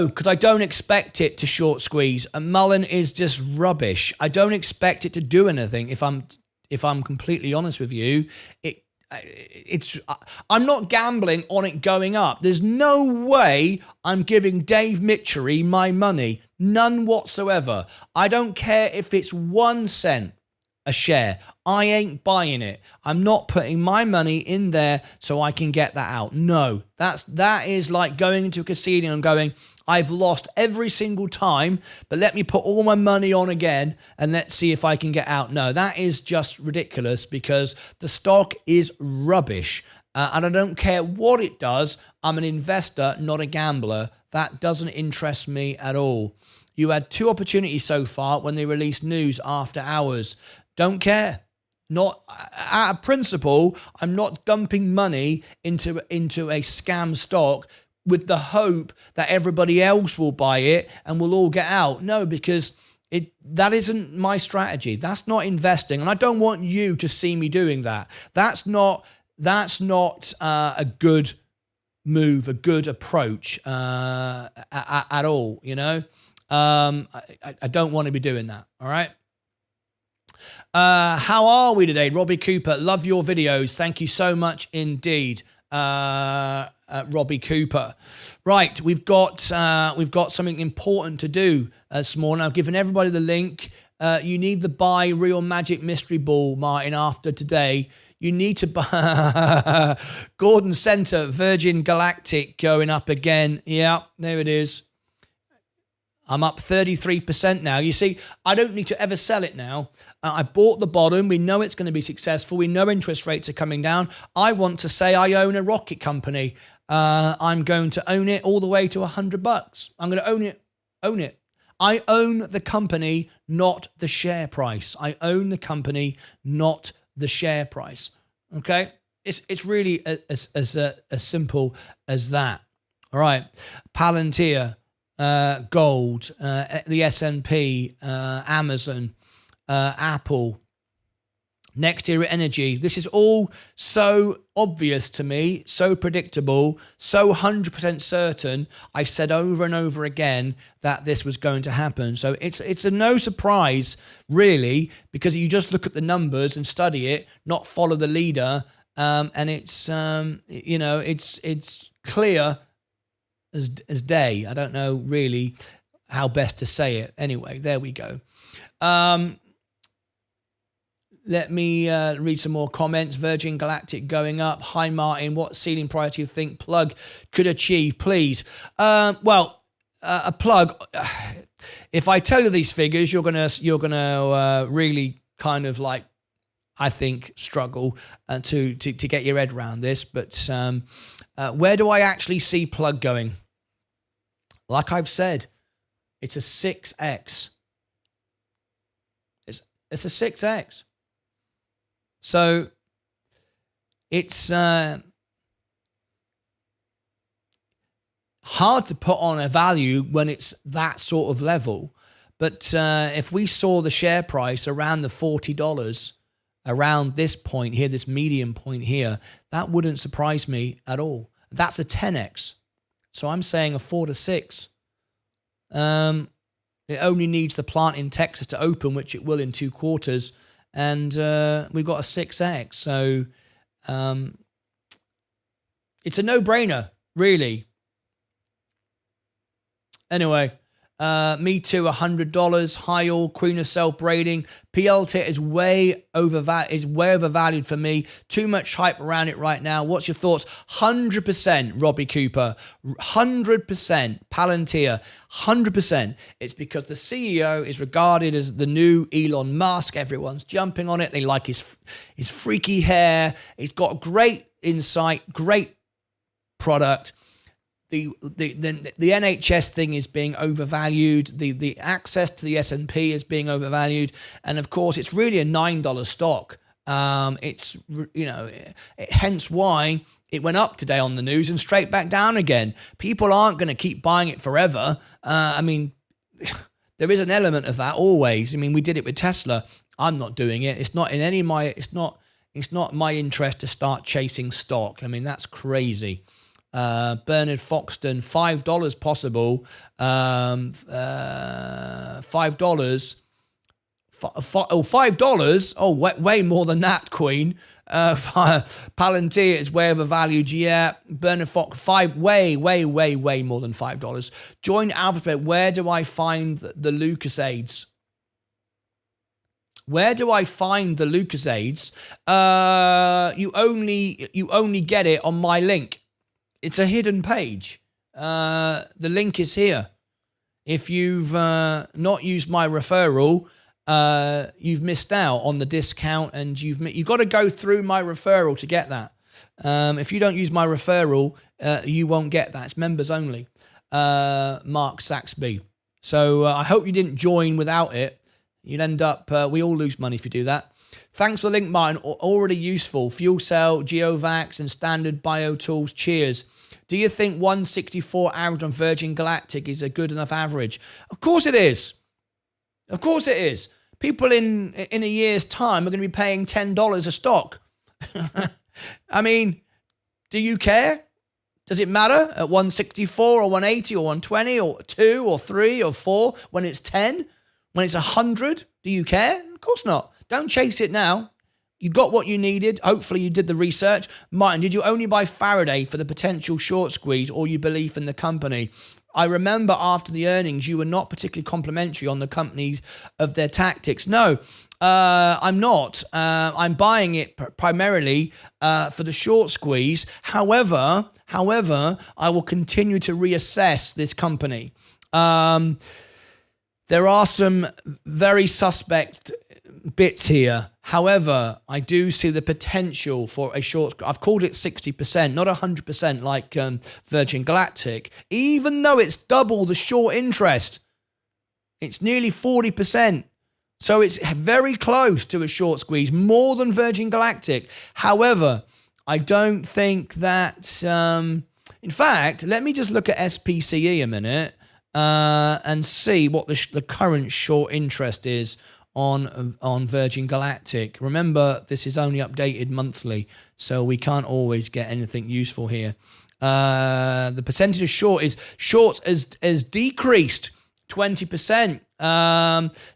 because I don't expect it to short squeeze. And Mullen is just rubbish. I don't expect it to do anything. If I'm completely honest with you, I'm not gambling on it going up. There's no way I'm giving Dave Mitchery my money. None whatsoever. I don't care if it's 1 cent a share. I ain't buying it. I'm not putting my money in there so I can get that out. No, that is like going into a casino and going, I've lost every single time, but let me put all my money on again and let's see if I can get out. No, that is just ridiculous because the stock is rubbish. And I don't care what it does. I'm an investor, not a gambler. That doesn't interest me at all. You had 2 opportunities so far when they released news after hours. Don't care. Not out of principle, I'm not dumping money into a scam stock with the hope that everybody else will buy it and we'll all get out. No, because that isn't my strategy. That's not investing, and I don't want you to see me doing that. That's not a good move, a good approach at all. You know, I don't want to be doing that. All right. How are we today? Robbie Cooper, love your videos. Thank you so much indeed, Robbie Cooper. Right, we've got something important to do this morning. I've given everybody the link. You need to buy Real Magic Mystery Ball, Martin, after today. You need to buy Gordon Center, Virgin Galactic going up again. Yeah, there it is. I'm up 33% now. You see, I don't need to ever sell it now. I bought the bottom. We know it's going to be successful. We know interest rates are coming down. I want to say I own a rocket company. I'm going to own it all the way to $100. I'm going to own it. I own the company, not the share price. I own the company, not the share price. Okay? It's really as simple as that. All right. Palantir, gold, the S&P, Amazon, Apple, Next Era Energy. This is all so obvious to me, so predictable, so 100% certain. I said over and over again that this was going to happen. So it's a no surprise, really, because you just look at the numbers and study it, not follow the leader, and it's it's clear as day. I don't know really how best to say it. Anyway, there we go. Let me read some more comments. Virgin Galactic going up. Hi, Martin. What ceiling price do you think Plug could achieve, please? A Plug. If I tell you these figures, you're gonna really kind of like, I think, struggle to get your head around this. But where do I actually see Plug going? Like I've said, it's a 6x. It's a 6x. So it's hard to put on a value when it's that sort of level. But if we saw the share price around the $40, around this point here, this medium point here, that wouldn't surprise me at all. That's a 10x. So I'm saying a 4 to 6. It only needs the plant in Texas to open, which it will in 2 quarters. And we've got a 6x. So it's a no-brainer, really. Anyway, me too, $100. High all, Queen of Self-Braiding. PLT is way overvalued for me. Too much hype around it right now. What's your thoughts? 100% Robbie Cooper. 100% Palantir. 100%. It's because the CEO is regarded as the new Elon Musk. Everyone's jumping on it. They like his freaky hair. He's got great insight, great product. The NHS thing is being overvalued. The access to the S&P is being overvalued, and of course, it's really a $9 stock. It's hence why it went up today on the news and straight back down again. People aren't going to keep buying it forever. I mean, there is an element of that always. I mean, we did it with Tesla. I'm not doing it. It's not in any of my. It's not my interest to start chasing stock. I mean, that's crazy. Bernard Foxton, $5 possible. $5. $5. Oh, way more than that, Queen. Palantir is way overvalued. Yeah. Bernard Fox, way more than $5. Join Alphabet. Where do I find the Lucasades? Where do I find the Lucasades? You only get it on my link. It's a hidden page. The link is here. If you've not used my referral, you've missed out on the discount, and you've got to go through my referral to get that. If you don't use my referral, you won't get that. It's members only. Mark Saxby. So I hope you didn't join without it. You'd end up, we all lose money if you do that. Thanks for the link, Martin. Already useful. Fuel Cell, GeoVax, and Standard BioTools. Cheers. Do you think 164 average on Virgin Galactic is a good enough average? Of course it is. Of course it is. People in a year's time are going to be paying $10 a stock. I mean, do you care? Does it matter at 164 or 180 or 120 or 2 or 3 or 4 when it's 10? When it's 100? Do you care? Of course not. Don't chase it now. You got what you needed. Hopefully you did the research. Martin, did you only buy Faraday for the potential short squeeze or your belief in the company? I remember after the earnings, you were not particularly complimentary on the companies of their tactics. No, I'm not. I'm buying it primarily for the short squeeze. However, I will continue to reassess this company. There are some very suspect bits here. However, I do see the potential for a short. I've called it 60%, not 100% like Virgin Galactic, even though it's double the short interest. It's nearly 40%. So it's very close to a short squeeze, more than Virgin Galactic. However, I don't think that... in fact, let me just look at SPCE a minute and see what the current short interest is on Virgin Galactic. Remember, this is only updated monthly, so we can't always get anything useful here. The percentage of shorts has decreased 20%.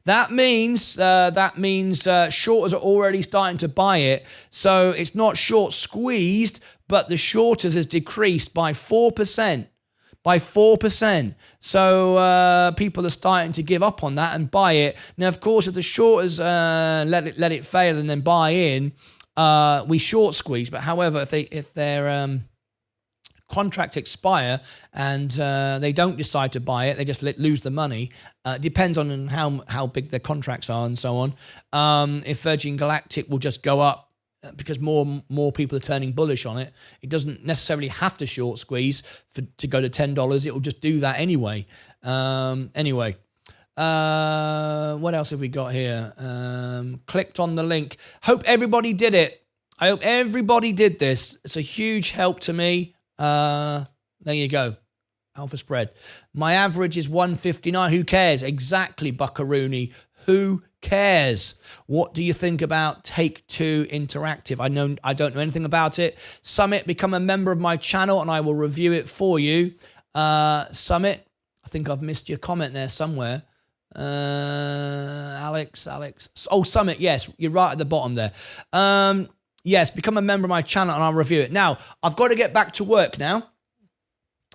That means shorters are already starting to buy it. So it's not short squeezed, but the shorters has decreased by 4%. By 4%. So people are starting to give up on that and buy it. Now, of course, if the shorters let it fail and then buy in, we short squeeze. But however, if their contracts expire and they don't decide to buy it, they just lose the money. It depends on how big their contracts are and so on. If Virgin Galactic will just go up because more people are turning bullish on it, it doesn't necessarily have to short squeeze to go to $10. It will just do that anyway. Anyway, what else have we got here? Clicked on the link. Hope everybody did it. I hope everybody did this. It's a huge help to me. There you go. Alpha spread. My average is 159. Who cares? Exactly, Buckaroony. Who cares? What do you think about Take-Two Interactive? I don't know anything about it. Summit, become a member of my channel and I will review it for you. Summit, I think I've missed your comment there somewhere. Alex. Oh, Summit, yes, you're right at the bottom there. Yes, become a member of my channel and I'll review it. Now, I've got to get back to work now.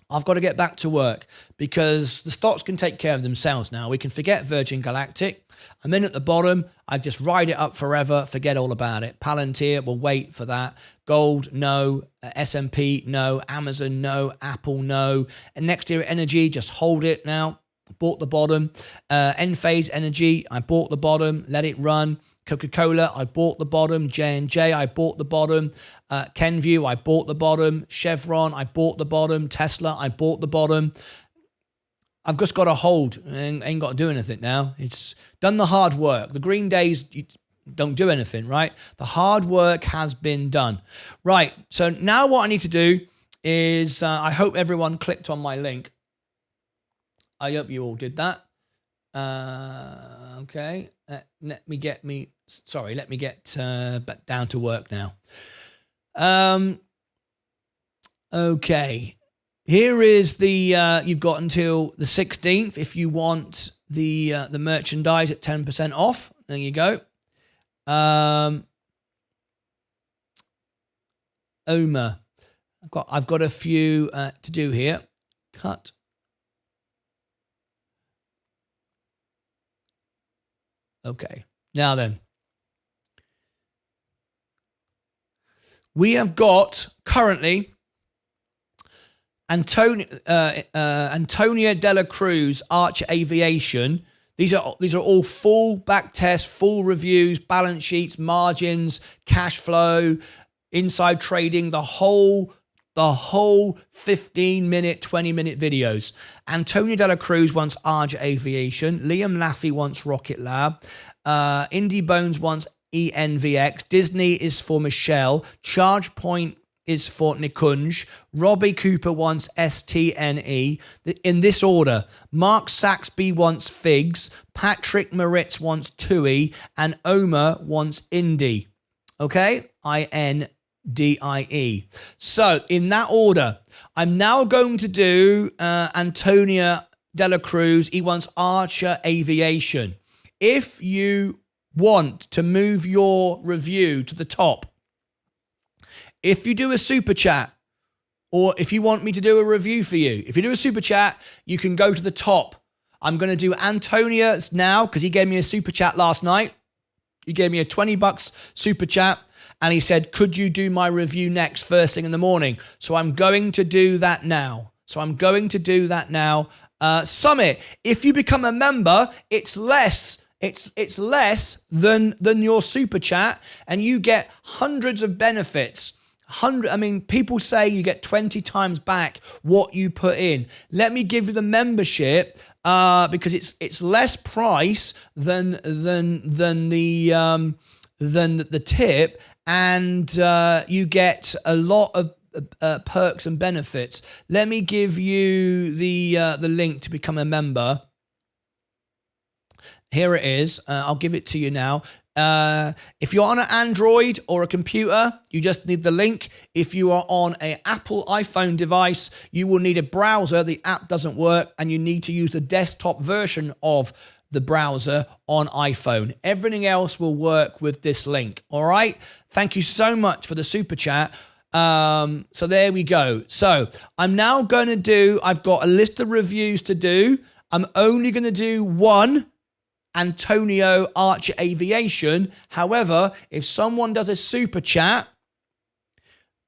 I've got to get back to work because the stocks can take care of themselves now. We can forget Virgin Galactic. I'm in at the bottom. I just ride it up forever. Forget all about it. Palantir, we'll wait for that. Gold, no. S&P, no. Amazon, no. Apple, no. And Next Era Energy, just hold it now. Bought the bottom. Enphase Energy, I bought the bottom. Let it run. Coca-Cola, I bought the bottom. J&J, I bought the bottom. Kenvue, I bought the bottom. Chevron, I bought the bottom. Tesla, I bought the bottom. I've just got to hold. Ain't got to do anything now. It's done the hard work. The green days, you don't do anything, right? The hard work has been done. Right, so now what I need to do is, I hope everyone clicked on my link. I hope you all did that. Okay, let me get back down to work now. Okay, here is the you've got until the 16th if you want the merchandise at 10% off. There you go. Oma, I've got a few to do here. Cut. Okay, now then, we have got currently Antonia Dela Cruz, Archer Aviation. These are all full back tests, full reviews, balance sheets, margins, cash flow, inside trading, the whole 15-minute, 20-minute videos. Antonio Dela Cruz wants Archer Aviation. Liam Laffey wants Rocket Lab. Indie Bones wants ENVX. Disney is for Michelle. ChargePoint is for Nikunj. Robbie Cooper wants STNE. In this order, Mark Saxby wants Figs. Patrick Moritz wants TUI. And Omer wants Indie. Okay? INDIE. So, in that order, I'm now going to do Antonia Dela Cruz. He wants Archer Aviation. If you want to move your review to the top, if you do a super chat, or if you want me to do a review for you, if you do a super chat, you can go to the top. I'm going to do Antonia's now because he gave me a super chat last night. He gave me a $20 super chat. And he said, could you do my review next first thing in the morning? So I'm going to do that now. Summit, if you become a member, it's less than your super chat, and you get hundreds of benefits. people say you get 20 times back what you put in. Let me give you the membership because it's less price than the tip, and you get a lot of perks and benefits. Let me give you the link to become a member. Here it is. I'll give it to you now. If you're on an Android or a computer, you just need the link. If you are on an Apple iPhone device, you will need a browser. The app doesn't work, and you need to use the desktop version of the browser on iPhone. Everything else will work with this link. All right. Thank you so much for the super chat. So there we go. So I'm now going to I've got a list of reviews to do. I'm only going to do one, Antonio Archer Aviation. However, if someone does a super chat,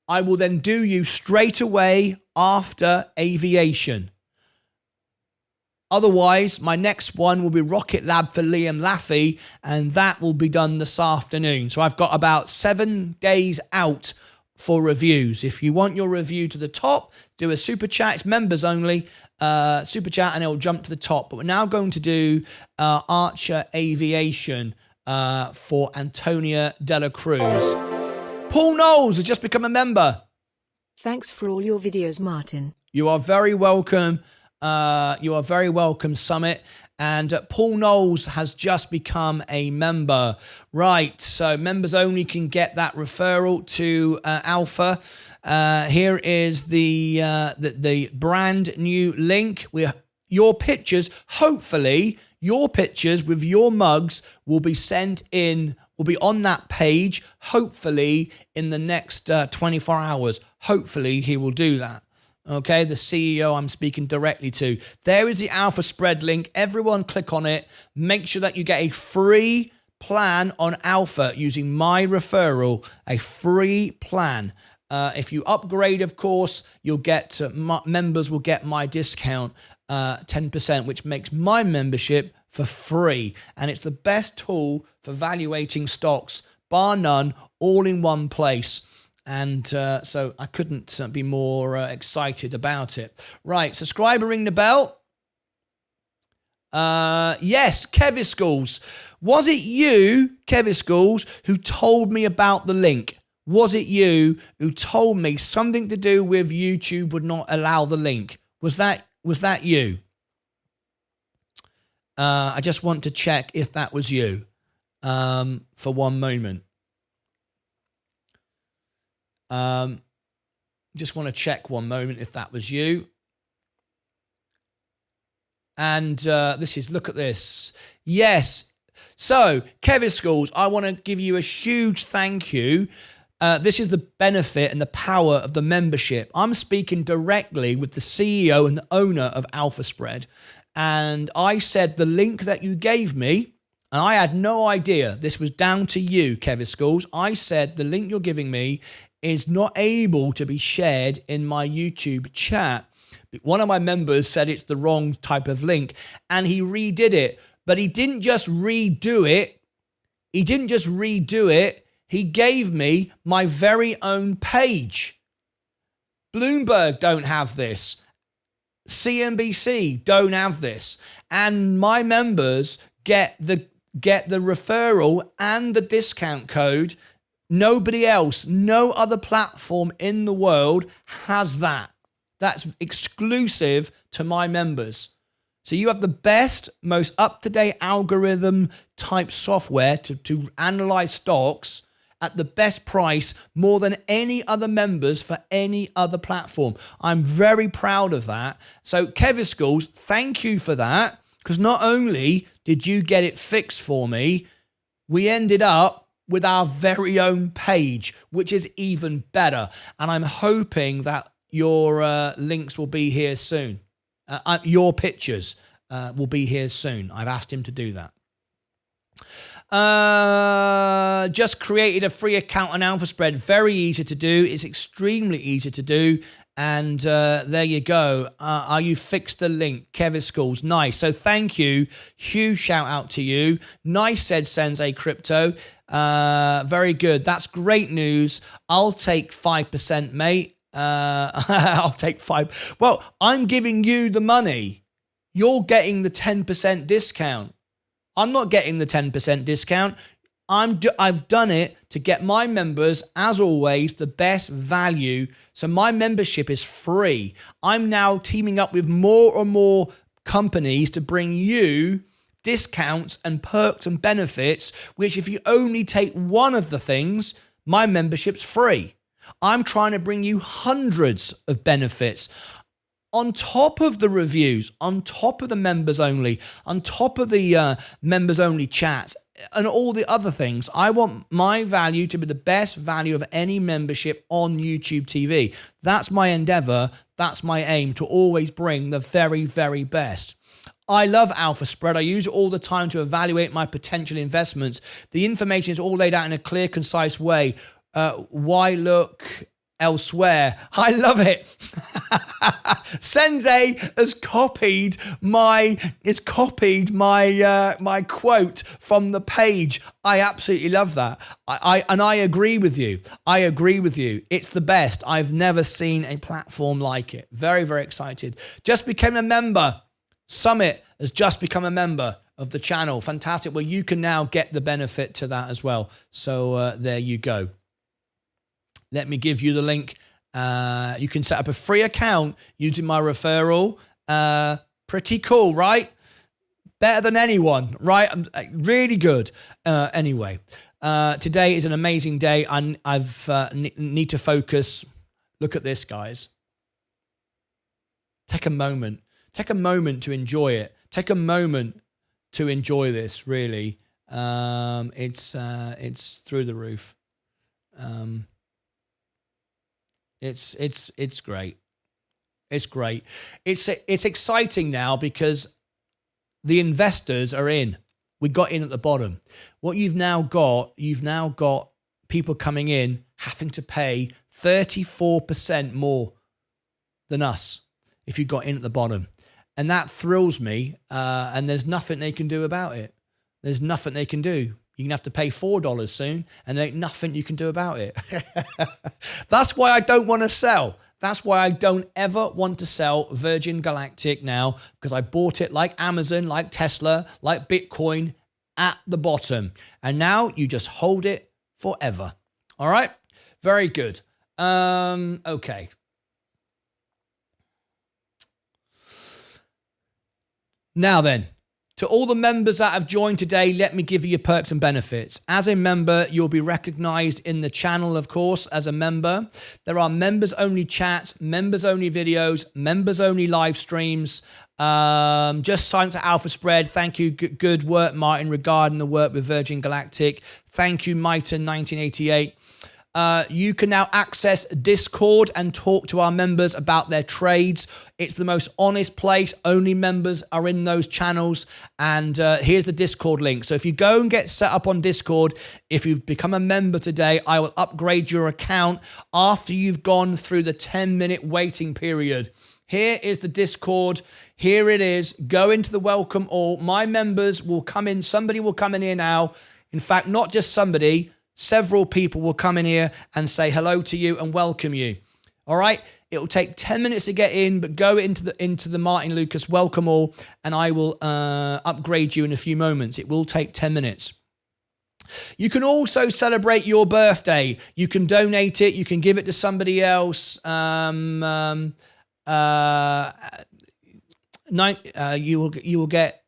I will then do you straight away after Aviation. Otherwise, my next one will be Rocket Lab for Liam Laffey, and that will be done this afternoon. So I've got about 7 days out for reviews. If you want your review to the top, do a super chat. It's members only. Super chat, and it'll jump to the top. But we're now going to do Archer Aviation for Antonia Dela Cruz. Paul Knowles has just become a member. Thanks for all your videos, Martin. You are very welcome. Summit. And Paul Knowles has just become a member. Right, so members only can get that referral to Alpha. Here is the brand new link. Your pictures, hopefully, your pictures with your mugs will be sent in, will be on that page, hopefully, in the next 24 hours. Hopefully, he will do that. Okay, the CEO I'm speaking directly to. There is the Alpha Spread link. Everyone click on it. Make sure that you get a free plan on Alpha using my referral, a free plan. If you upgrade, of course, you'll get members will get my discount 10%, which makes my membership for free. And it's the best tool for valuating stocks, bar none, all in one place. And so I couldn't be more excited about it. Right, subscriber, ring the bell. Yes, Kevin Schools. Was it you, Kevin Schools, who told me about the link? Was it you who told me something to do with YouTube would not allow the link? Was that you? I just want to check if that was you for one moment. Just want to check one moment if that was you. And look at this. Yes. So, Kevin Schools, I want to give you a huge thank you. This is the benefit and the power of the membership. I'm speaking directly with the CEO and the owner of Alpha Spread. And I said the link that you gave me, and I had no idea this was down to you, Kevin Schools. I said the link you're giving me is not able to be shared in my YouTube chat. One of my members said it's the wrong type of link, and he redid it. But he didn't just redo it. He gave me my very own page. Bloomberg don't have this. CNBC don't have this. And my members get the referral and the discount code. Nobody else, no other platform in the world has that. That's exclusive to my members. So you have the best, most up-to-date algorithm type software to analyze stocks at the best price, more than any other members for any other platform. I'm very proud of that. So Kevin Schools, thank you for that, because not only did you get it fixed for me, we ended up with our very own page, which is even better. And I'm hoping that your links will be here soon. Your pictures will be here soon. I've asked him to do that. Just created a free account on Alpha Spread. Very easy to do. It's extremely easy to do. And there you go. You fixed the link, Kevin Schools. Nice. So thank you. Huge shout out to you. Nice, said Sensei Crypto. Very good. That's great news. I'll take 5%, mate. I'll take 5. Well, I'm giving you the money. You're getting the 10% discount. I'm not getting the 10% discount. I've done it to get my members, as always, the best value. So my membership is free. I'm now teaming up with more and more companies to bring you discounts and perks and benefits, which if you only take one of the things, my membership's free. I'm trying to bring you hundreds of benefits on top of the reviews, on top of the members only, on top of the members only chats, and all the other things. I want my value to be the best value of any membership on YouTube TV. That's my endeavor. That's my aim, to always bring the very, very best. I love Alpha Spread. I use it all the time to evaluate my potential investments. The information is all laid out in a clear, concise way. Why look elsewhere? I love it. Sensei has copied my my quote from the page. I absolutely love that. I agree with you. I agree with you. It's the best. I've never seen a platform like it. Very, very excited. Just became a member. Summit has just become a member of the channel. Fantastic. Well, you can now get the benefit to that as well. So there you go. Let me give you the link. You can set up a free account using my referral. Pretty cool, right? Better than anyone, right? Really good. Anyway, today is an amazing day. I've need to focus. Look at this, guys. Take a moment. Take a moment to enjoy it. Take a moment to enjoy this. Really, it's through the roof. It's great. It's great. It's exciting now because the investors are in. We got in at the bottom. What you've now got people coming in having to pay 34% more than us if you got in at the bottom. And that thrills me, and there's nothing they can do about it. There's nothing they can do. You're going to have to pay $4 soon, and there ain't nothing you can do about it. That's why I don't want to sell. That's why I don't ever want to sell Virgin Galactic now, because I bought it like Amazon, like Tesla, like Bitcoin at the bottom. And now you just hold it forever. All right? Very good. Okay. Now then, to all the members that have joined today, let me give you your perks and benefits. As a member, you'll be recognized in the channel, of course, as a member. There are members-only chats, members-only videos, members-only live streams. Just sign up to Alpha Spread. Thank you. Good work, Martin, regarding the work with Virgin Galactic. Thank you, Martyn 1988. You can now access Discord and talk to our members about their trades. It's the most honest place. Only members are in those channels. And here's the Discord link. So if you go and get set up on Discord, if you've become a member today, I will upgrade your account after you've gone through the 10-minute waiting period. Here is the Discord. Here it is. Go into the welcome all. My members will come in. Somebody will come in here now. In fact, not just somebody. Several people will come in here and say hello to you and welcome you. All right. It will take 10 minutes to get in, but go into the Martyn Lucas welcome all, and I will upgrade you in a few moments. It will take 10 minutes. You can also celebrate your birthday. You can donate it. You can give it to somebody else. You will get.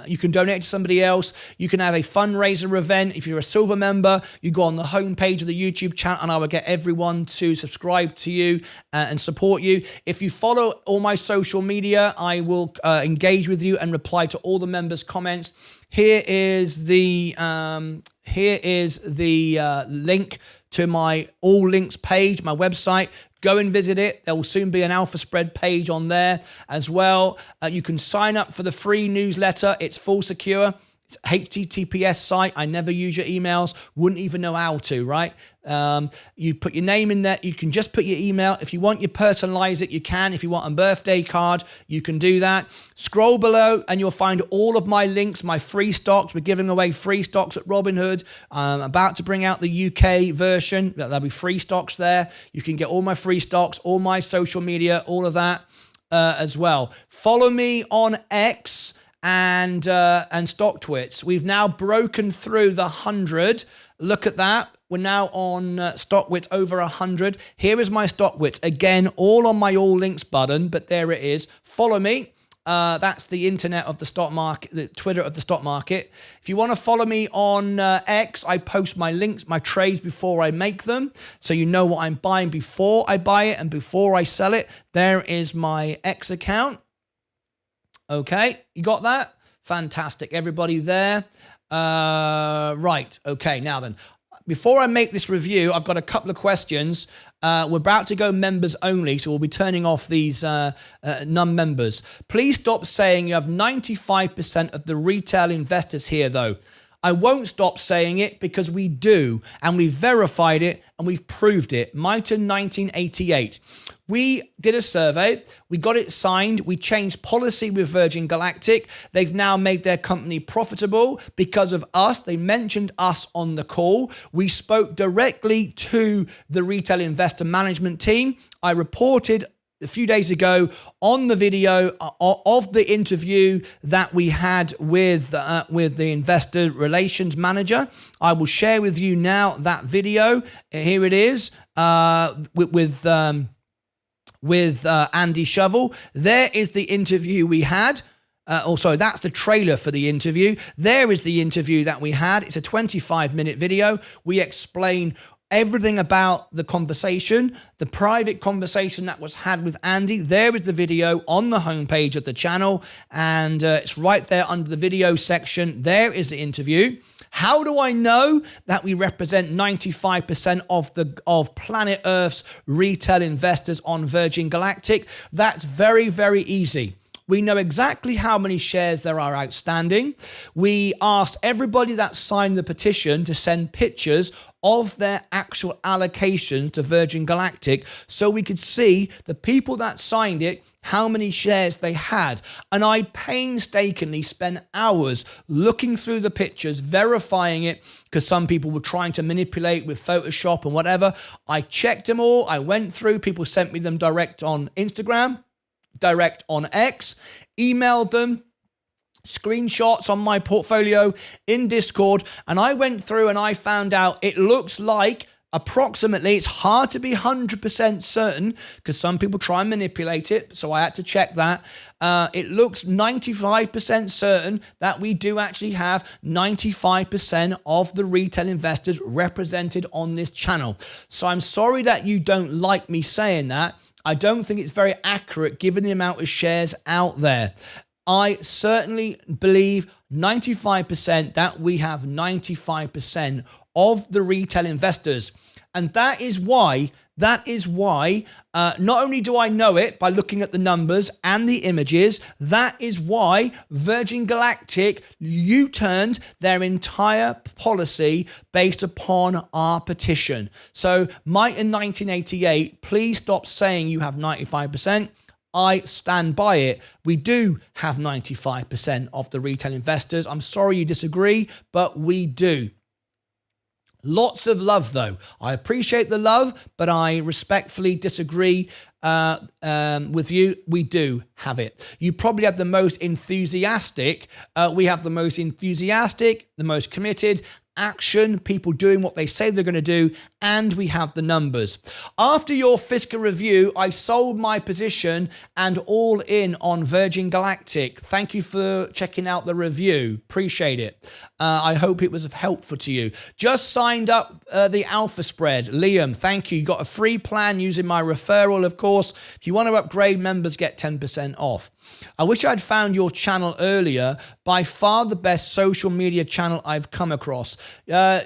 You can donate to somebody else. You can have a fundraiser event. If you're a silver member, you go on the homepage of the YouTube channel, and I will get everyone to subscribe to you and support you. If you follow all my social media, I will engage with you and reply to all the members' comments. Here is the link to my all links page, my website. Go and visit it. There will soon be an Alpha Spread page on there as well. You can sign up for the free newsletter. It's full secure. It's a HTTPS site. I never use your emails. Wouldn't even know how to, right? You put your name in there. You can just put your email. If you want, you personalize it. You can. If you want a birthday card, you can do that. Scroll below and you'll find all of my links, my free stocks. We're giving away free stocks at Robinhood. I'm about to bring out the UK version. There'll be free stocks there. You can get all my free stocks, all my social media, all of that as well. Follow me on X and StockTwits. We've now broken through the 100. Look at that. We're now on StockTwits over 100. Here is my StockTwits. Again, all on my all links button, but there it is. Follow me. That's the internet of the stock market, the Twitter of the stock market. If you want to follow me on X, I post my links, my trades before I make them. So you know what I'm buying before I buy it and before I sell it. There is my X account. Okay, you got that? Fantastic. Everybody there? Right. Okay, now then. Before I make this review, I've got a couple of questions. We're about to go members only, so we'll be turning off these non-members. Please stop saying you have 95% of the retail investors here, though. I won't stop saying it because we do, and we've verified it, and we've proved it. Martyn 1988. We did a survey. We got it signed. We changed policy with Virgin Galactic. They've now made their company profitable because of us. They mentioned us on the call. We spoke directly to the retail investor management team. I reported a few days ago on the video of the interview that we had with the investor relations manager. I will share with you now that video. Here it is with Andy Shovel. There is the interview we had. That's the trailer for the interview. There is the interview that we had. It's a 25-minute video. We explain everything about the conversation, the private conversation that was had with Andy. There is the video on the homepage of the channel, and it's right there under the video section. There is the interview. How do I know that we represent 95% of planet Earth's retail investors on Virgin Galactic? That's very, very easy. We know exactly how many shares there are outstanding. We asked everybody that signed the petition to send pictures of their actual allocation to Virgin Galactic so we could see the people that signed it, how many shares they had. And I painstakingly spent hours looking through the pictures, verifying it, because some people were trying to manipulate with Photoshop and whatever. I checked them all. I went through. People sent me them direct on Instagram, direct on X, emailed them, screenshots on my portfolio in Discord, and I went through and I found out it looks like approximately, it's hard to be 100% certain because some people try and manipulate it, so I had to check that. It looks 95% certain that we do actually have 95% of the retail investors represented on this channel. So I'm sorry that you don't like me saying that. I don't think it's very accurate given the amount of shares out there. I certainly believe 95% that we have 95% of the retail investors. And that is why, not only do I know it by looking at the numbers and the images, that is why Virgin Galactic U-turned their entire policy based upon our petition. So, Martyn 1988, please stop saying you have 95%. I stand by it. We do have 95% of the retail investors. I'm sorry you disagree, but we do. Lots of love, though. I appreciate the love, but I respectfully disagree with you. We do have it. You probably have the most enthusiastic. We have the most enthusiastic, the most committed action, people doing what they say they're going to do, and we have the numbers. After your fiscal review, I sold my position and all in on Virgin Galactic. Thank you for checking out the review. Appreciate it. I hope it was of helpful to you. Just signed up the Alpha Spread. Liam, thank you. You got a free plan using my referral, of course. If you want to upgrade, members get 10% off. I wish I'd found your channel earlier. By far the best social media channel I've come across.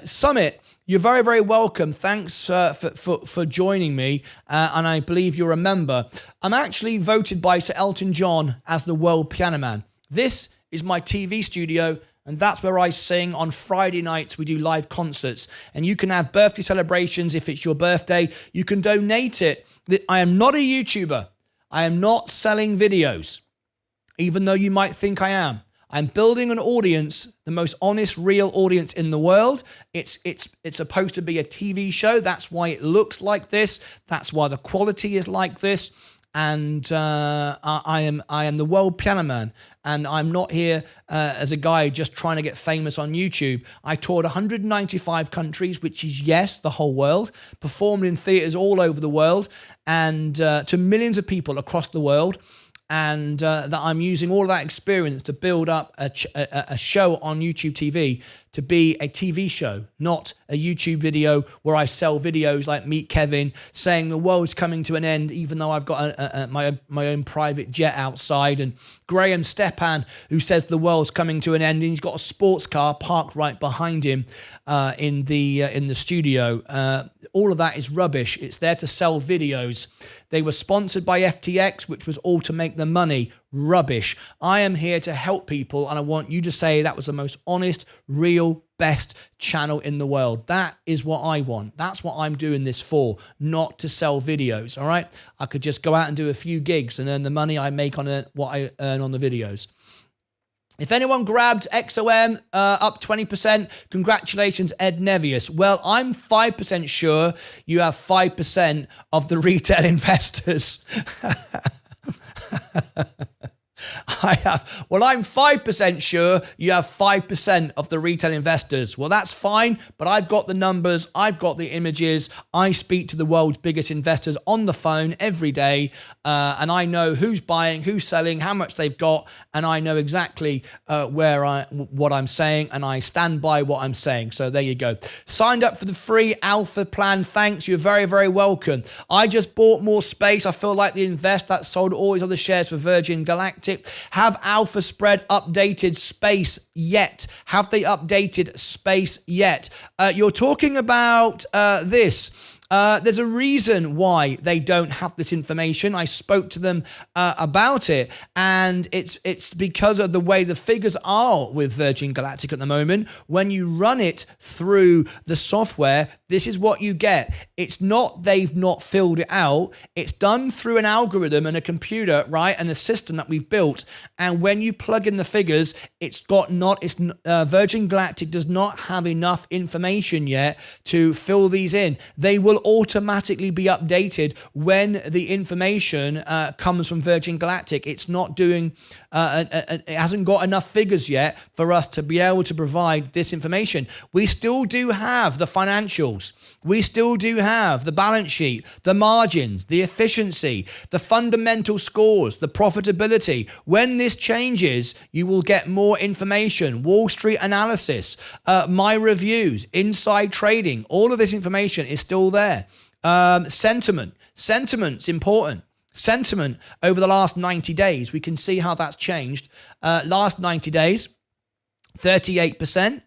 Summit, you're very, very welcome. Thanks for joining me, and I believe you're a member. I'm actually voted by Sir Elton John as the world piano man. This is my TV studio, And that's where I sing. On Friday nights, we do live concerts. And you can have birthday celebrations if it's your birthday. You can donate it. I am not a YouTuber. I am not selling videos, even though you might think I am. I'm building an audience, the most honest, real audience in the world. It's supposed to be a TV show. That's why it looks like this. That's why the quality is like this. And I am the world piano man, and I'm not here as a guy just trying to get famous on YouTube. I toured 195 countries, which is, yes, the whole world, performed in theaters all over the world, and to millions of people across the world. And that I'm using all of that experience to build up a show on YouTube TV to be a TV show, not a YouTube video where I sell videos like Meet Kevin saying the world's coming to an end, even though I've got my own private jet outside, and Graham Stepan, who says the world's coming to an end, and he's got a sports car parked right behind him in the studio. All of that is rubbish. It's there to sell videos. They were sponsored by FTX, which was all to make the money. Rubbish. I am here to help people, and I want you to say that was the most honest, real, best channel in the world. That is what I want. That's what I'm doing this for, not to sell videos, all right? I could just go out and do a few gigs and earn the money I make on what I earn on the videos. If anyone grabbed XOM up 20%, congratulations, Ed Nevius. Well, I'm 5% sure you have 5% of the retail investors. I'm 5% sure you have 5% of the retail investors. Well, that's fine, but I've got the numbers, I've got the images. I speak to the world's biggest investors on the phone every day, and I know who's buying, who's selling, how much they've got, and I know exactly what I'm saying, and I stand by what I'm saying. So there you go. Signed up for the free alpha plan. Thanks. You're very, very welcome. I just bought more space. I feel like the invest that sold all these other shares for Virgin Galactic. Have Alpha Spread updated space yet? Have they updated space yet? You're talking about this. There's a reason why they don't have this information. I spoke to them about it, and it's because of the way the figures are with Virgin Galactic at the moment. When you run it through the software, this is what you get. It's not they've not filled it out. It's done through an algorithm and a computer, right, and a system that we've built. And when you plug in the figures, Virgin Galactic does not have enough information yet to fill these in. They will automatically be updated when the information comes from Virgin Galactic. It's not doing, it hasn't got enough figures yet for us to be able to provide this information. We still do have the financials. We still do have the balance sheet, the margins, the efficiency, the fundamental scores, the profitability. When this changes, you will get more information, Wall Street analysis, my reviews, inside trading. All of this information is still there. Sentiment's important. Sentiment over the last 90 days, we can see how that's changed. Last 90 days, 38%.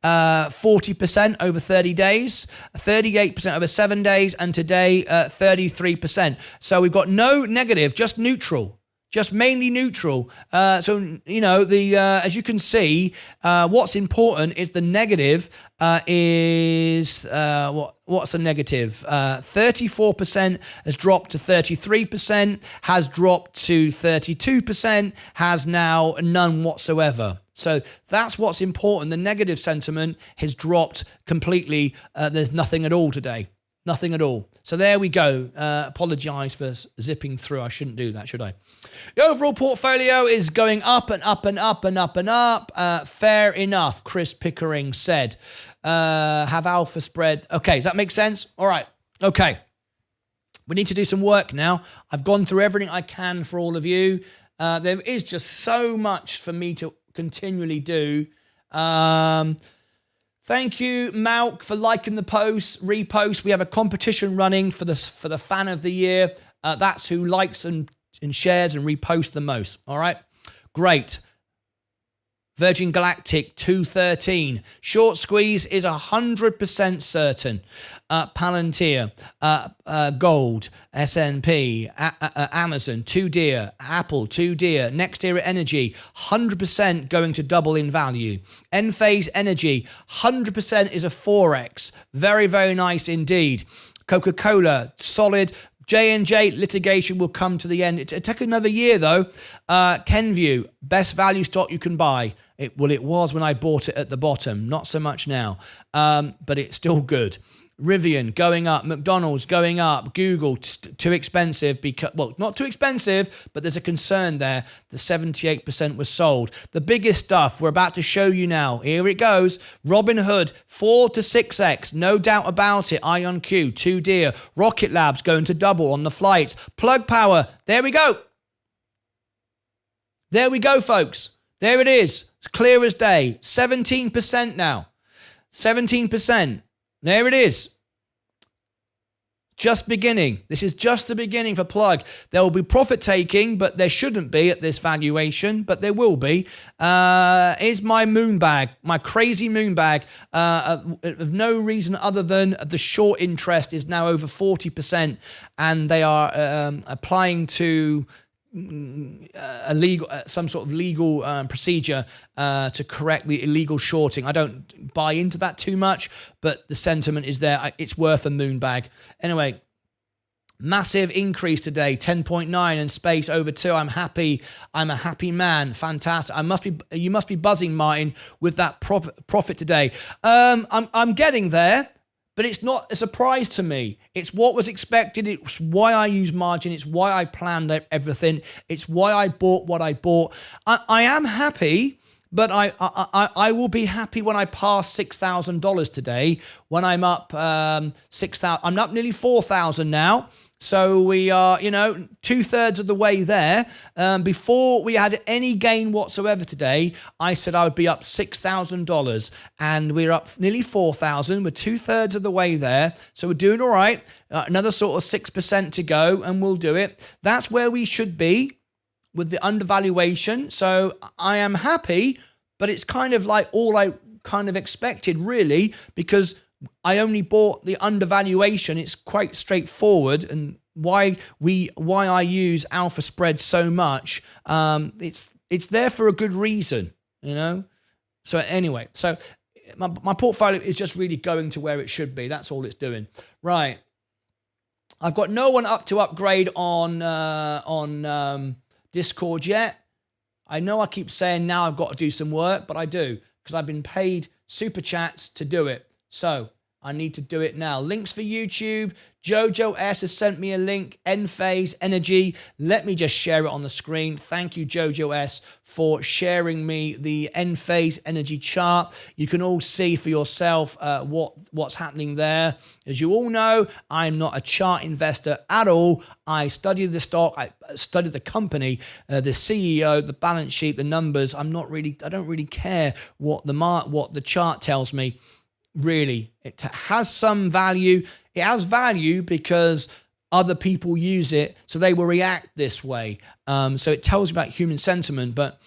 40% over 30 days, 38% over 7 days, and today 33%. So we've got no negative, just neutral. Just mainly neutral. So, you know, as you can see, what's important is the negative what's the negative? 34% has dropped to 33%, has dropped to 32%, has now none whatsoever. So that's what's important. The negative sentiment has dropped completely. There's nothing at all today. Nothing at all. So there we go. Apologize for zipping through. I shouldn't do that, should I? The overall portfolio is going up and up and up and up and up. Fair enough, Chris Pickering said. Have Alpha Spread. Okay, does that make sense? All right. Okay. We need to do some work now. I've gone through everything I can for all of you. There is just so much for me to continually do. Thank you, Malk, for liking the post, repost. We have a competition running for the fan of the year. That's who likes and shares and reposts the most. All right, great. Virgin Galactic 213. Short squeeze is 100% certain. Palantir, Gold, SNP, Amazon, 2 dear, Apple, 2 dear, NextEra Energy, 100% going to double in value. Enphase Energy, 100% is a 4x. Very, very nice indeed. Coca-Cola, solid. J&J litigation will come to the end. It'll take another year though. Kenvue, best value stock you can buy. It was when I bought it at the bottom. Not so much now, but it's still good. Rivian going up, McDonald's going up, Google too expensive because, well, not too expensive, but there's a concern there. The 78% was sold. The biggest stuff we're about to show you now. Here it goes. Robinhood 4 to 6x, no doubt about it. IonQ 2 dear. Rocket Labs going to double on the flights. Plug Power. There we go. There we go, folks. There it is. It's clear as day. 17% now. 17%. There it is. Just beginning. This is just the beginning for Plug. There will be profit taking, but there shouldn't be at this valuation, but there will be. Is my moon bag, my crazy moon bag, of no reason other than the short interest is now over 40%, and they are applying to some sort of legal procedure to correct the illegal shorting. I don't buy into that too much, but the sentiment is there. It's worth a moon bag. Anyway, massive increase today, 10.9 and space over 2. I'm happy. I'm a happy man. Fantastic. You must be buzzing, Martyn, with that profit today. I'm getting there. But it's not a surprise to me. It's what was expected. It's why I use margin. It's why I planned everything. It's why I bought what I bought. I am happy, but I will be happy when I pass $6,000 today. When I'm up $6,000, I'm up nearly $4,000 now. So we are, 2/3 of the way there. Before we had any gain whatsoever today, I said I would be up $6,000, and we're up nearly 4,000. We're 2/3 of the way there. So we're doing all right. Another sort of 6% to go, and we'll do it. That's where we should be with the undervaluation. So I am happy, but it's kind of like all I kind of expected, really, because I only bought the undervaluation. It's quite straightforward, and why I use alpha spread so much. It's there for a good reason, So anyway, so my portfolio is just really going to where it should be. That's all it's doing. Right. I've got no one up to upgrade on Discord yet. I know I keep saying now I've got to do some work, but I do, because I've been paid super chats to do it. So I need to do it now. Links for YouTube. Jojo S has sent me a link. Enphase Energy. Let me just share it on the screen. Thank you, Jojo S, for sharing me the Enphase Energy chart. You can all see for yourself what's happening there. As you all know, I'm not a chart investor at all. I study the stock. I study the company, the CEO, the balance sheet, the numbers. I don't really care what the chart tells me. Really, it has some value. It has value because other people use it, so they will react this way. So it tells you about human sentiment, but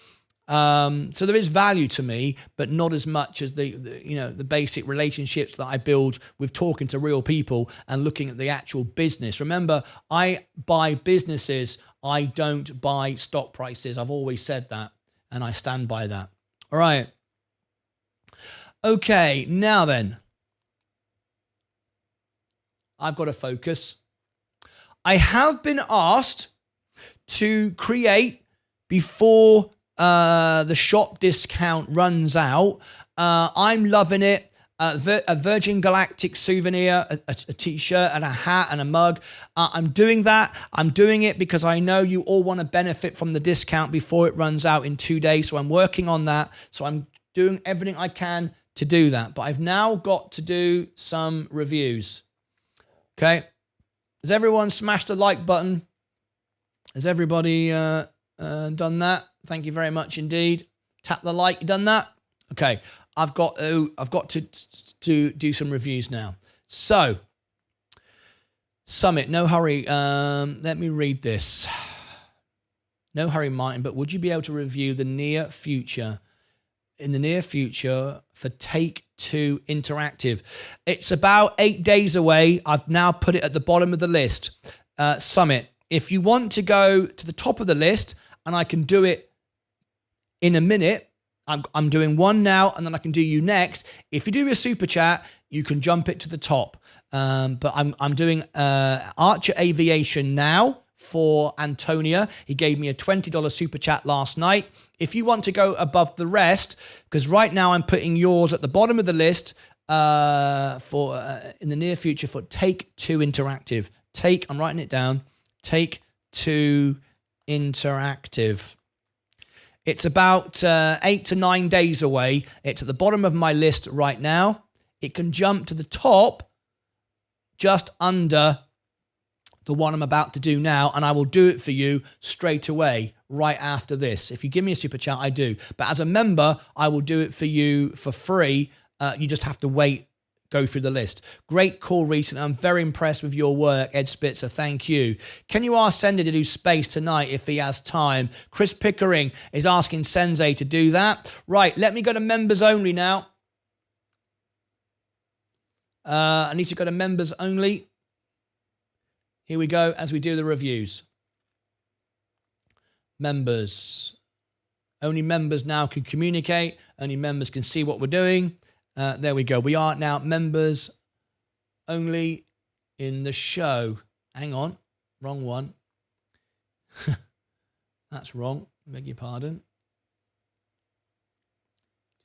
so there is value to me, but not as much as the basic relationships that I build with talking to real people and looking at the actual business. Remember, I buy businesses. I don't buy stock prices. I've always said that, and I stand by that. All right. Okay, now then, I've got to focus. I have been asked to create, before the shop discount runs out, I'm loving it, a Virgin Galactic souvenir, a t-shirt and a hat and a mug. I'm doing that. I'm doing it because I know you all want to benefit from the discount before it runs out in 2 days, so I'm working on that. So I'm doing everything I can to do that, but I've now got to do some reviews. Okay, has everyone smashed the like button? Has everybody done that? Thank you very much indeed. Tap the like. You done that? Okay, I've got to do some reviews now. So, Summit, no hurry. Let me read this. No hurry, Martyn, but would you be able to review the near future in the near future for Take Two Interactive. It's about 8 days away. I've now put it at the bottom of the list. Summit. If you want to go to the top of the list, and I can do it in a minute, I'm doing one now, and then I can do you next. If you do a super chat, you can jump it to the top. But I'm doing Archer Aviation now for Antonia. He gave me a $20 super chat last night. If you want to go above the rest, because right now I'm putting yours at the bottom of the list for in the near future for Take Two Interactive. I'm writing it down. Take Two Interactive. It's about 8 to 9 days away. It's at the bottom of my list right now. It can jump to the top just under the one I'm about to do now, and I will do it for you straight away, right after this. If you give me a super chat, I do. But as a member, I will do it for you for free. You just have to wait, go through the list. Great call recently. I'm very impressed with your work, Ed Spitzer. Thank you. Can you ask Sensei to do space tonight if he has time? Chris Pickering is asking Sensei to do that. Right, let me go to members only now. I need to go to members only. Here we go as we do the reviews. Members. Only members now can communicate. Only members can see what we're doing. There we go. We are now members only in the show. Hang on. Wrong one. That's wrong. Beg your pardon.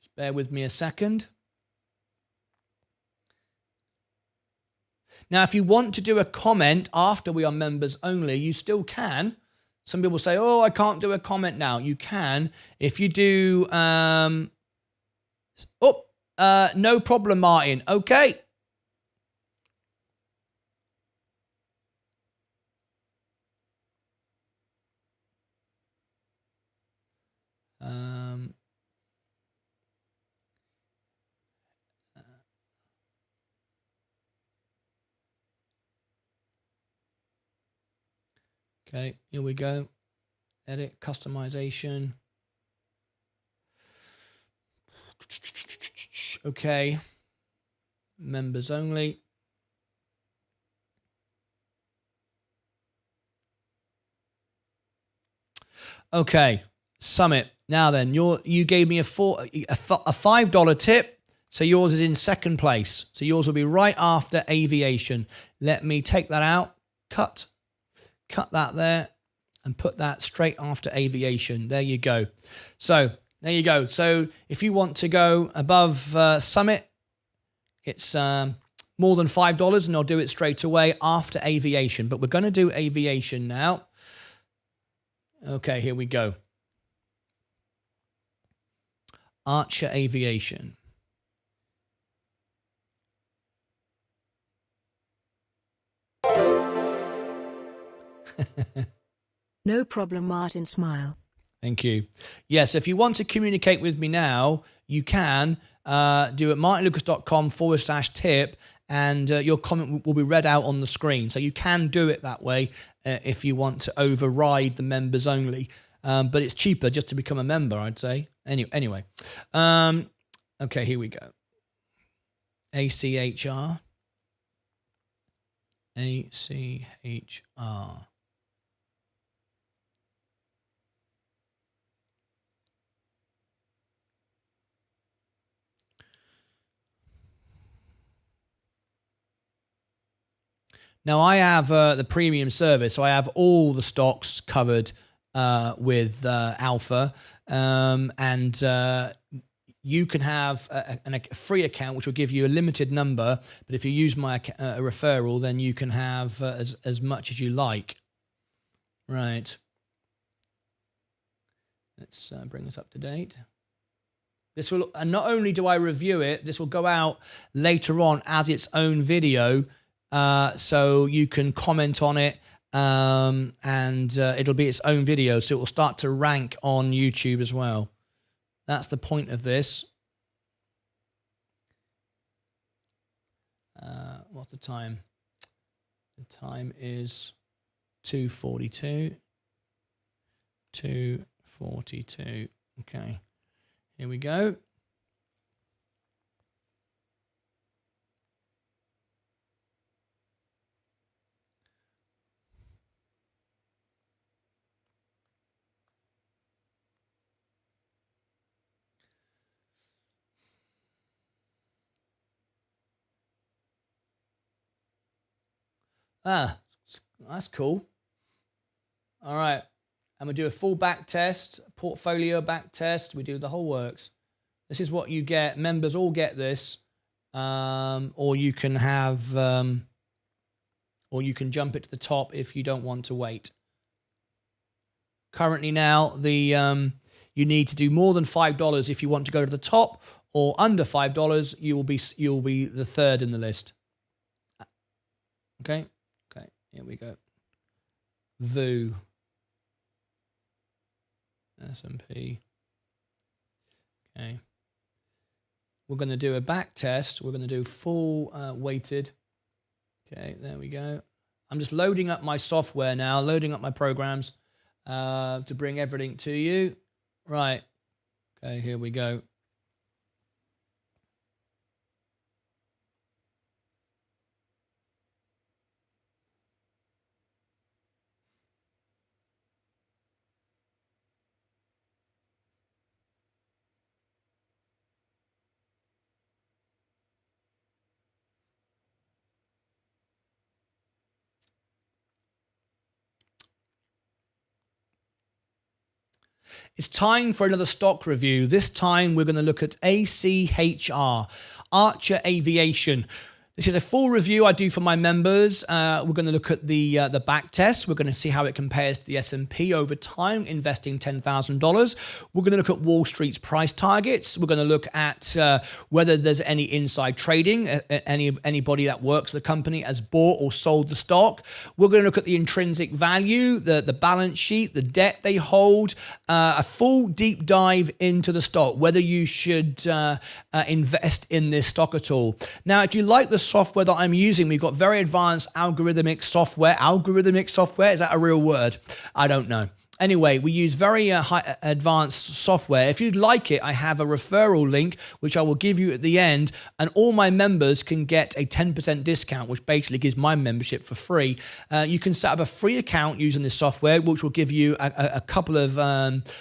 Just bear with me a second. Now, if you want to do a comment after we are members only, you still can. Some people say, oh, I can't do a comment now. You can. If you do... no problem, Martin. Okay. Okay, here we go. Edit, customization. Okay. Members only. Okay, Summit. Now then, you gave me a $5 tip, so yours is in second place. So yours will be right after Aviation. Let me take that out. Cut that there, and put that straight after Aviation. There you go. So there you go. So if you want to go above Summit, it's more than $5, and I'll do it straight away after Aviation. But we're going to do Aviation now. Okay, here we go. Archer Aviation. No problem, Martin. Smile. Thank you. Yes, if you want to communicate with me now, you can do it martynlucas.com/tip, and your comment will be read out on the screen. So you can do it that way if you want to override the members only. But it's cheaper just to become a member, I'd say. Anyway. Okay, here we go. ACHR. ACHR. Now, I have the premium service, so I have all the stocks covered with Alpha, and you can have a free account, which will give you a limited number, but if you use my referral, then you can have as much as you like. Right. Let's bring this up to date. This will, and not only do I review it, this will go out later on as its own video, so you can comment on it, and it'll be its own video, so it will start to rank on YouTube as well. That's the point of this. What's the time? The time is 2:42. 2:42. Okay. Here we go. Ah, that's cool. All right. And we do a full back test, portfolio back test. We do the whole works. This is what you get. Members all get this. Or you can have, or you can jump it to the top if you don't want to wait. Currently now, the you need to do more than $5 if you want to go to the top, or under $5, you'll be the third in the list. Okay. Okay. Here we go. VOO. S&P. Okay. We're going to do a back test. We're going to do full weighted. Okay, there we go. I'm just loading up my software now, loading up my programs to bring everything to you. Right. Okay, here we go. It's time for another stock review. This time we're going to look at ACHR, Archer Aviation. This is a full review I do for my members. We're going to look at the back test. We're going to see how it compares to the S&P over time, investing $10,000. We're going to look at Wall Street's price targets. We're going to look at whether there's any inside trading, anybody that works at the company has bought or sold the stock. We're going to look at the intrinsic value, the balance sheet, the debt they hold, a full deep dive into the stock, whether you should invest in this stock at all. Now, if you like the software that I'm using, we've got very advanced algorithmic software. Algorithmic software, is that a real word? I don't know. Anyway, we use very high advanced software. If you'd like it, I have a referral link, which I will give you at the end, and all my members can get a 10% discount, which basically gives my membership for free. You can set up a free account using this software, which will give you a couple of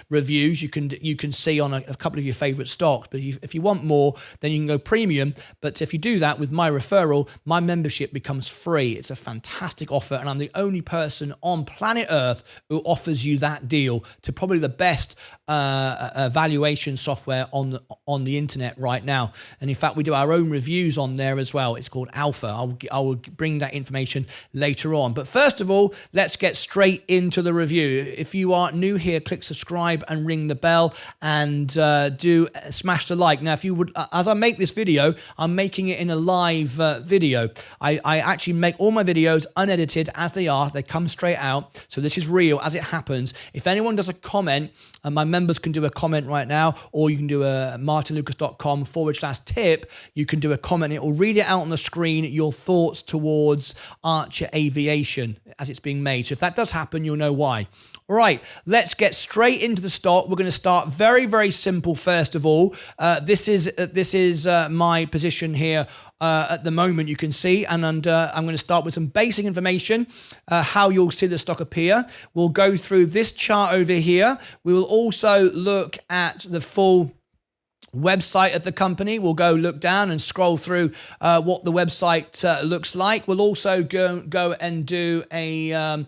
reviews. You can see on a couple of your favorite stocks, but if you want more, then you can go premium. But if you do that with my referral, my membership becomes free. It's a fantastic offer, and I'm the only person on planet Earth who offers you that deal to probably the best valuation software on the internet right now. And in fact, we do our own reviews on there as well. It's called Alpha. I will bring that information later on. But first of all, let's get straight into the review. If you are new here, click subscribe and ring the bell, and do smash the like. Now, if you would, as I make this video, I'm making it in a live video. I actually make all my videos unedited as they are. They come straight out. So this is real as it happens. If anyone does a comment, and my members can do a comment right now, or you can do a martynlucas.com/tip, you can do a comment. It will read it out on the screen, your thoughts towards Archer Aviation as it's being made. So if that does happen, you'll know why. All right, let's get straight into the stock. We're going to start very, very simple first of all. This is my position here at the moment, you can see, and I'm going to start with some basic information, how you'll see the stock appear. We'll go through this chart over here. We will also look at the full website of the company. We'll go look down and scroll through what the website looks like. We'll also go and do a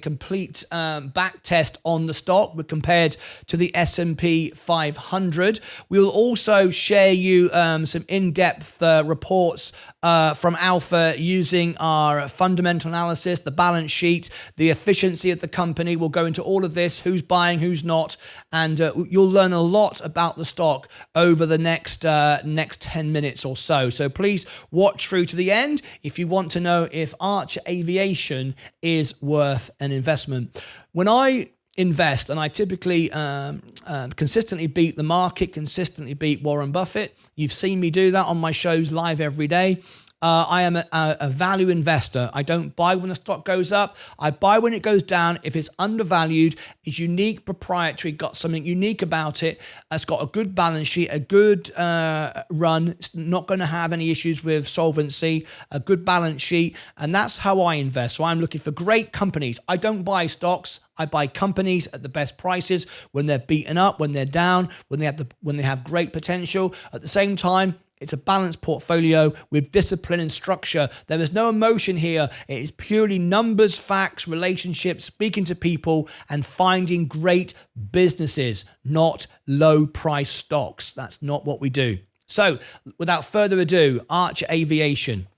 complete back test on the stock compared to the S&P 500. We will also share you some in-depth reports from Alpha using our fundamental analysis, the balance sheet, the efficiency of the company. We'll go into all of this, who's buying, who's not, and you'll learn a lot about the stock over the next 10 minutes or so. So please watch through to the end if you want to know if Archer Aviation is worth an investment. When I invest, and I typically consistently beat the market, consistently beat Warren Buffett. You've seen me do that on my shows live every day. I am a value investor. I don't buy when the stock goes up. I buy when it goes down. If it's undervalued, it's unique, proprietary, got something unique about it. It's got a good balance sheet, a good run. It's not going to have any issues with solvency, a good balance sheet. And that's how I invest. So I'm looking for great companies. I don't buy stocks. I buy companies at the best prices when they're beaten up, when they're down, when they have great potential. At the same time, it's a balanced portfolio with discipline and structure. There is no emotion here. It is purely numbers, facts, relationships, speaking to people, and finding great businesses, not low price stocks. That's not what we do. So, without further ado, Archer Aviation.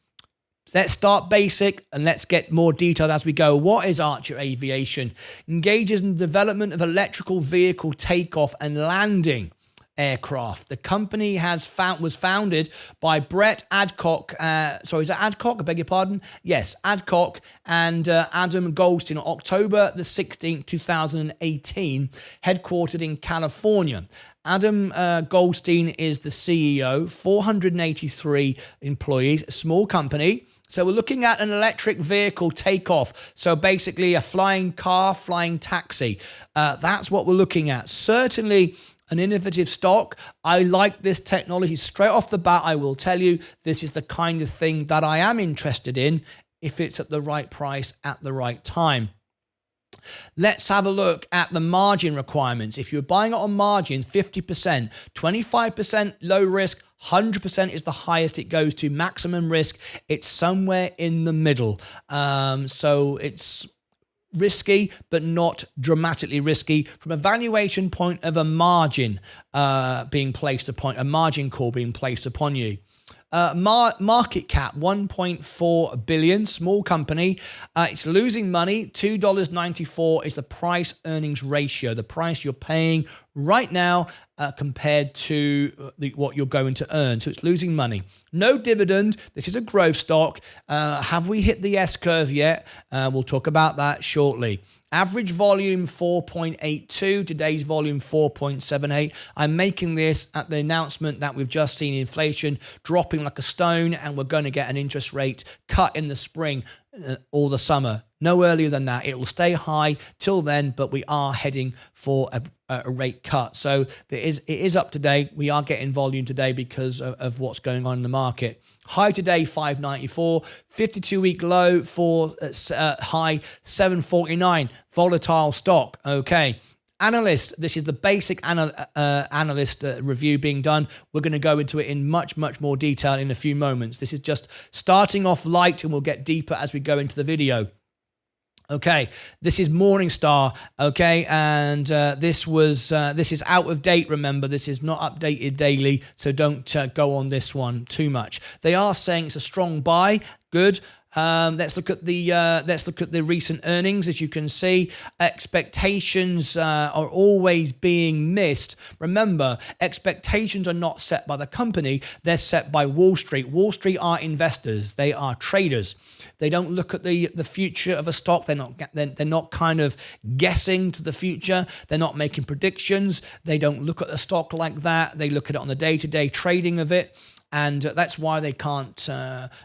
Let's start basic and let's get more detailed as we go. What is Archer Aviation? Engages in the development of electrical vehicle takeoff and landing aircraft. The company was founded by Brett Adcock. Is that Adcock? I beg your pardon. Yes, Adcock and Adam Goldstein on October the 16th, 2018, headquartered in California. Adam Goldstein is the CEO, 483 employees, a small company. So we're looking at an electric vehicle takeoff. So basically a flying car, flying taxi. That's what we're looking at. Certainly an innovative stock. I like this technology. Straight off the bat, I will tell you, this is the kind of thing that I am interested in if it's at the right price at the right time. Let's have a look at the margin requirements. If you're buying it on margin, 50%, 25% low risk, 100% is the highest it goes to. Maximum risk, it's somewhere in the middle. So it's risky, but not dramatically risky from a valuation point of a margin being placed upon, a margin call being placed upon you. Market cap, 1.4 billion, small company. It's losing money. $2.94 is the price earnings ratio, the price you're paying right now compared to what you're going to earn. So it's losing money. No dividend. This is a growth stock. Have we hit the S curve yet? We'll talk about that shortly. Average volume 4.82, today's volume 4.78. I'm making this at the announcement that we've just seen inflation dropping like a stone and we're going to get an interest rate cut in the spring or the summer. No earlier than that. It will stay high till then, but we are heading for a rate cut. So it is up today. We are getting volume today because of what's going on in the market. High today, 594. 52-week low for high, 749. Volatile stock. Okay. Analyst, this is the basic analyst review being done. We're going to go into it in much, much more detail in a few moments. This is just starting off light and we'll get deeper as we go into the video. Okay, this is Morningstar, okay, and this is out of date, remember, this is not updated daily, so don't go on this one too much. They are saying it's a strong buy, good. Let's look at the recent earnings. As you can see, expectations are always being missed. Remember, expectations are not set by the company; they're set by Wall Street. Wall Street are investors; they are traders. They don't look at the future of a stock. They're not kind of guessing to the future. They're not making predictions. They don't look at a stock like that. They look at it on the day-to-day trading of it. And that's why they can't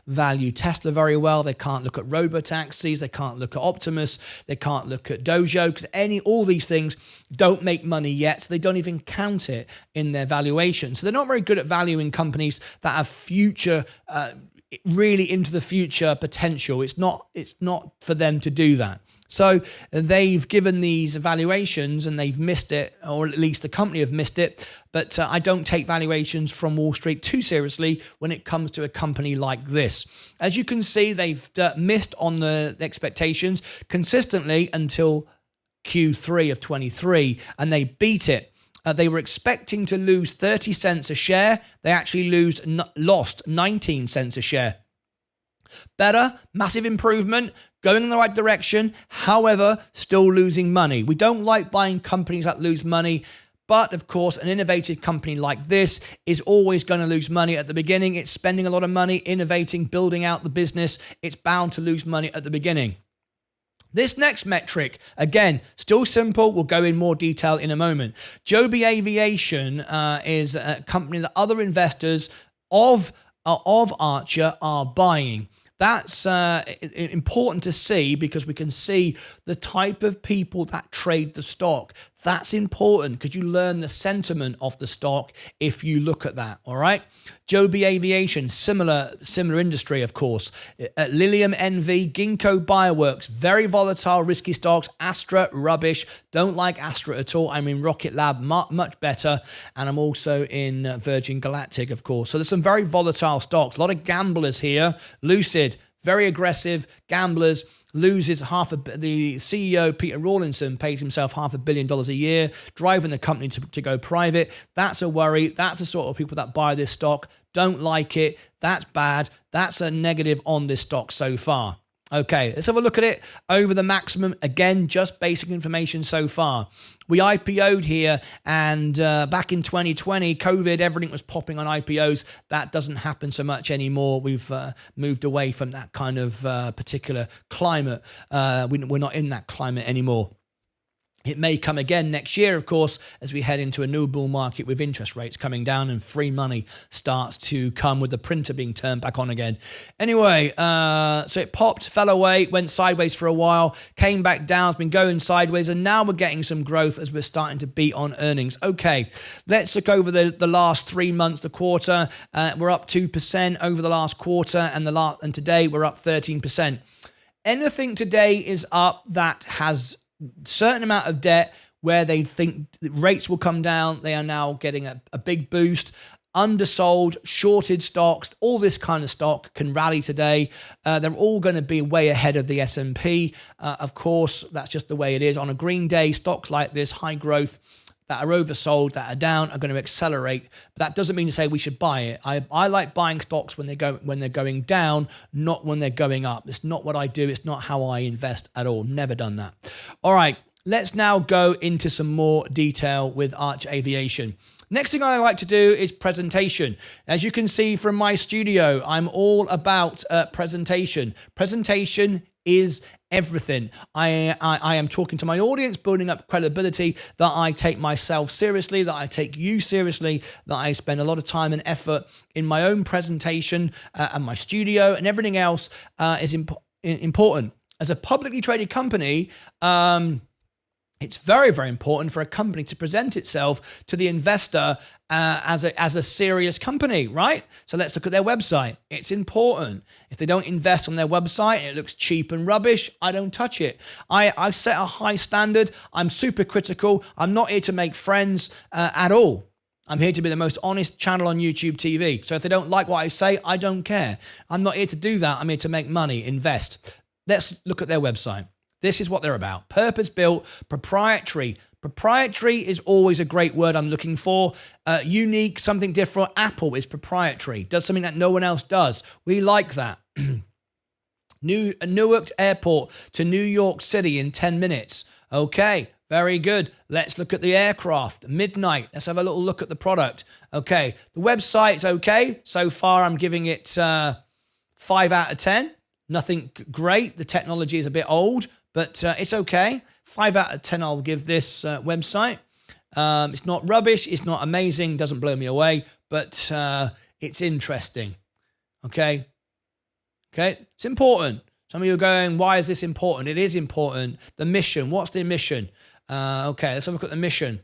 value Tesla very well. They can't look at robotaxis. They can't look at Optimus. They can't look at Dojo because all these things don't make money yet. So they don't even count it in their valuation. So they're not very good at valuing companies that have future, really into the future potential. It's not for them to do that. So they've given these valuations and they've missed it, or at least the company have missed it. But I don't take valuations from Wall Street too seriously when it comes to a company like this. As you can see, they've missed on the expectations consistently until Q3 of 23, and they beat it. They were expecting to lose 30 cents a share. They actually lost 19 cents a share. Better, massive improvement, going in the right direction, however, still losing money. We don't like buying companies that lose money, but of course, an innovative company like this is always going to lose money at the beginning. It's spending a lot of money, innovating, building out the business. It's bound to lose money at the beginning. This next metric, again, still simple. We'll go in more detail in a moment. Joby Aviation is a company that other investors of of Archer are buying. That's important to see because we can see the type of people that trade the stock. That's important because you learn the sentiment of the stock if you look at that, all right? Joby Aviation, similar industry, of course. Lilium NV, Ginkgo Bioworks, very volatile, risky stocks. Astra, rubbish. Don't like Astra at all. I'm in Rocket Lab, much better. And I'm also in Virgin Galactic, of course. So there's some very volatile stocks. A lot of gamblers here. Lucid, very aggressive gamblers. Loses the CEO, Peter Rawlinson, pays himself $500 million a year, driving the company to go private. That's a worry. That's the sort of people that buy this stock. Don't like it. That's bad. That's a negative on this stock so far. Okay, let's have a look at it over the maximum. Again, just basic information so far. We IPO'd here, and back in 2020, COVID, everything was popping on IPOs. That doesn't happen so much anymore. We've moved away from that kind of particular climate. We're not in that climate anymore. It may come again next year, of course, as we head into a new bull market with interest rates coming down and free money starts to come with the printer being turned back on again. Anyway, so it popped, fell away, went sideways for a while, came back down, it's been going sideways, and now we're getting some growth as we're starting to beat on earnings. Okay, let's look over the last 3 months, the quarter. We're up 2% over the last quarter, and today we're up 13%. Anything today is up that has certain amount of debt where they think rates will come down, they are now getting a big boost. Undersold, shorted stocks, all this kind of stock can rally today. They're all going to be way ahead of the S&P. Of course, that's just the way it is. On a green day, stocks like this, high growth, that are oversold, that are down, are going to accelerate. But that doesn't mean to say we should buy it. I like buying stocks when they're going down, not when they're going up. It's not what I do. It's not how I invest at all. Never done that. All right, let's now go into some more detail with Arch Aviation. Next thing I like to do is presentation. As you can see from my studio, I'm all about presentation. Presentation is everything. I am talking to my audience, building up credibility, that I take myself seriously, that I take you seriously, that I spend a lot of time and effort in my own presentation and my studio, and everything else is important. As a publicly traded company, it's very, very important for a company to present itself to the investor as a serious company, right? So let's look at their website. It's important. If they don't invest on their website and it looks cheap and rubbish, I don't touch it. I set a high standard. I'm super critical. I'm not here to make friends at all. I'm here to be the most honest channel on YouTube TV. So if they don't like what I say, I don't care. I'm not here to do that. I'm here to make money, invest. Let's look at their website. This is what they're about. Purpose-built, proprietary. Proprietary is always a great word I'm looking for. Unique, something different. Apple is proprietary. Does something that no one else does. We like that. Newark Airport to New York City in 10 minutes. Okay, very good. Let's look at the aircraft. Midnight. Let's have a little look at the product. Okay, the website's okay. So far, I'm giving it 5 out of 10. Nothing great. The technology is a bit old, but it's okay. 5 out of 10 I'll give this website. It's not rubbish. It's not amazing. Doesn't blow me away, but it's interesting. Okay? It's important. Some of you are going, why is this important? It is important. The mission. What's the mission? Okay, let's have a look at the mission.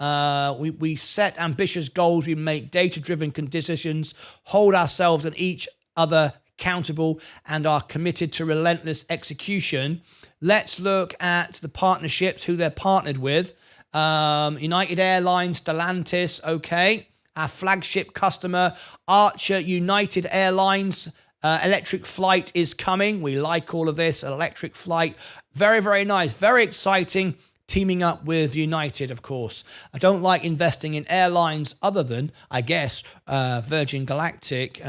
We set ambitious goals. We make data-driven decisions, hold ourselves and each other accountable, and are committed to relentless execution. Let's look at the partnerships, who they're partnered with. United Airlines, Stellantis, okay. Our flagship customer, Archer, United Airlines. Electric flight is coming. We like all of this. Electric flight, very, very nice, very exciting. Teaming up with United, of course. I don't like investing in airlines other than, I guess, Virgin Galactic,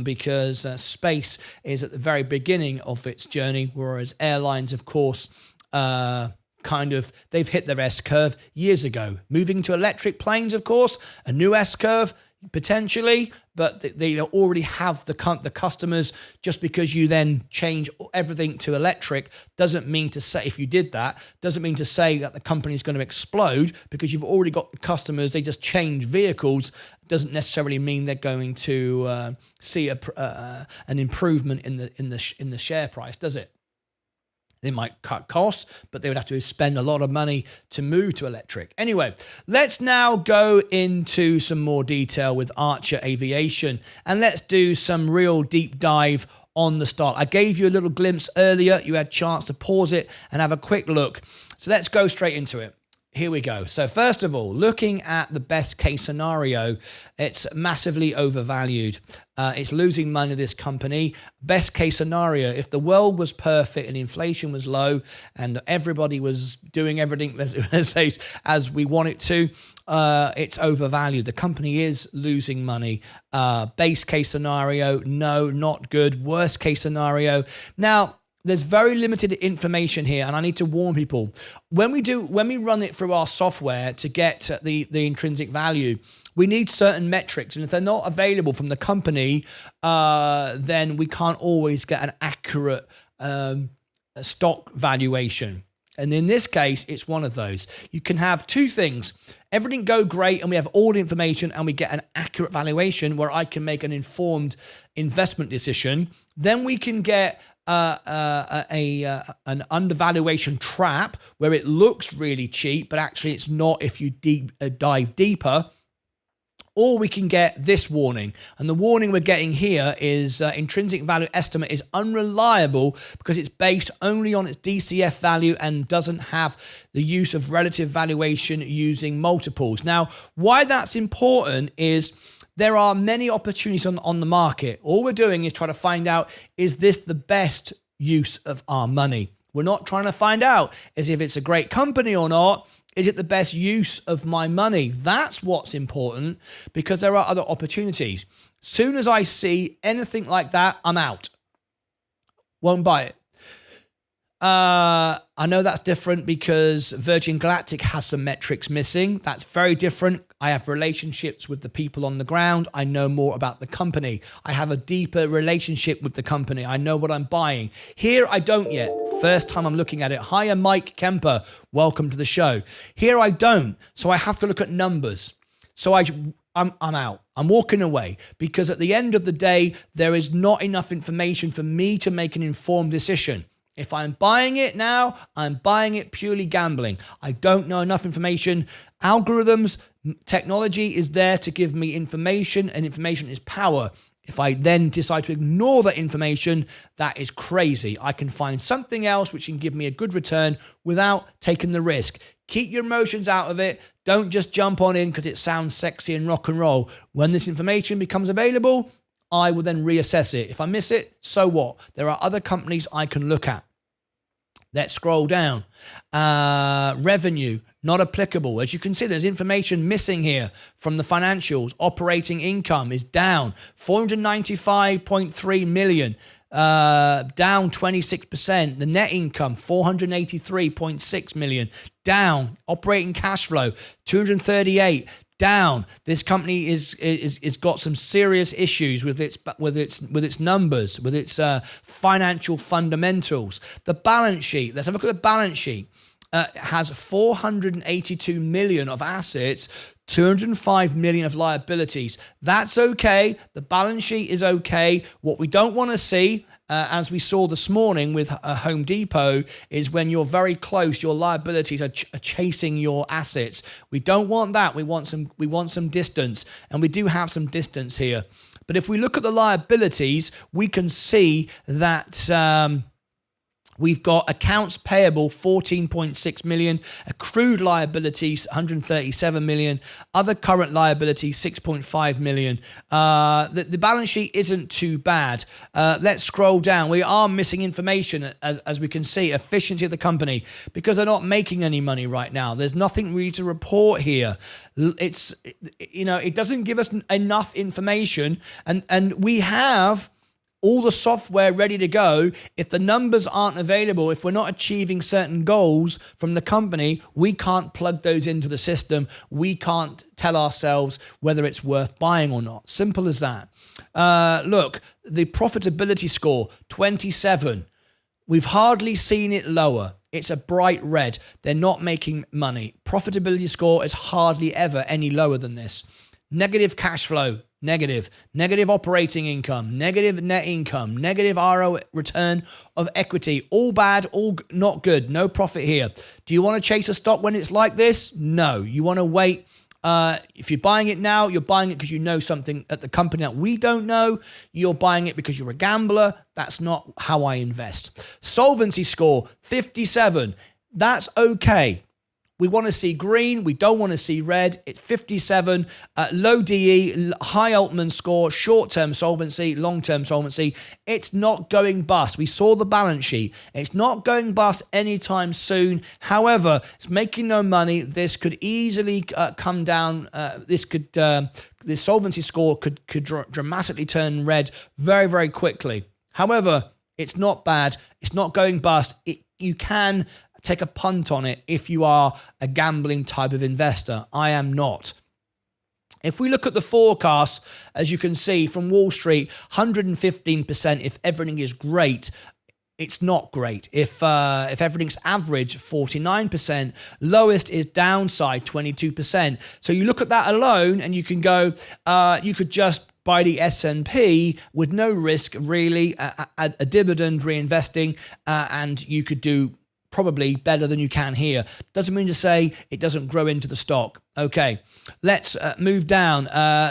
because space is at the very beginning of its journey, whereas airlines, of course, they've hit their S-curve years ago. Moving to electric planes, of course, a new S-curve. Potentially, but they already have the customers. Just because you then change everything to electric doesn't mean to say, if you did that, doesn't mean to say that the company is going to explode, because you've already got the customers. They just change vehicles. Doesn't necessarily mean they're going to see an improvement in the share price, does it? They might cut costs, but they would have to spend a lot of money to move to electric. Anyway, let's now go into some more detail with Archer Aviation, and let's do some real deep dive on the stock. I gave you a little glimpse earlier. You had a chance to pause it and have a quick look. So let's go straight into it. Here we go. So first of all, looking at the best case scenario, it's massively overvalued. It's losing money, this company. Best case scenario, if the world was perfect and inflation was low and everybody was doing everything as we want it to, it's overvalued. The company is losing money. Base case scenario, no, not good. Worst case scenario. Now, there's very limited information here, and I need to warn people. When we run it through our software to get the intrinsic value, we need certain metrics, and if they're not available from the company, then we can't always get an accurate stock valuation. And in this case, it's one of those. You can have two things. Everything go great, and we have all the information, and we get an accurate valuation where I can make an informed investment decision. Then we can get an undervaluation trap where it looks really cheap, but actually it's not if you dive deeper. Or we can get this warning. And the warning we're getting here is intrinsic value estimate is unreliable because it's based only on its DCF value and doesn't have the use of relative valuation using multiples. Now, why that's important is there are many opportunities on the market. All we're doing is trying to find out, is this the best use of our money? We're not trying to find out as if it's a great company or not. Is it the best use of my money? That's what's important, because there are other opportunities. Soon as I see anything like that, I'm out. Won't buy it. I know that's different because Virgin Galactic has some metrics missing. That's very different. I have relationships with the people on the ground. I know more about the company. I have a deeper relationship with the company. I know what I'm buying. Here, I don't yet. First time I'm looking at it. Hiya, Mike Kemper. Welcome to the show. Here, I don't. So I have to look at numbers. So I'm out. I'm walking away because at the end of the day, there is not enough information for me to make an informed decision. If I'm buying it now, I'm buying it purely gambling. I don't know enough information. Algorithms, technology is there to give me information, and information is power. If I then decide to ignore that information, that is crazy. I can find something else which can give me a good return without taking the risk. Keep your emotions out of it. Don't just jump on in because it sounds sexy and rock and roll. When this information becomes available, I will then reassess it. If I miss it, so what? There are other companies I can look at. Let's scroll down. Revenue, not applicable. As you can see, there's information missing here from the financials. Operating income is down. 495.3 million, down 26%. The net income, 483.6 million, down. Operating cash flow, 238. Down. This company is got some serious issues with its numbers, with its financial fundamentals. The balance sheet. Let's have a look at the balance sheet. Has 482 million of assets, 205 million of liabilities. That's okay. The balance sheet is okay. What we don't want to see, as we saw this morning with Home Depot, is when you're very close, your liabilities are chasing your assets. We don't want that. We want some distance, and we do have some distance here. But if we look at the liabilities, we can see that we've got accounts payable, 14.6 million, accrued liabilities, 137 million, other current liabilities, 6.5 million. The balance sheet isn't too bad. Let's scroll down. We are missing information, as we can see, efficiency of the company, because they're not making any money right now. There's nothing really to report here. It doesn't give us enough information, and we have all the software ready to go. If the numbers aren't available, if we're not achieving certain goals from the company, we can't plug those into the system. We can't tell ourselves whether it's worth buying or not. Simple as that. Look, the profitability score, 27. We've hardly seen it lower. It's a bright red. They're not making money. Profitability score is hardly ever any lower than this. Negative cash flow, negative. Negative operating income, negative net income, negative RO return of equity. All bad, all not good. No profit here. Do you want to chase a stock when it's like this? No. You want to wait. If you're buying it now, you're buying it because you know something at the company that we don't know. You're buying it because you're a gambler. That's not how I invest. Solvency score, 57. That's okay. We want to see green. We don't want to see red. It's 57. Low DE, high Altman score, short-term solvency, long-term solvency. It's not going bust. We saw the balance sheet. It's not going bust anytime soon. However, it's making no money. This could easily come down. This solvency score could dramatically turn red very, very quickly. However, it's not bad. It's not going bust. You can take a punt on it if you are a gambling type of investor. I am not. If we look at the forecasts, as you can see from Wall Street, 115% if everything is great. It's not great. If everything's average, 49%. Lowest is downside, 22%. So you look at that alone and you can go, you could just buy the S&P with no risk, really, a dividend reinvesting, and you could do probably better than you can here. Doesn't mean to say it doesn't grow into the stock. Okay, let's move down.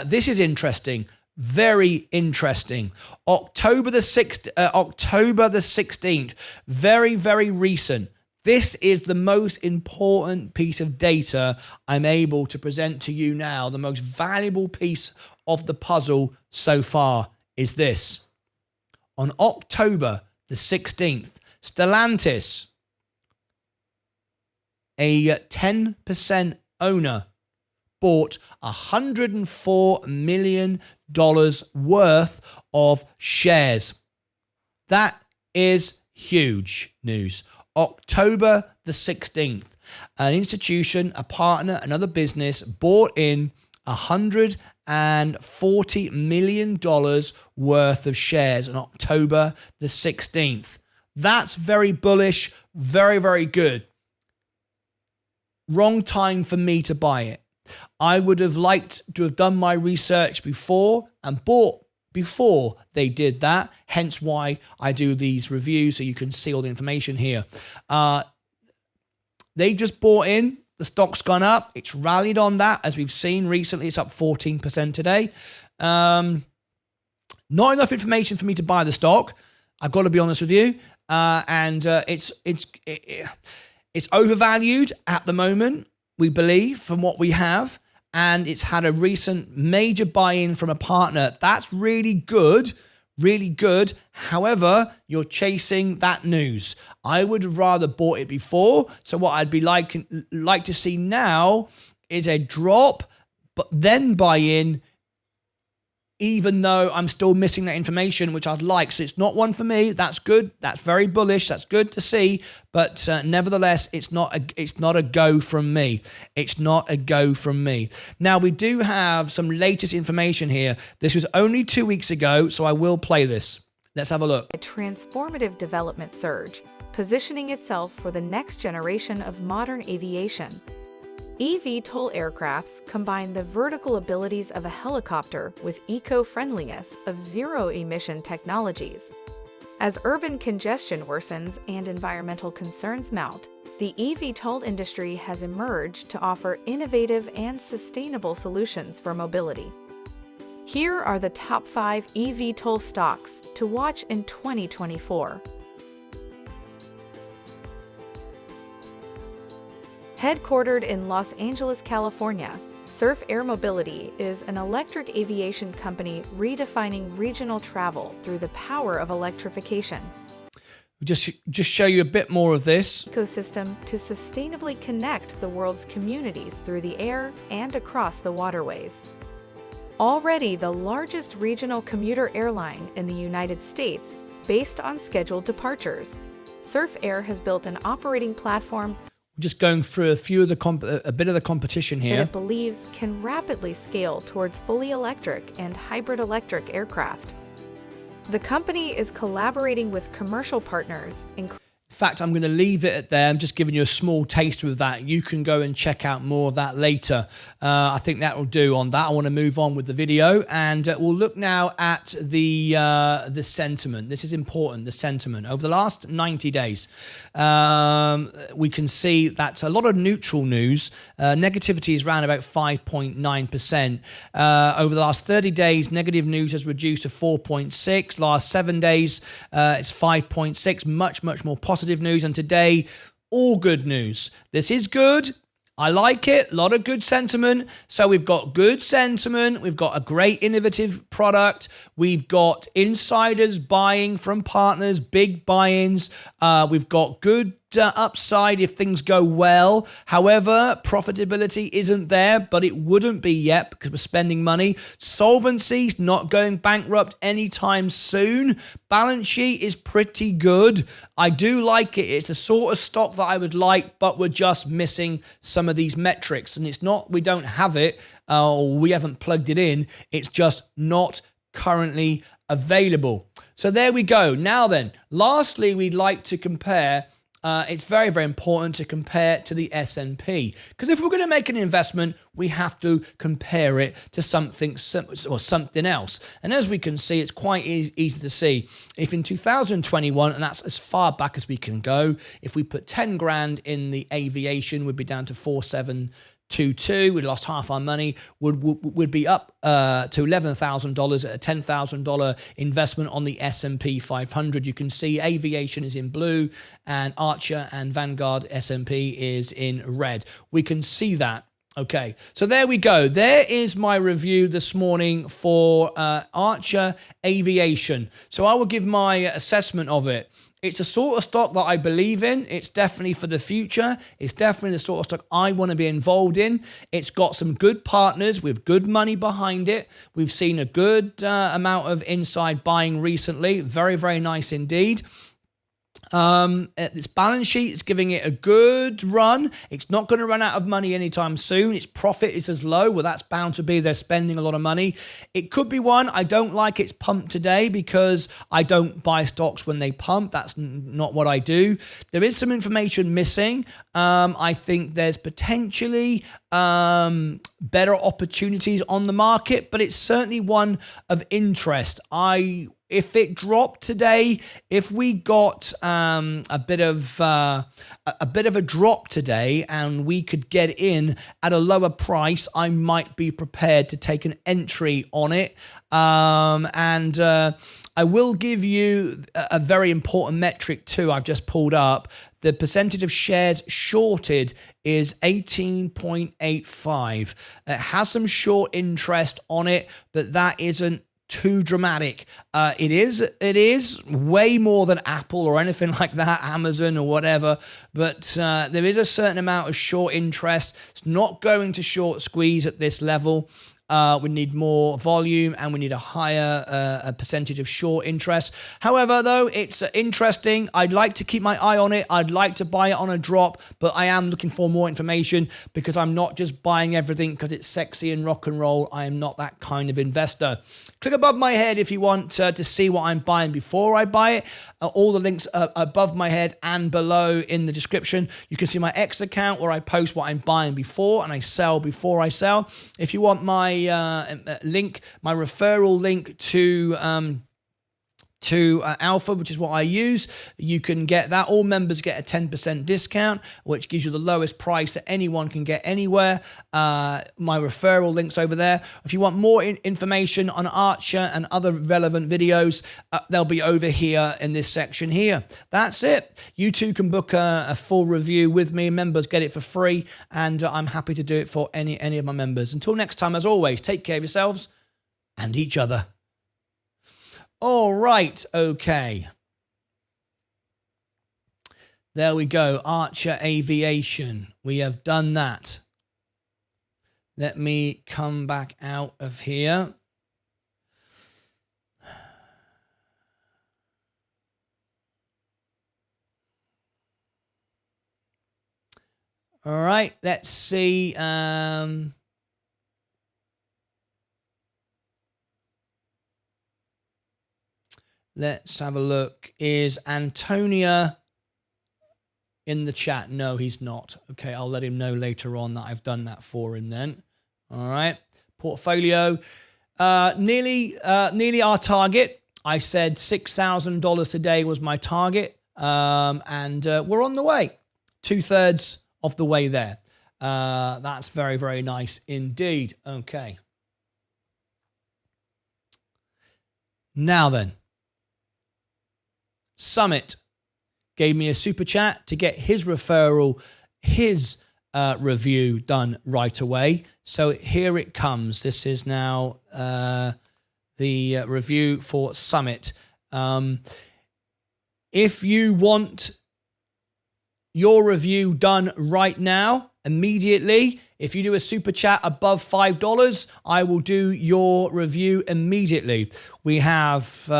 This is interesting. Very interesting. October the 16th. Very, very recent. This is the most important piece of data I'm able to present to you now. The most valuable piece of the puzzle so far is this. On October the 16th, Stellantis, a 10% owner, bought $104 million worth of shares. That is huge news. October the 16th, an institution, a partner, another business bought in $140 million worth of shares on October the 16th. That's very bullish, very, very good. Wrong time for me to buy it. I would have liked to have done my research before and bought before they did that. Hence why I do these reviews so you can see all the information here. They just bought in. The stock's gone up. It's rallied on that, as we've seen recently. It's up 14% today. Not enough information for me to buy the stock. I've got to be honest with you. It's overvalued at the moment, we believe, from what we have. And it's had a recent major buy-in from a partner. That's really good, really good. However, you're chasing that news. I would have rather bought it before. So what I'd be like to see now is a drop, but then buy in, even though I'm still missing that information, which I'd like. So it's not one for me. That's good. That's very bullish. That's good to see. But nevertheless, it's not a go from me. It's not a go from me. Now, we do have some latest information here. This was only 2 weeks ago, so I will play this. Let's have a look. A transformative development surge, positioning itself for the next generation of modern aviation. eVTOL aircrafts combine the vertical abilities of a helicopter with eco-friendliness of zero-emission technologies. As urban congestion worsens and environmental concerns mount, the eVTOL industry has emerged to offer innovative and sustainable solutions for mobility. Here are the top 5 eVTOL stocks to watch in 2024. Headquartered in Los Angeles, California, Surf Air Mobility is an electric aviation company redefining regional travel through the power of electrification. Just show you a bit more of this. Ecosystem to sustainably connect the world's communities through the air and across the waterways. Already the largest regional commuter airline in the United States based on scheduled departures, Surf Air has built an operating platform Just going through a bit of the competition that here. it believes can rapidly scale towards fully electric and hybrid electric aircraft. The company is collaborating with commercial partners, including In fact, I'm going to leave it at there. I'm just giving you a small taster of that. You can go and check out more of that later. I think that will do on that. I want to move on with the video, and we'll look now at the sentiment. This is important, the sentiment. Over the last 90 days, we can see that a lot of neutral news. Negativity is around about 5.9%. Over the last 30 days, negative news has reduced to 4.6. Last 7 days, it's 5.6. Much more positive news, and today all good news. This is good. I like it. A lot of good sentiment. So we've got good sentiment. We've got a great innovative product. We've got insiders buying from partners, big buy-ins. We've got good upside if things go well. However, profitability isn't there, but it wouldn't be yet because we're spending money. Solvency's not going bankrupt anytime soon. Balance sheet is pretty good. I do like it. It's the sort of stock that I would like, but we're just missing some of these metrics. And it's not we don't have it or we haven't plugged it in. It's just not currently available. So there we go. Now then, lastly, we'd like to compare. It's very, very important to compare to the S&P, because if we're going to make an investment, we have to compare it to something or something else. And as we can see, it's quite easy to see. If in 2021, and that's as far back as we can go, if we put 10 grand in the aviation, we'd be down to 4,722. We lost half our money. Would be up to $11,000 at a $10,000 investment on the S&P 500. You can see aviation is in blue, and Archer and Vanguard S&P is in red. We can see that. Okay, so there we go. There is my review this morning for Archer Aviation. So I will give my assessment of it. It's a sort of stock that I believe in. It's definitely for the future. It's definitely the sort of stock I want to be involved in. It's got some good partners with good money behind it. We've seen a good amount of inside buying recently. Very, very nice indeed. Its balance sheet is giving it a good run. It's not going to run out of money anytime soon. Its profit is as low. Well, that's bound to be. They're spending a lot of money. It could be one. I don't like its pump today because I don't buy stocks when they pump. That's not what I do. There is some information missing. I think there's potentially better opportunities on the market, but it's certainly one of interest. If it dropped today, if we got a bit of a drop today, and we could get in at a lower price, I might be prepared to take an entry on it. I will give you a very important metric too. I've just pulled up. The percentage of shares shorted is 18.85. It has some short interest on it, but that isn't too dramatic. It is way more than Apple or anything like that, Amazon or whatever, but there is a certain amount of short interest. It's not going to short squeeze at this level. We need more volume, and we need a higher percentage of short interest. However, though, it's interesting. I'd like to keep my eye on it. I'd like to buy it on a drop, but I am looking for more information because I'm not just buying everything because it's sexy and rock and roll. I am not that kind of investor. Click above my head if you want to see what I'm buying before I buy it. All the links are above my head and below in the description. You can see my X account where I post what I'm buying before and I sell before I sell. If you want my link, my referral link to Alpha, which is what I use, you can get that. All members get a 10% discount, which gives you the lowest price that anyone can get anywhere. My referral link's over there. If you want more information on Archer and other relevant videos, they'll be over here in this section here. That's it. You too can book a full review with me. Members get it for free, and I'm happy to do it for any of my members. Until next time, as always, take care of yourselves and each other. All right, okay. There we go, Archer Aviation. We have done that. Let me come back out of here. All right, let's see. Let's have a look. Is Antonia in the chat? No, he's not. Okay, I'll let him know later on that I've done that for him then. All right. Portfolio. Nearly our target. I said $6,000 today was my target. And we're on the way. 2/3 of the way there. That's very, very nice indeed. Okay. Now then. Summit gave me a super chat to get his referral, his review done right away. So here it comes. This is now the review for Summit. If you want your review done right now, immediately, if you do a super chat above $5, I will do your review immediately. We have,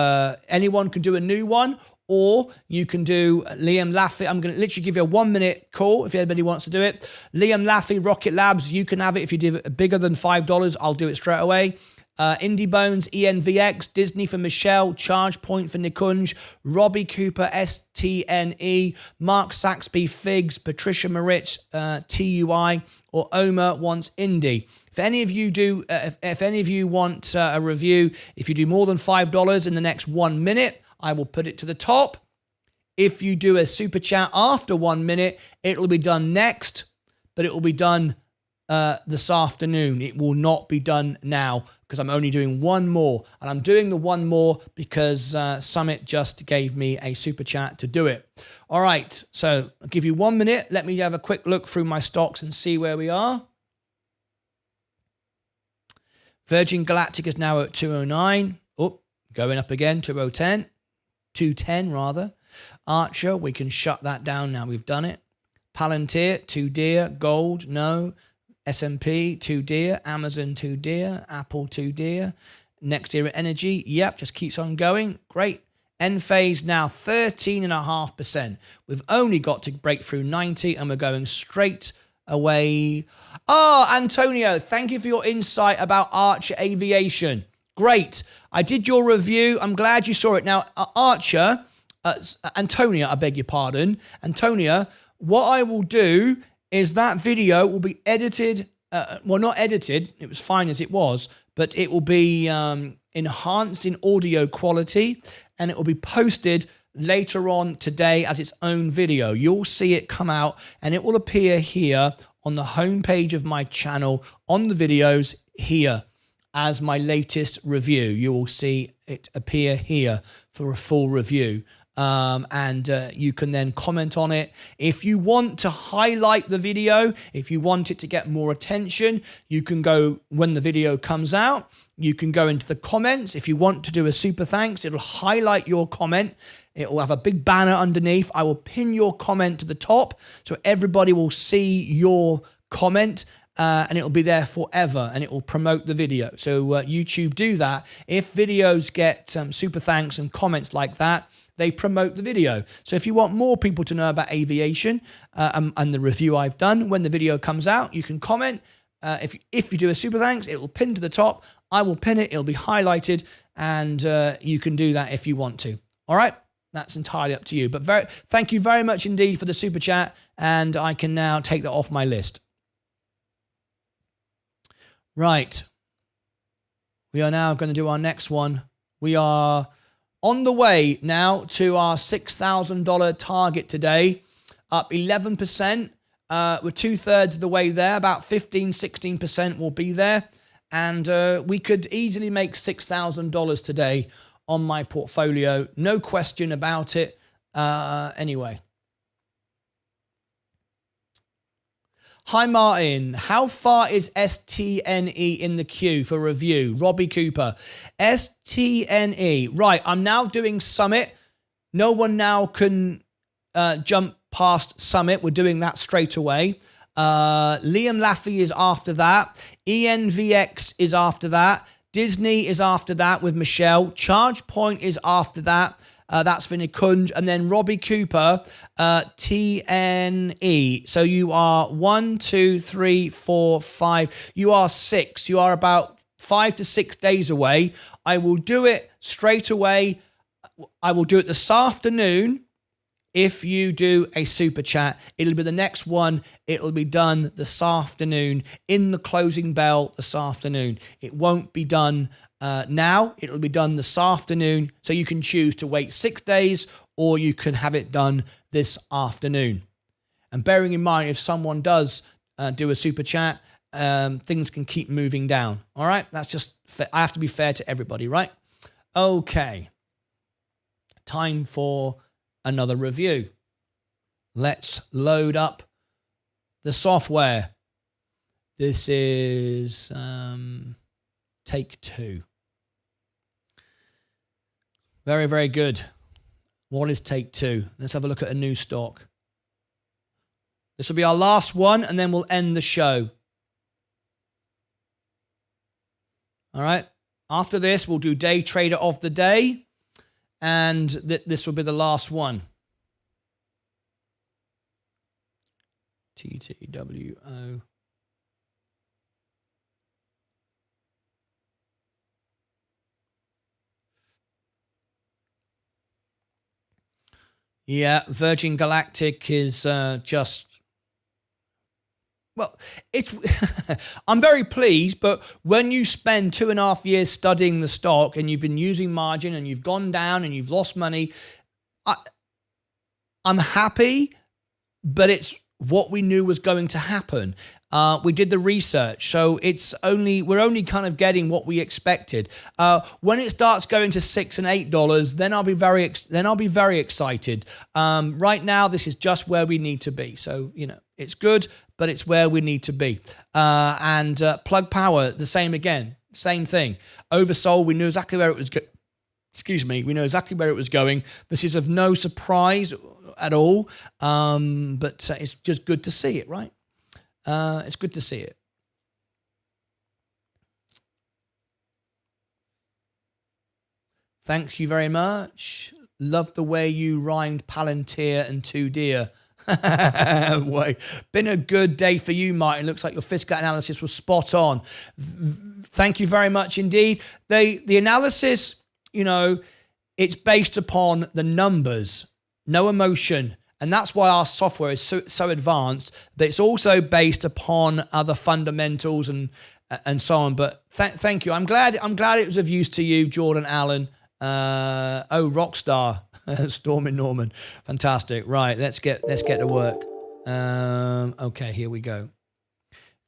anyone can do a new one, or you can do Liam Laffey. I'm going to literally give you a 1-minute call if anybody wants to do it. Liam Laffey, Rocket Labs, you can have it. If you do it bigger than $5, I'll do it straight away. Indie Bones, ENVX, Disney for Michelle, Charge Point for Nikunj, Robbie Cooper, STNE, Mark Saxby, Figs, Patricia Moritz, TUI, or Omer wants Indie. If any of you do, if any of you want a review, if you do more than $5 in the next 1 minute, I will put it to the top. If you do a super chat after 1 minute, it will be done next, but it will be done this afternoon. It will not be done now because I'm only doing one more. And I'm doing the one more because Summit just gave me a super chat to do it. All right, so I'll give you 1 minute. Let me have a quick look through my stocks and see where we are. Virgin Galactic is now at 209. Oh, going up again, 210. 210 rather. Archer, we can shut that down now we've done it. Palantir, too dear. Gold, no. S&P, too dear. Amazon, too dear. Apple, too dear. Next Era Energy, yep, just keeps on going. Great. Enphase now 13.5%. We've only got to break through 90 and we're going straight away. Oh, Antonio, thank you for your insight about Archer Aviation. Great. I did your review. I'm glad you saw it. Now, Archer, Antonia, I beg your pardon. Antonia, what I will do is that video will be edited. Well, not edited. It was fine as it was. But it will be enhanced in audio quality. And it will be posted later on today as its own video. You'll see it come out. And it will appear here on the homepage of my channel on the videos here. As my latest review, you will see it appear here for a full review. And you can then comment on it. If you want to highlight the video, if you want it to get more attention, you can go, when the video comes out, you can go into the comments. If you want to do a super thanks, it'll highlight your comment. It will have a big banner underneath. I will pin your comment to the top so everybody will see your comment. And it'll be there forever and it will promote the video. So YouTube do that. If videos get super thanks and comments like that, they promote the video. So if you want more people to know about aviation and the review I've done, when the video comes out, you can comment. If you do a super thanks, it will pin to the top. I will pin it. It'll be highlighted and you can do that if you want to. All right. That's entirely up to you. But thank you very much indeed for the super chat. And I can now take that off my list. Right. We are now going to do our next one. We are on the way now to our $6,000 target today, up 11%. We're 2/3 of the way there, about 15-16% will be there. And we could easily make $6,000 today on my portfolio. No question about it. Anyway. Hi, Martin. How far is STNE in the queue for review? Robbie Cooper. STNE. Right, I'm now doing Summit. No one now can jump past Summit. We're doing that straight away. Liam Laffey is after that. ENVX is after that. Disney is after that with Michelle. ChargePoint is after that. That's for Nikunj. And then Robbie Cooper, TNE. So you are 1, 2, 3, 4, 5. You are 6. You are about 5 to 6 days away. I will do it straight away. I will do it this afternoon. If you do a super chat, it'll be the next one. It'll be done this afternoon in the closing bell this afternoon. It won't be done now. It'll be done this afternoon. So you can choose to wait 6 days or you can have it done this afternoon. And bearing in mind, if someone does do a super chat, things can keep moving down. All right. That's just, I have to be fair to everybody, right? Okay. Time for another review. Let's load up the software. This is take 2. Very, very good. What is take 2? Let's have a look at a new stock. This will be our last one, and then we'll end the show. All right. After this, we'll do day trader of the day. And this will be the last one. TTWO. Yeah, Virgin Galactic is just... Well, it's I'm very pleased, but when you spend 2.5 years studying the stock and you've been using margin and you've gone down and you've lost money, I'm happy, but it's what we knew was going to happen. We did the research, so we're only kind of getting what we expected. When it starts going to $6 and $8, then I'll be very excited. Right now, this is just where we need to be. So it's good, but it's where we need to be. And Plug Power, the same again, same thing. Oversold, we knew exactly where it was. We know exactly where it was going. This is of no surprise at all, but it's just good to see it, right? It's good to see it. Thank you very much. Love the way you rhymed Palantir and Two Deer. Been a good day for you, Martin. Looks like your fiscal analysis was spot on. Thank you very much indeed. The analysis, it's based upon the numbers, no emotion. And that's why our software is so advanced, but it's also based upon other fundamentals and so on. But thank you. I'm glad it was of use to you, Jordan Allen. Rockstar, Stormin Norman. Fantastic. Right, let's get to work. Okay, here we go.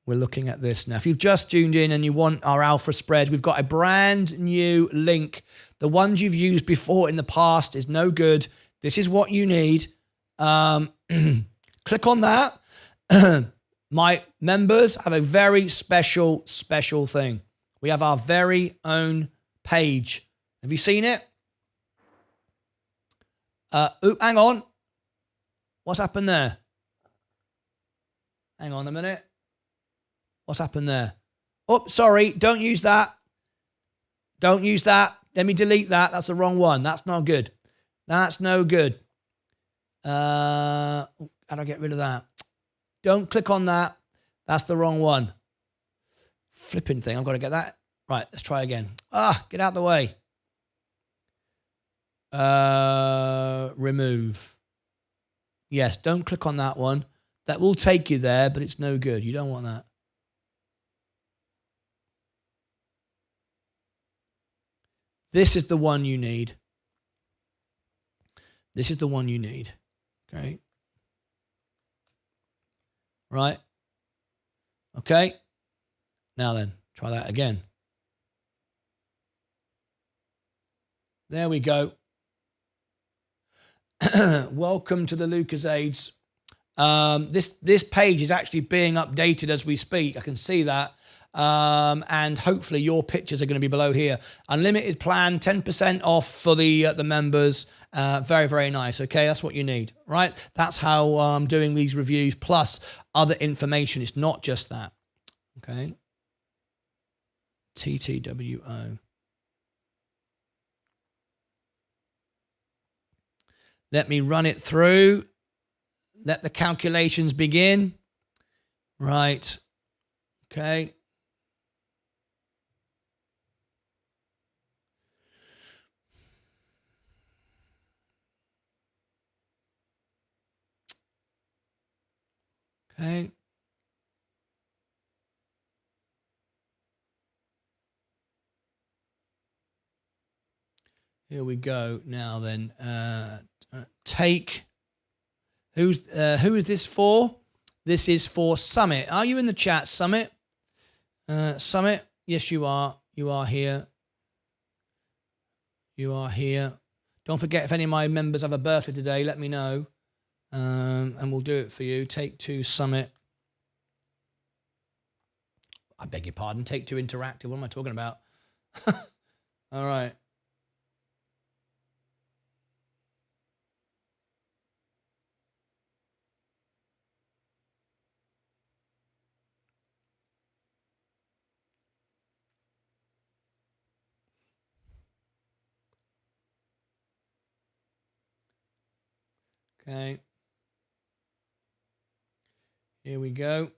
We're looking at this now. If you've just tuned in and you want our alpha spread, we've got a brand new link. The ones you've used before in the past is no good. This is what you need. Click on that. My members have a very special thing. We have our very own page. Have you seen it? Hang on. What's happened there? Hang on a minute. What's happened there? Oh, sorry. Don't use that. Don't use that. Let me delete that. That's the wrong one. That's not good. That's no good. How do I get rid of that? Don't click on that. That's the wrong one. Flipping thing. I've got to get that. Right. Let's try again. Get out of the way. Remove. Yes, don't click on that one. That will take you there, but it's no good. You don't want that. This is the one you need. This is the one you need. Okay. Right. Okay. Now then, try that again. There we go. Welcome to the Lucas Aids. This page is actually being updated as we speak. I can see that. And hopefully your pictures are going to be below here. Unlimited plan, 10% off for the members. Very, very nice. Okay, that's what you need, right? That's how I'm doing these reviews, plus other information. It's not just that. Okay. TTWO. Let me run it through. Let the calculations begin. Right. Okay. Okay. Here we go. Now then, take. Who is this for? This is for Summit. Are you in the chat, Summit? Summit. Yes, you are. You are here. You are here. Don't forget, if any of my members have a birthday today, let me know, and we'll do it for you. Take Two Summit. I beg your pardon. Take Two Interactive. What am I talking about? All right. Okay. Here we go.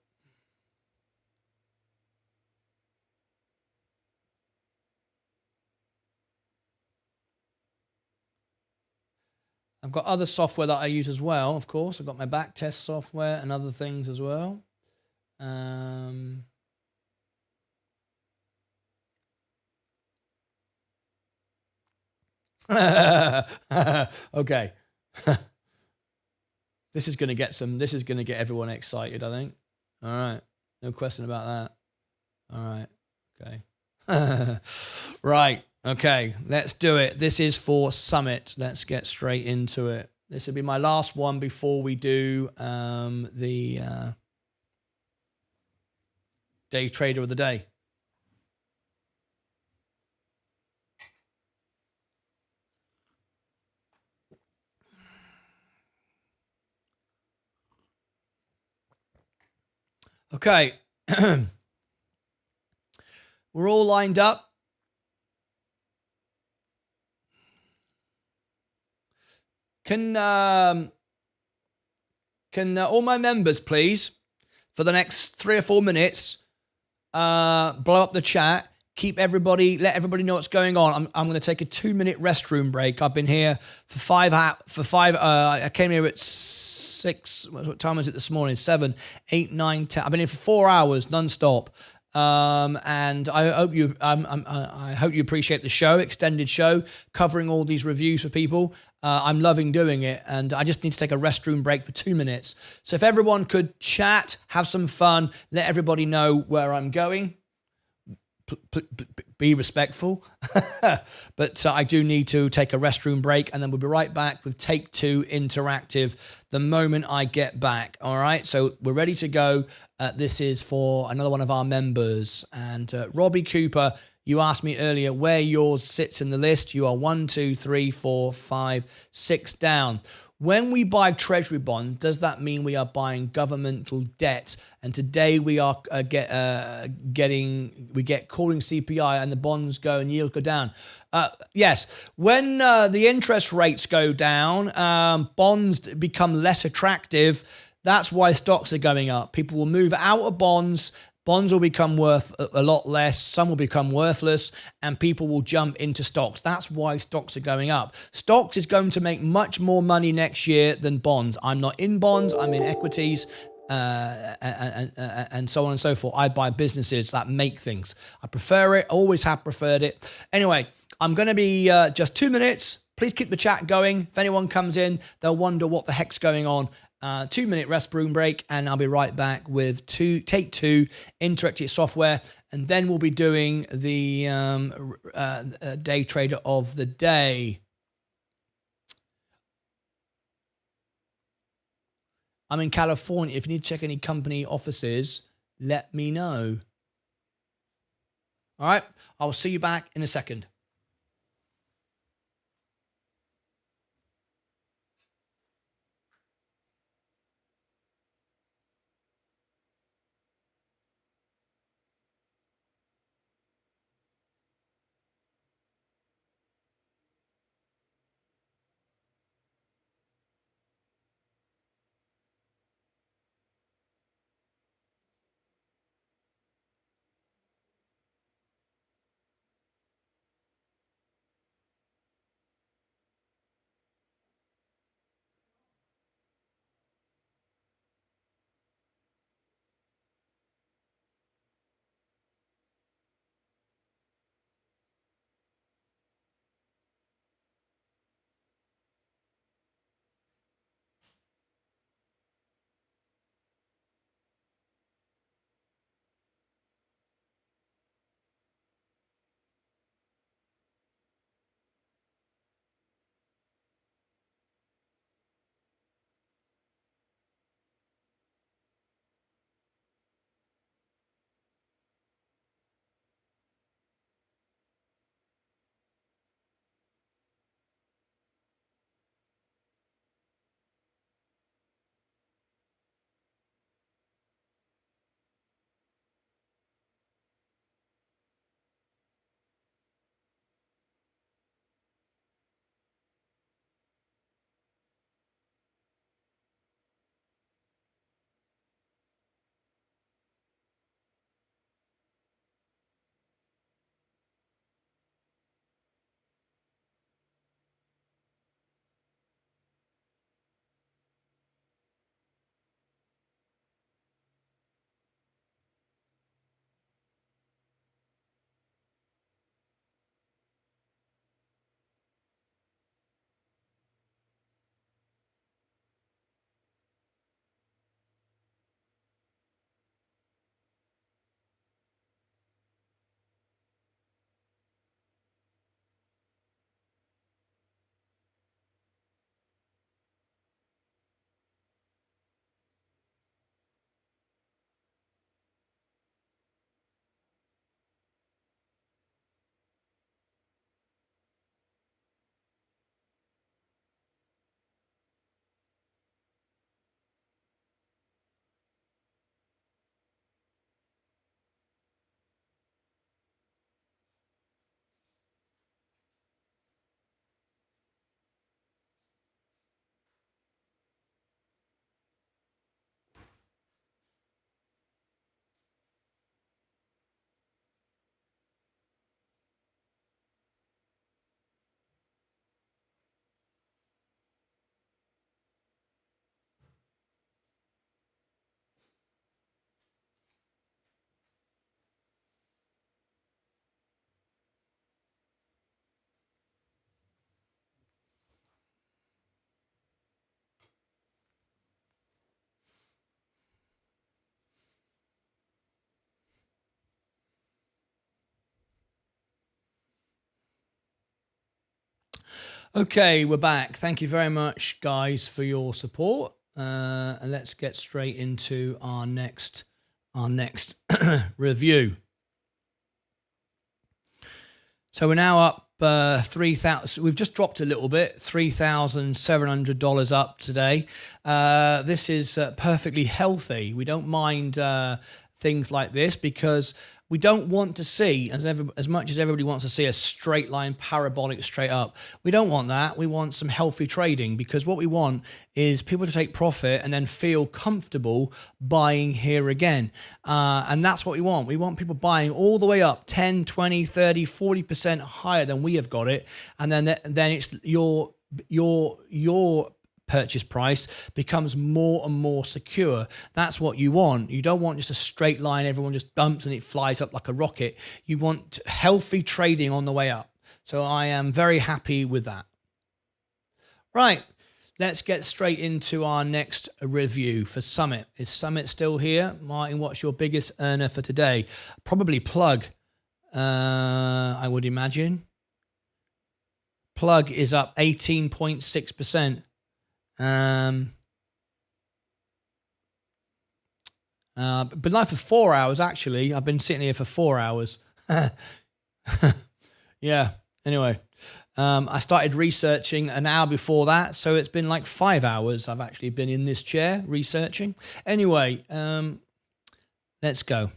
I've got other software that I use as well, of course. I've got my back test software and other things as well. Okay. This is going to get everyone excited, I think. All right. No question about that. All right. Okay. Right. Okay. Let's do it. This is for Summit. Let's get straight into it. This will be my last one before we do the day trader of the day. Okay. We're all lined up. Can all my members, please, for the next 3 or 4 minutes, blow up the chat. Let everybody know what's going on. I'm going to take a 2-minute restroom break. I've been here for 5 hours. I came here at 6. What time was it this morning? 7, 8, 9, 10. I've been here for 4 hours non-stop. And I hope you appreciate the show, extended show, covering all these reviews for people. I'm loving doing it, and I just need to take a restroom break for 2 minutes. So if everyone could chat, have some fun, let everybody know where I'm going. Be respectful. But I do need to take a restroom break, and then we'll be right back with Take Two Interactive the moment I get back. All right, so we're ready to go. This is for another one of our members. And Robbie Cooper, you asked me earlier where yours sits in the list. You are 1, 2, 3, 4, 5, 6 down. When we buy treasury bonds, does that mean we are buying governmental debt? And today we are get cooling CPI, and the bonds go and yields go down. Yes, when the interest rates go down, bonds become less attractive. That's why stocks are going up. People will move out of bonds. Bonds will become worth a lot less. Some will become worthless, and people will jump into stocks. That's why stocks are going up. Stocks is going to make much more money next year than bonds. I'm not in bonds. I'm in equities, and so on and so forth. I buy businesses that make things. I prefer it. Always have preferred it. Anyway, I'm going to be just 2 minutes. Please keep the chat going. If anyone comes in, they'll wonder what the heck's going on. 2-minute restroom break, and I'll be right back with Take Two Interactive Software, and then we'll be doing the day trader of the day. I'm in California. If you need to check any company offices, let me know. All right. I will see you back in a second. Okay, we're back. Thank you very much, guys, for your support. And let's get straight into our next review. So we're now up 3,000. We've just dropped a little bit, $3,700 up today. This is perfectly healthy. We don't mind things like this because we don't want to see, as much as everybody wants to see a straight line parabolic straight up, we don't want that. We want some healthy trading because what we want is people to take profit and then feel comfortable buying here again. And that's what we want. We want people buying all the way up 10, 20, 30, 40% higher than we have got it. And then it's your purchase price becomes more and more secure. That's what you want. You don't want just a straight line, everyone just dumps and it flies up like a rocket. You want healthy trading on the way up. So I am very happy with that. Right, let's get straight into our next review for Summit. Is Summit still here? Martin, what's your biggest earner for today? Probably Plug, I would imagine. Plug is up 18.6%. Been live for 4 hours, actually. I've been sitting here for 4 hours. Yeah. Anyway, I started researching an hour before that, so it's been like 5 hours I've actually been in this chair researching. Anyway, let's go.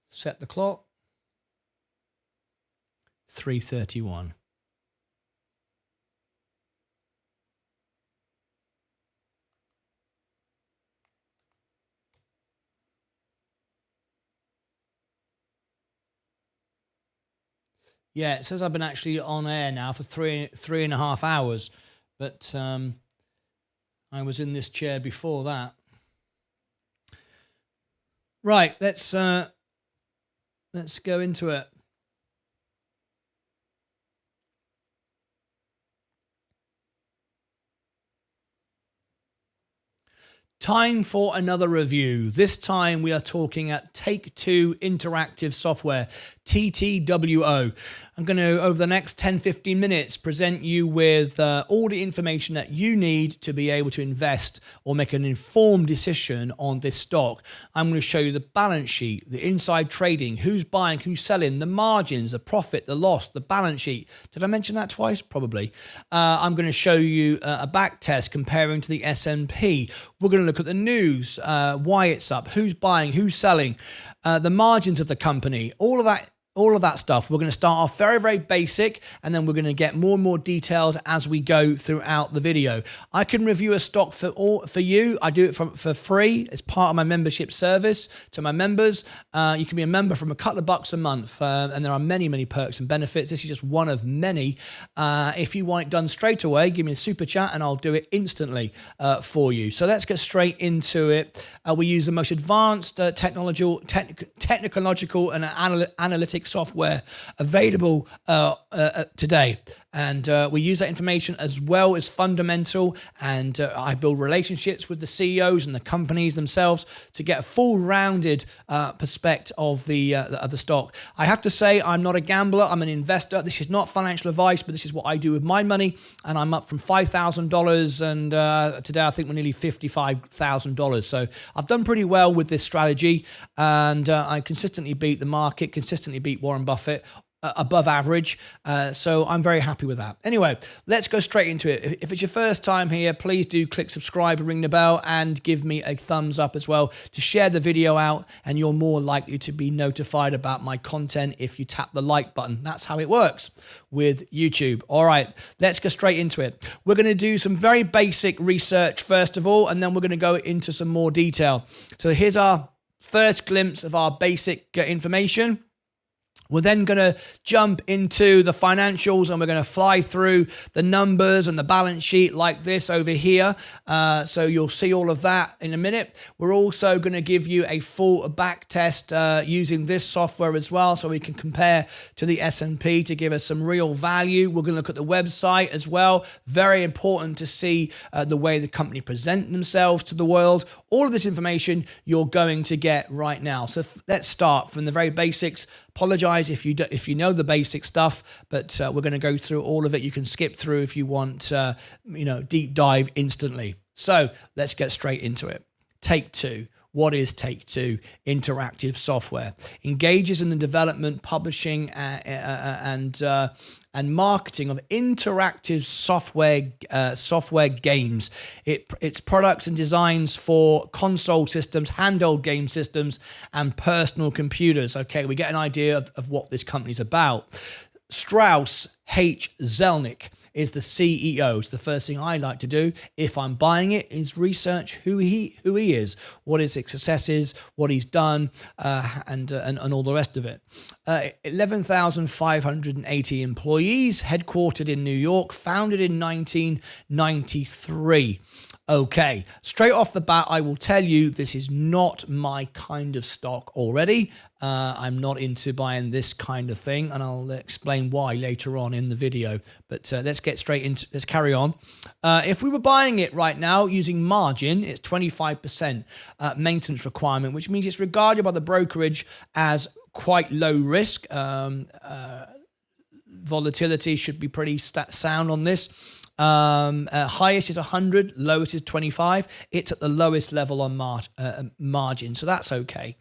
Set the clock. 3:31. Yeah, it says I've been actually on air now for three and a half hours, but I was in this chair before that. Right, let's go into it. Time for another review. This time we are talking at Take-Two Interactive Software, TTWO. I'm going to, over the next 10-15 minutes, present you with all the information that you need to be able to invest or make an informed decision on this stock. I'm going to show you the balance sheet, the inside trading, who's buying, who's selling, the margins, the profit, the loss, the balance sheet. Did I mention that twice? Probably. I'm going to show you a back test comparing to the S&P. We're going to look at the news, why it's up, who's buying, who's selling, the margins of the company, all of that stuff. We're going to start off very, very basic, and then we're going to get more and more detailed as we go throughout the video. I can review a stock for you. I do it for free. It's part of my membership service to my members. You can be a member from a couple of bucks a month, and there are many, many perks and benefits. This is just one of many. If you want it done straight away, give me a super chat, and I'll do it instantly for you. So let's get straight into it. We use the most advanced technological and analytic software available today. And we use that information as well as fundamental. And I build relationships with the CEOs and the companies themselves to get a full-rounded perspective of the stock. I have to say, I'm not a gambler. I'm an investor. This is not financial advice, but this is what I do with my money. And I'm up from $5,000, and today I think we're nearly $55,000. So I've done pretty well with this strategy, and I consistently beat the market, consistently beat Warren Buffett, above average. So I'm very happy with that. Anyway, let's go straight into it. If it's your first time here, please do click subscribe and ring the bell, and give me a thumbs up as well to share the video out, and you're more likely to be notified about my content if you tap the like button. That's how it works with YouTube. All right, let's go straight into it. We're going to do some very basic research first of all, and then we're going to go into some more detail. So here's our first glimpse of our basic information. We're then going to jump into the financials, and we're going to fly through the numbers and the balance sheet like this over here. So you'll see all of that in a minute. We're also going to give you a full back test using this software as well, so we can compare to the S&P to give us some real value. We're going to look at the website as well. Very important to see the way the company present themselves to the world. All of this information you're going to get right now. So let's start from the very basics. Apologize if you know the basic stuff, but we're going to go through all of it. You can skip through if you want, deep dive instantly. So let's get straight into it. Take-Two. What is Take-Two Interactive Software? Engages in the development, publishing, and marketing of interactive software games. Its products and designs for console systems, handheld game systems, and personal computers. Okay, we get an idea of what this company's about. Strauss H. Zelnick is the CEO. It's the first thing I like to do if I'm buying it is research who he is, what his success is, what he's done, and all the rest of it. 11,580 employees, headquartered in New York, founded in 1993. Okay, straight off the bat, I will tell you this is not my kind of stock already. I'm not into buying this kind of thing, and I'll explain why later on in the video. But let's carry on. If we were buying it right now using margin, it's 25% maintenance requirement, which means it's regarded by the brokerage as quite low risk. volatility should be pretty sound on this. Highest is 100, lowest is 25. It's at the lowest level on margin, so that's okay.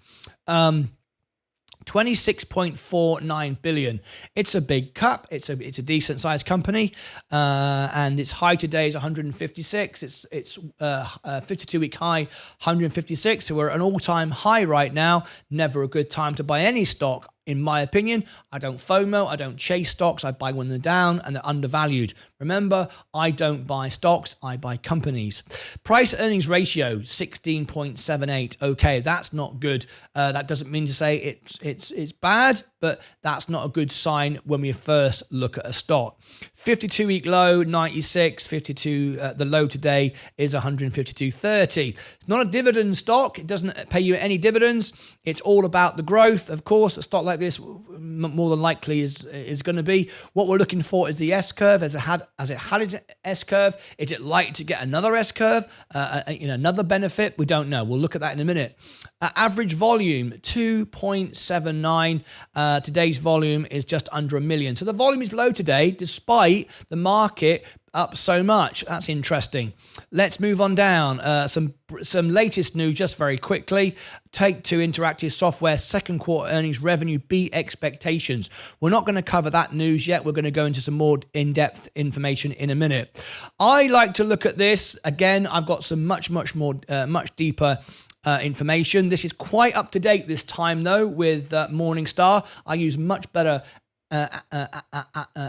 26.49 billion. It's a big cap. It's a decent sized company, and its high today is 156. It's 52-week high 156. So we're at an all-time high right now. Never a good time to buy any stock. In my opinion, I don't FOMO, I don't chase stocks, I buy when they're down and they're undervalued. Remember, I don't buy stocks, I buy companies. Price earnings ratio, 16.78. Okay, that's not good. That doesn't mean to say it's bad, but that's not a good sign when we first look at a stock. 52-week low, 96, 52, the low today is 152.30. It's not a dividend stock. It doesn't pay you any dividends. It's all about the growth. Of course, a stock like this more than likely is going to be. What we're looking for is the S-curve. As it had its S-curve, is it likely to get another S-curve? Another benefit? We don't know. We'll look at that in a minute. Average volume, 2.79. Today's volume is just under 1 million. So the volume is low today, despite the market up so much. That's interesting. Let's move on down. Some latest news just very quickly. Take-Two Interactive Software second quarter earnings revenue beat expectations. We're not going to cover that news yet. We're going to go into some more in-depth information in a minute. I like to look at this. Again, I've got some much deeper information. This is quite up to date this time though with Morningstar. I use much better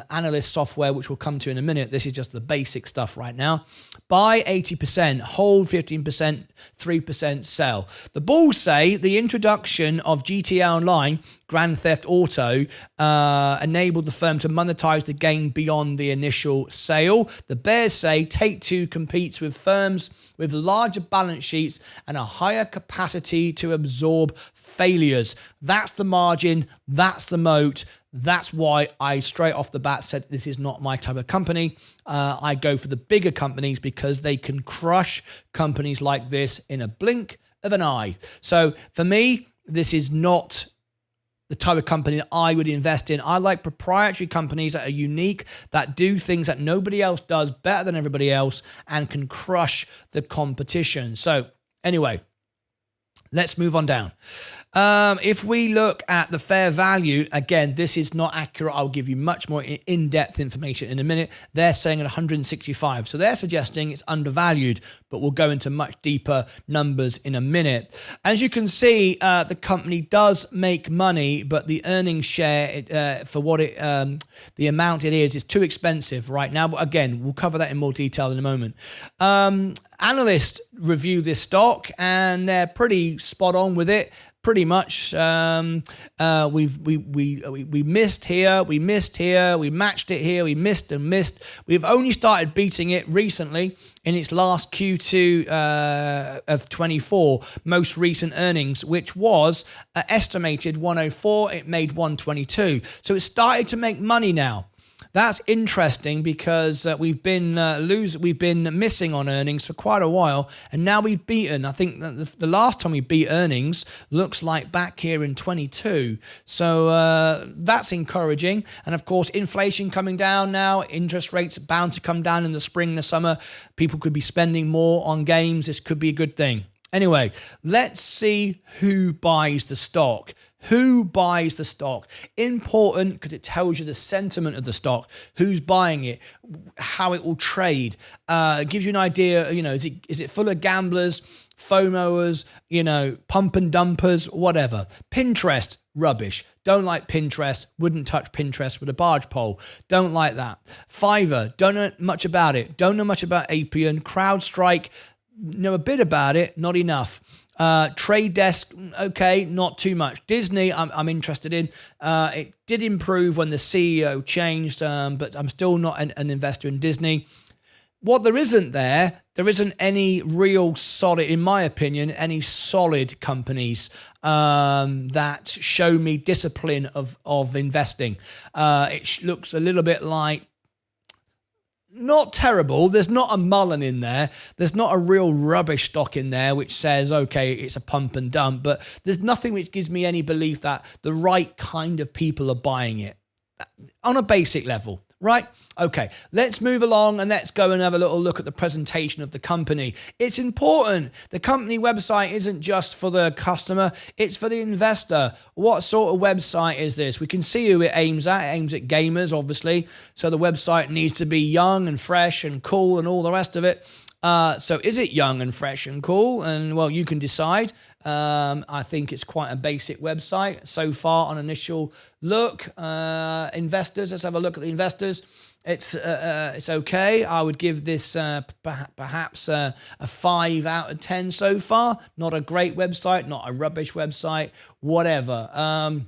analyst software, which we'll come to in a minute. This is just the basic stuff right now. Buy 80%, hold 15%, 3% sell. The bulls say the introduction of GTA Online, Grand Theft Auto, enabled the firm to monetize the game beyond the initial sale. The bears say Take-Two competes with firms with larger balance sheets and a higher capacity to absorb failures. That's the margin, that's the moat. That's why I straight off the bat said this is not my type of company. I go for the bigger companies because they can crush companies like this in a blink of an eye. So for me, this is not the type of company that I would invest in. I like proprietary companies that are unique, that do things that nobody else does better than everybody else and can crush the competition. So anyway, let's move on down. If we look at the fair value, again, this is not accurate. I'll give you much more in-depth information in a minute. They're saying at 165. So they're suggesting it's undervalued, but we'll go into much deeper numbers in a minute. As you can see, the company does make money, but the earnings share for what the amount it is too expensive right now. But again, we'll cover that in more detail in a moment. Analysts review this stock and they're pretty spot on with it. Pretty much, we missed here, we matched it here, we missed and missed. We've only started beating it recently in its last Q2 of 24, most recent earnings, which was estimated 104. It made 122, so it started to make money now. That's interesting because we've been missing on earnings for quite a while, and now we've beaten. I think that the last time we beat earnings looks like back here in 22. So that's encouraging. And of course, inflation coming down now, interest rates are bound to come down in the spring, the summer. People could be spending more on games. This could be a good thing. Anyway, let's see who buys the stock. Who buys the stock? Important because it tells you the sentiment of the stock, who's buying it, how it will trade. It gives you an idea, is it full of gamblers, FOMOers, pump and dumpers, whatever. Pinterest, rubbish. Don't like Pinterest. Wouldn't touch Pinterest with a barge pole. Don't like that. Fiverr, don't know much about it. Don't know much about Appian. CrowdStrike, know a bit about it, not enough. Trade Desk, okay, not too much. Disney, I'm interested in. It did improve when the CEO changed, but I'm still not an investor in Disney. What there isn't any real solid, in my opinion, any solid companies that show me discipline of investing. It looks a little bit like, not terrible. There's not a Mullen in there. There's not a real rubbish stock in there which says, okay, it's a pump and dump. But there's nothing which gives me any belief that the right kind of people are buying it. on a basic level, right? Okay, let's move along and let's go and have a little look at the presentation of the company. It's important. The company website isn't just for the customer, it's for the investor. What sort of website is this? We can see who it aims at. It aims at gamers, obviously. So the website needs to be young and fresh and cool and all the rest of it. So is it young and fresh and cool? And well, you can decide. I think it's quite a basic website so far on initial look. Investors, let's have a look at the investors. It's okay. I would give this perhaps a 5 out of 10 so far. Not a great website, not a rubbish website, whatever.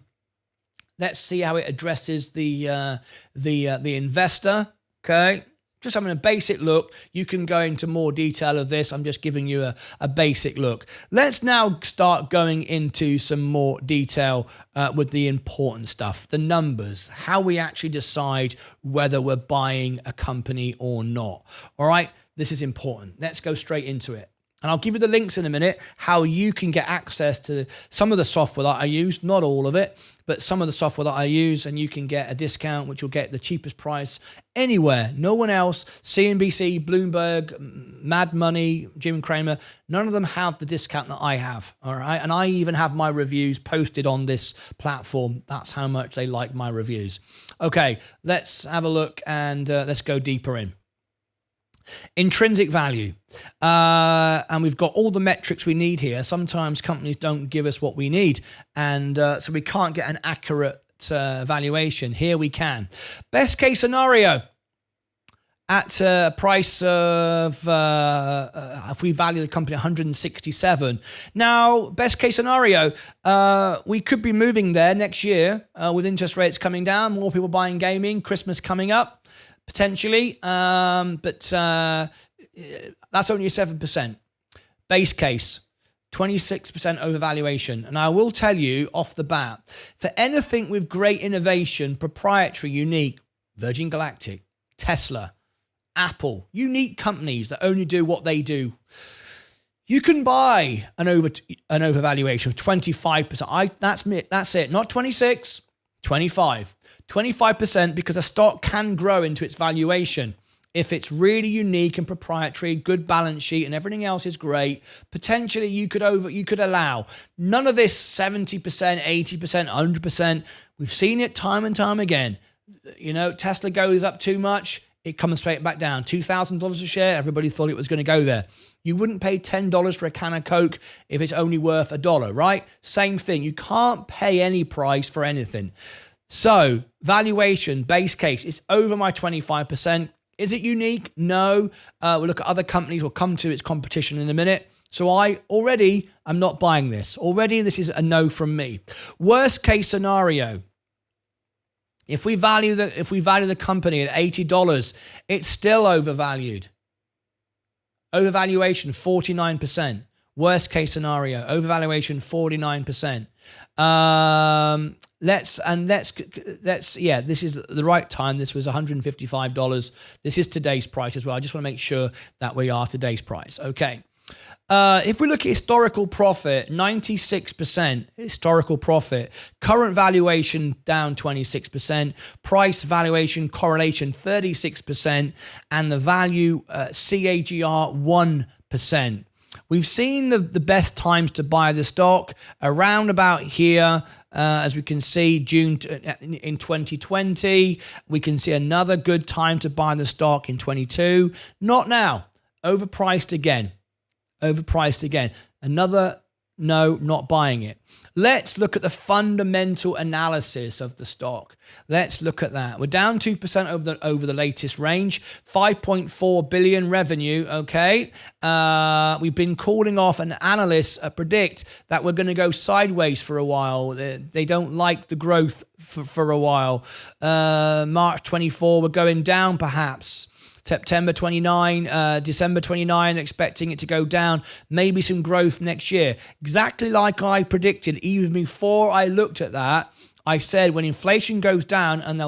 Let's see how it addresses the investor. Okay. Just having a basic look. You can go into more detail of this. I'm just giving you a basic look. Let's now start going into some more detail with the important stuff, the numbers, how we actually decide whether we're buying a company or not. All right, this is important. Let's go straight into it. And I'll give you the links in a minute, how you can get access to some of the software that I use, not all of it, but some of the software that I use, and you can get a discount, which will get the cheapest price anywhere. No one else, CNBC, Bloomberg, Mad Money, Jim Cramer, none of them have the discount that I have, all right? And I even have my reviews posted on this platform. That's how much they like my reviews. Okay, let's have a look and let's go deeper in. Intrinsic value. And we've got all the metrics we need here. Sometimes companies don't give us what we need, and so we can't get an accurate valuation. Here we can. Best case scenario, at a price of, if we value the company 167. Now, best case scenario, we could be moving there next year with interest rates coming down, more people buying gaming, Christmas coming up. Potentially, but that's only a 7%. Base case, 26% overvaluation. And I will tell you off the bat, for anything with great innovation, proprietary, unique, Virgin Galactic, Tesla, Apple, unique companies that only do what they do, you can buy an overvaluation of 25%. That's it, not 26, 25. 25% because a stock can grow into its valuation. If it's really unique and proprietary, good balance sheet and everything else is great, potentially you could allow. None of this 70%, 80%, 100%. We've seen it time and time again. You know, Tesla goes up too much, it comes straight back down. $2,000 a share, everybody thought it was going to go there. You wouldn't pay $10 for a can of Coke if it's only worth $1, right? Same thing. You can't pay any price for anything. So, valuation, base case, it's over my 25%. Is it unique? No. We'll look at other companies. We'll come to its competition in a minute. So I'm not buying this. Already, this is a no from me. Worst case scenario, if we value the company at $80, it's still overvalued. Overvaluation, 49%. Worst case scenario, overvaluation, 49%. This is the right time. This was $155. This is today's price as well. I just want to make sure that we are today's price. Okay. If we look at historical profit, 96% historical profit, current valuation down 26%, price valuation correlation 36%, and the value CAGR 1%. We've seen the best times to buy the stock around about here. As we can see, June in 2020. We can see another good time to buy the stock in 22. Not now. Overpriced again. Another no, not buying it. Let's look at the fundamental analysis of the stock. Let's look at that. We're down 2% over the latest range. 5.4 billion revenue. Okay, we've been calling off, and analysts predict that we're going to go sideways for a while. They don't like the growth for a while. March 24, we're going down perhaps. September 29, December 29, expecting it to go down, maybe some growth next year. Exactly like I predicted, even before I looked at that, I said when inflation goes down and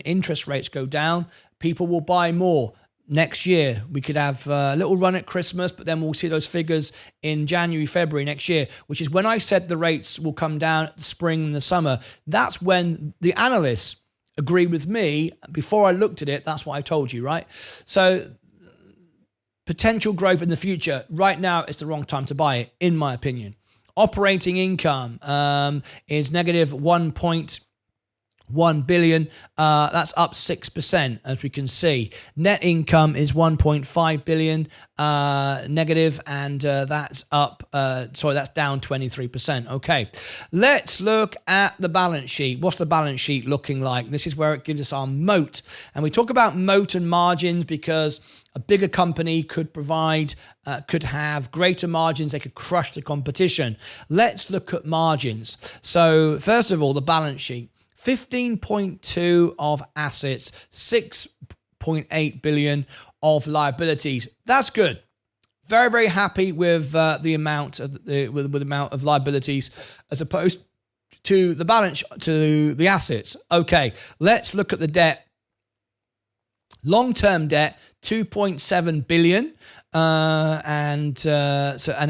interest rates go down, people will buy more. next year. We could have a little run at Christmas, but then we'll see those figures in January, February next year, which is when I said the rates will come down at the spring and the summer. That's when the analysts agree with me. Before I looked at it, that's what I told you, right? So potential growth in the future. Right now, it's the wrong time to buy it, in my opinion. Operating income is negative 1.1 billion. That's up 6%, as we can see. Net income is 1.5 billion negative, and that's up. That's down 23%. Okay, let's look at the balance sheet. What's the balance sheet looking like? This is where it gives us our moat, and we talk about moat and margins because a bigger company could have greater margins. They could crush the competition. Let's look at margins. So first of all, the balance sheet. 15.2 of assets, 6.8 billion of liabilities. That's good. Very, very happy with the amount of the amount of liabilities as opposed to the assets. Okay, let's look at the debt. Long-term debt, 2.7 billion. And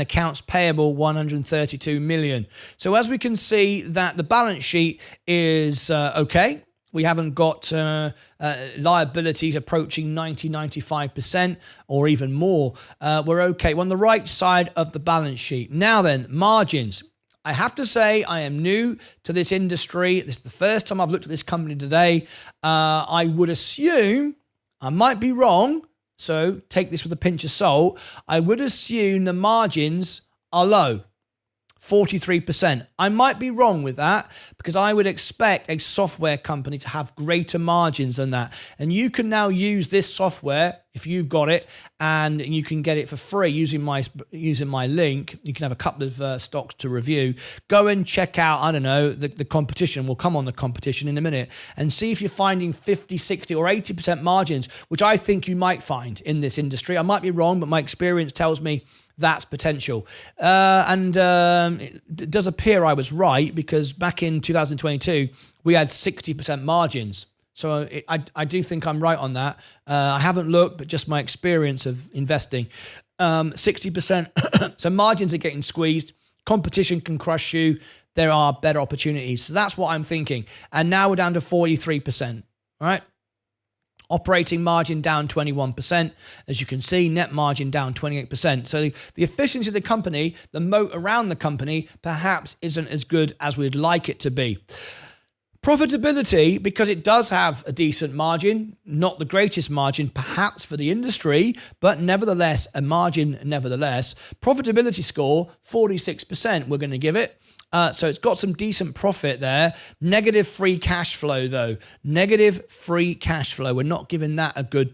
accounts payable 132 million. So as we can see that the balance sheet is okay. We haven't got liabilities approaching 95% or even more. We're okay. We're on the right side of the balance sheet. Now then, margins. I have to say I am new to this industry. This is the first time I've looked at this company today. I would assume, I might be wrong, so take this with a pinch of salt, I would assume the margins are low, 43%. I might be wrong with that because I would expect a software company to have greater margins than that. And you can now use this software, if you've got it, and you can get it for free using my link. You can have a couple of stocks to review. Go and check out, I don't know, the competition. We'll come on the competition in a minute and see if you're finding 50, 60 or 80% margins, which I think you might find in this industry. I might be wrong, but my experience tells me that's potential. It does appear I was right because back in 2022, we had 60% margins. So I do think I'm right on that. I haven't looked, but just my experience of investing. 60%. So margins are getting squeezed. Competition can crush you. There are better opportunities. So that's what I'm thinking. And now we're down to 43%. All right. Operating margin down 21%. As you can see, net margin down 28%. So the efficiency of the company, the moat around the company, perhaps isn't as good as we'd like it to be. Profitability, because it does have a decent margin, not the greatest margin perhaps for the industry, but nevertheless, a margin nevertheless. Profitability score, 46% we're going to give it. So it's got some decent profit there. Negative free cash flow though. Negative free cash flow. We're not giving that we're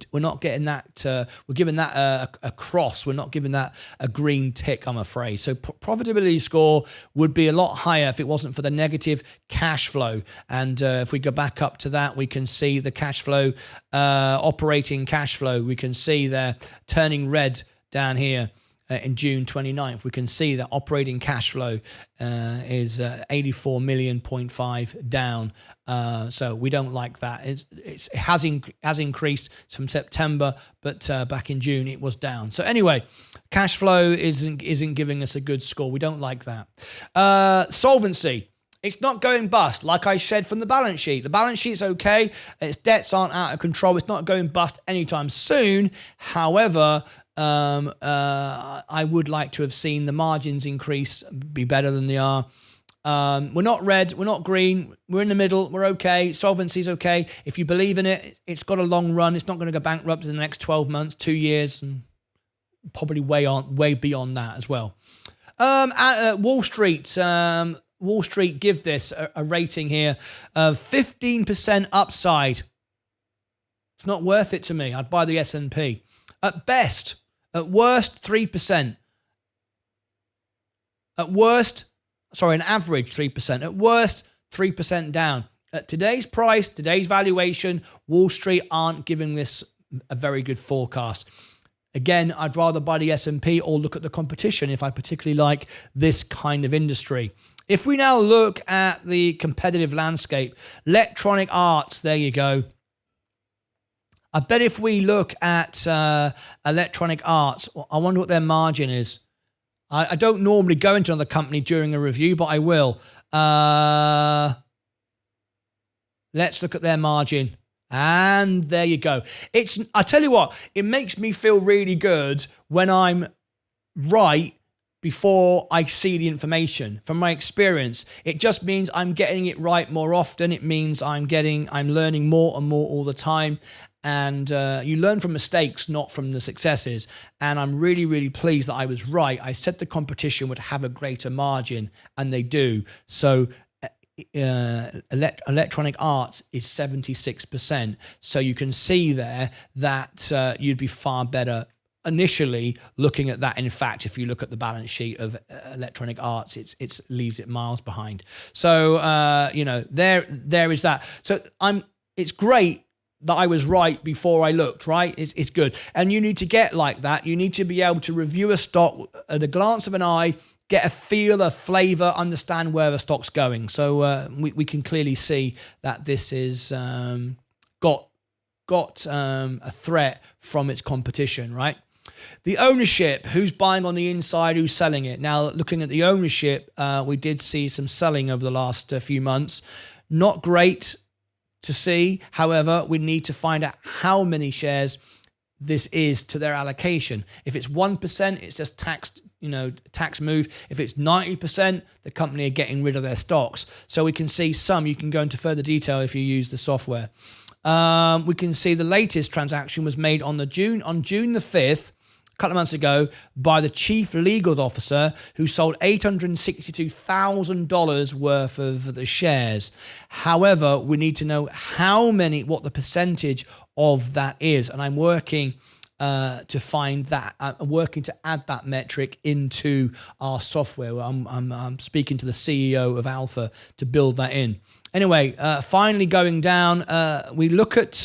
giving that a cross. We're not giving that a green tick, I'm afraid. So profitability score would be a lot higher if it wasn't for the negative cash flow. And if we go back up to that, we can see the cash flow, operating cash flow. We can see there turning red down here. In June 29th, we can see that operating cash flow is 84.5 million down. So we don't like that. It has increased from September, but back in June it was down. So anyway, cash flow isn't giving us a good score. We don't like that. Solvency. It's not going bust, like I said from the balance sheet. The balance sheet's okay. Its debts aren't out of control. It's not going bust anytime soon. However, I would like to have seen the margins increase, be better than they are. We're not red, we're not green, we're in the middle, we're okay. Solvency's okay. If you believe in it, it's got a long run. It's not going to go bankrupt in the next 12 months, 2 years, and probably way beyond that as well. Wall Street give this a rating here of 15% upside. It's not worth it to me. I'd buy the S&P. At best, at worst, 3%. An average 3%. At worst, 3% down. At today's price, today's valuation, Wall Street aren't giving this a very good forecast. Again, I'd rather buy the S&P or look at the competition if I particularly like this kind of industry. If we now look at the competitive landscape, Electronic Arts, there you go. I bet if we look at Electronic Arts, I wonder what their margin is. I don't normally go into another company during a review, but I will. Let's look at their margin. And there you go. I tell you what, it makes me feel really good when I'm right before I see the information. From my experience, it just means I'm getting it right more often. It means I'm learning more and more all the time. And you learn from mistakes, not from the successes. And I'm really, really pleased that I was right. I said the competition would have a greater margin, and they do. So Electronic Arts is 76%. So you can see there that you'd be far better initially looking at that. In fact, if you look at the balance sheet of Electronic Arts, it leaves it miles behind. So there is that. So it's great that I was right before I looked, right? It's good. And you need to get like that. You need to be able to review a stock at a glance of an eye, get a feel, a flavor, understand where the stock's going. So we can clearly see that this is got a threat from its competition, right? The ownership, who's buying on the inside, who's selling it. Now, looking at the ownership, we did see some selling over the last few months. Not great to see. However, we need to find out how many shares this is to their allocation. If it's 1%, it's just tax move. If it's 90%, the company are getting rid of their stocks. So we can see some. You can go into further detail if you use the software. We can see the latest transaction was made on June the 5th, a couple of months ago, by the chief legal officer, who sold $862,000 worth of the shares. However, we need to know what the percentage of that is. And I'm working to find that. I'm working to add that metric into our software. I'm speaking to the CEO of Alpha to build that in. Anyway, finally going down, we look at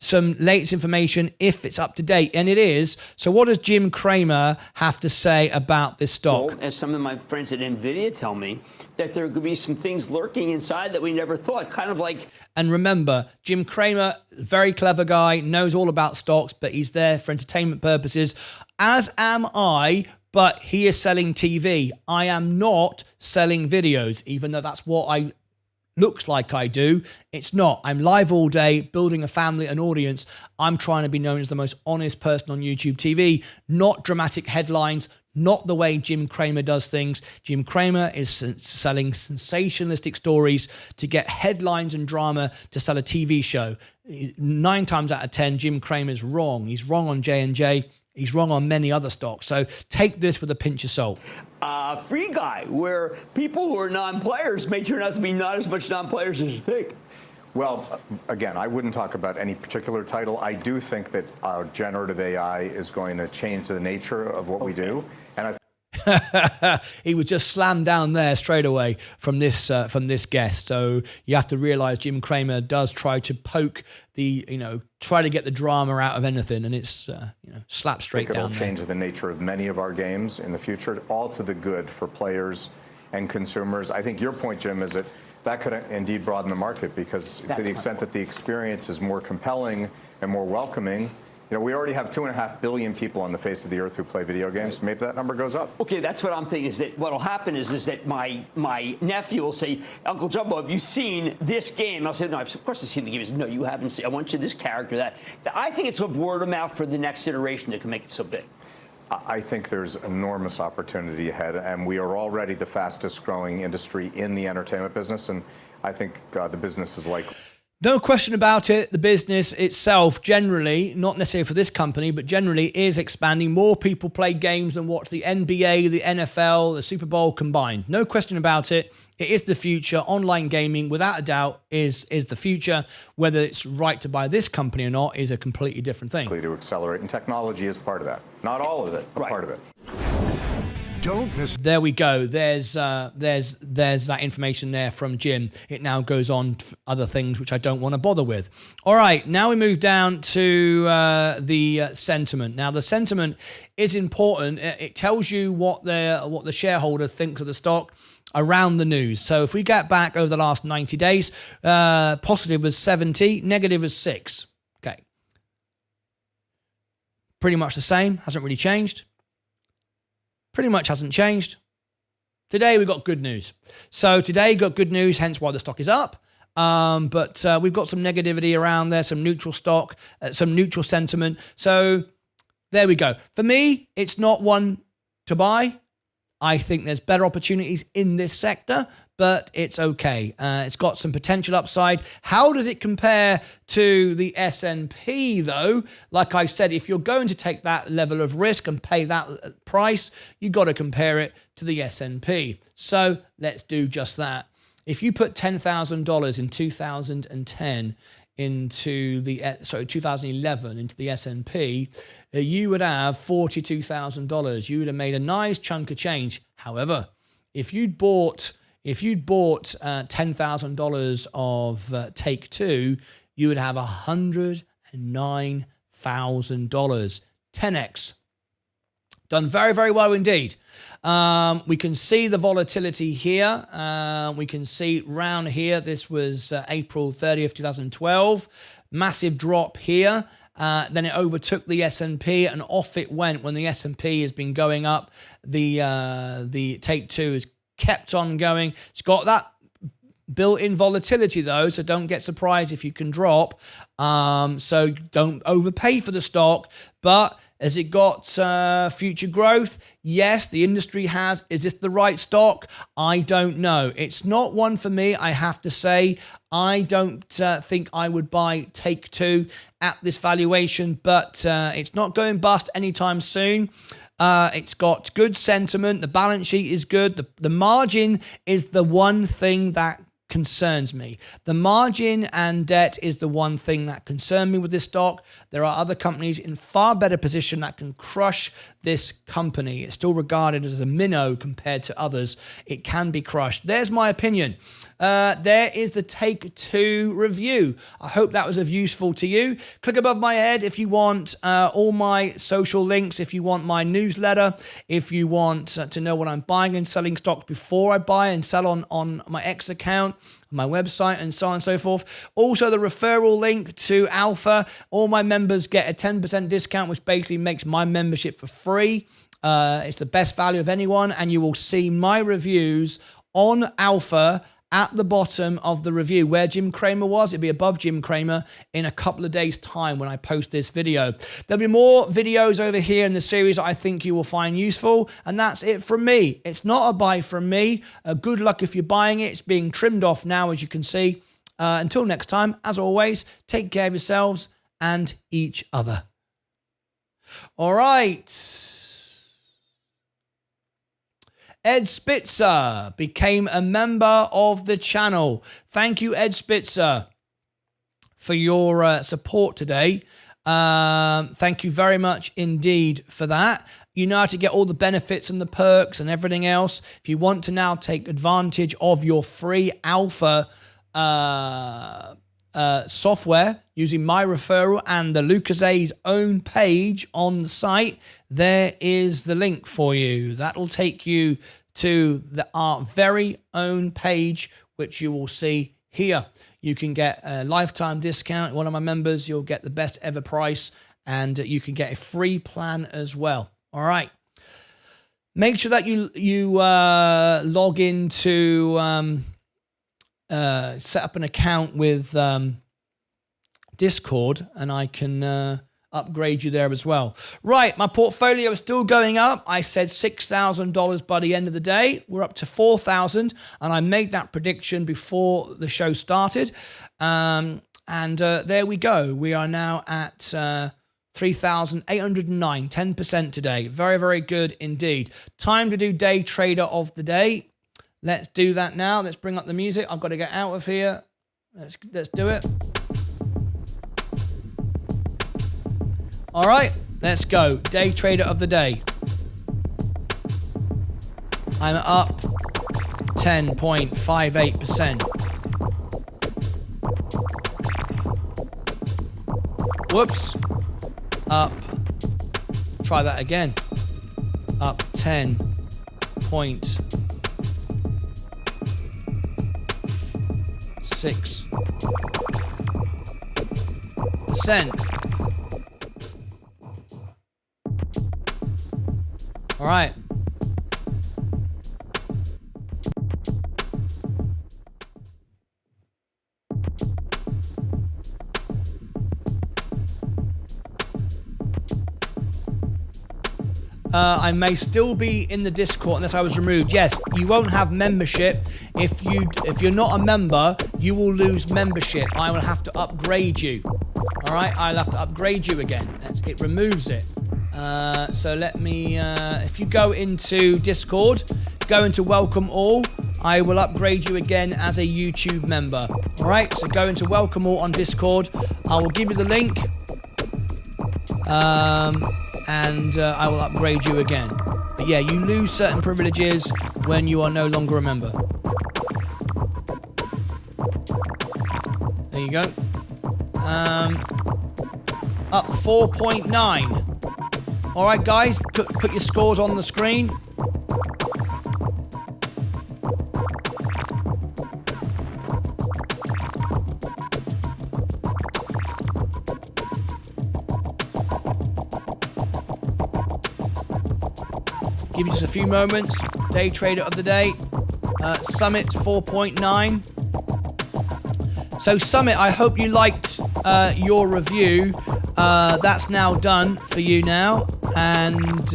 some latest information, if it's up to date, and it is. So what does Jim Cramer have to say about this stock? As some of my friends at NVIDIA tell me, that there could be some things lurking inside that we never thought, kind of like... And remember, Jim Cramer, very clever guy, knows all about stocks, but he's there for entertainment purposes, as am I, but he is selling TV. I am not selling videos, even though that's what I looks like I do. It's not. I'm live all day, building a family, an audience. I'm trying to be known as the most honest person on YouTube TV, not dramatic headlines, not the way Jim Cramer does things. Jim Cramer is selling sensationalistic stories to get headlines and drama to sell a TV show. 9 times out of 10, Jim Cramer is wrong. He's wrong on J&J. He's wrong on many other stocks. So take this with a pinch of salt. Free guy, where people who are non-players may turn out to be not as much non-players as you think. Well, again, I wouldn't talk about any particular title. I do think that generative AI is going to change the nature of what we do. And he was just slammed down there straight away from this guest. So you have to realize Jim Cramer does try to poke try to get the drama out of anything, and it's slapped straight down. I think it'll change the nature of many of our games in the future, all to the good for players and consumers. I think your point, Jim, is that could indeed broaden the market, because to the extent that the experience is more compelling and more welcoming. We already have 2.5 billion people on the face of the earth who play video games. Right. Maybe that number goes up. Okay, that's what I'm thinking, is that what will happen is that my nephew will say, Uncle Jumbo, have you seen this game? I'll say, no, of course I've seen the game. He says, no, you haven't seen. I want you this character, that. I think it's a word of mouth for the next iteration that can make it so big. I think there's enormous opportunity ahead, and we are already the fastest growing industry in the entertainment business, and I think the business is likely. No question about it. The business itself generally, not necessarily for this company, but generally is expanding. More people play games than watch the NBA, the NFL, the Super Bowl combined. No question about it. It is the future. Online gaming, without a doubt, is the future. Whether it's right to buy this company or not is a completely different thing. To accelerate, and technology is part of that. Not all of it, but part of it. Don't miss. There we go. There's that information there from Jim. It now goes on to other things which I don't want to bother with. All right, now we move down to the sentiment. Now the sentiment is important. It tells you what the shareholder thinks of the stock around the news. So if we get back over the last 90 days, positive was 70, negative was 6. Okay, pretty much the same, hasn't really changed. Pretty much hasn't changed. Today we got good news. So today got good news, hence why the stock is up. But we've got some negativity around there, some neutral stock, some neutral sentiment. So there we go. For me, it's not one to buy. I think there's better opportunities in this sector, but it's okay. It's got some potential upside. How does it compare to the S&P though? Like I said, if you're going to take that level of risk and pay that price, you've got to compare it to the S&P. So let's do just that. If you put $10,000 in 2010 into the 2011 into the S&P, you would have $42,000. You would have made a nice chunk of change. However, if you'd bought $10,000 of Take Two, you would have $109,000. 10x. Done very, very well indeed. We can see the volatility here. We can see round here. This was April 30th, 2012. Massive drop here. Then it overtook the S&P and off it went. When the S&P has been going up, the Take Two has kept on going. It's got that built-in volatility though, so don't get surprised if you can drop. So don't overpay for the stock. But has it got future growth? Yes, the industry has. Is this the right stock? I don't know. It's not one for me, I have to say. I don't think I would buy Take Two at this valuation, but it's not going bust anytime soon. It's got good sentiment. The balance sheet is good. The margin is the one thing that concerns me. The margin and debt is the one thing that concern me with this stock. There are other companies in far better position that can crush this company. It's still regarded as a minnow compared to others. It can be crushed. There's my opinion. There is the Take Two review. I hope that was of useful to you. Click above my head if you want all my social links, if you want my newsletter, if you want to know what I'm buying and selling stocks before I buy and sell on my X account, my website, and so on and so forth. Also, the referral link to Alpha. All my members get a 10% discount, which basically makes my membership for free. It's the best value of anyone, and you will see my reviews on Alpha at the bottom of the review. Where Jim Cramer was, it'll be above Jim Cramer in a couple of days' time when I post this video. There'll be more videos over here in the series I think you will find useful, and that's it from me. It's not a buy from me. Good luck if you're buying it. It's being trimmed off now, as you can see. Until next time, as always, take care of yourselves and each other. All right. Ed Spitzer became a member of the channel. Thank you, Ed Spitzer, for your support today. Thank you very much indeed for that. You know how to get all the benefits and the perks and everything else. If you want to now take advantage of your free Alpha software using my referral and the LucasAid's own page on the site, there is the link for you. That'll take you to our very own page, which you will see here. You can get a lifetime discount. One of my members, you'll get the best ever price, and you can get a free plan as well. All right. Make sure that you log into set up an account with Discord, and I can upgrade you there as well. Right, my portfolio is still going up. I said $6,000 by the end of the day. We're up to $4,000, and I made that prediction before the show started. And there we go. We are now at 3,809, 10% today. Very, very good indeed. Time to do day trader of the day. Let's do that now. Let's bring up the music. I've got to get out of here. Let's do it. All right, let's go. Day trader of the day. I'm up 10.58%. Whoops. Up. Try that again. Up 10.6%. All right. I may still be in the Discord unless I was removed. Yes, you won't have membership. If you're not a member, you will lose membership. I will have to upgrade you. All right, I'll have to upgrade you again. It removes it. So let me. If you go into Discord, go into Welcome All, I will upgrade you again as a YouTube member. All right, so go into Welcome All on Discord. I will give you the link. And I will upgrade you again. But yeah, you lose certain privileges when you are no longer a member. There you go. Up 4.9. All right, guys, put your scores on the screen. Give you just a few moments. Day trader of the day. Summit 4.9. So Summit, I hope you liked your review. That's now done for you now. And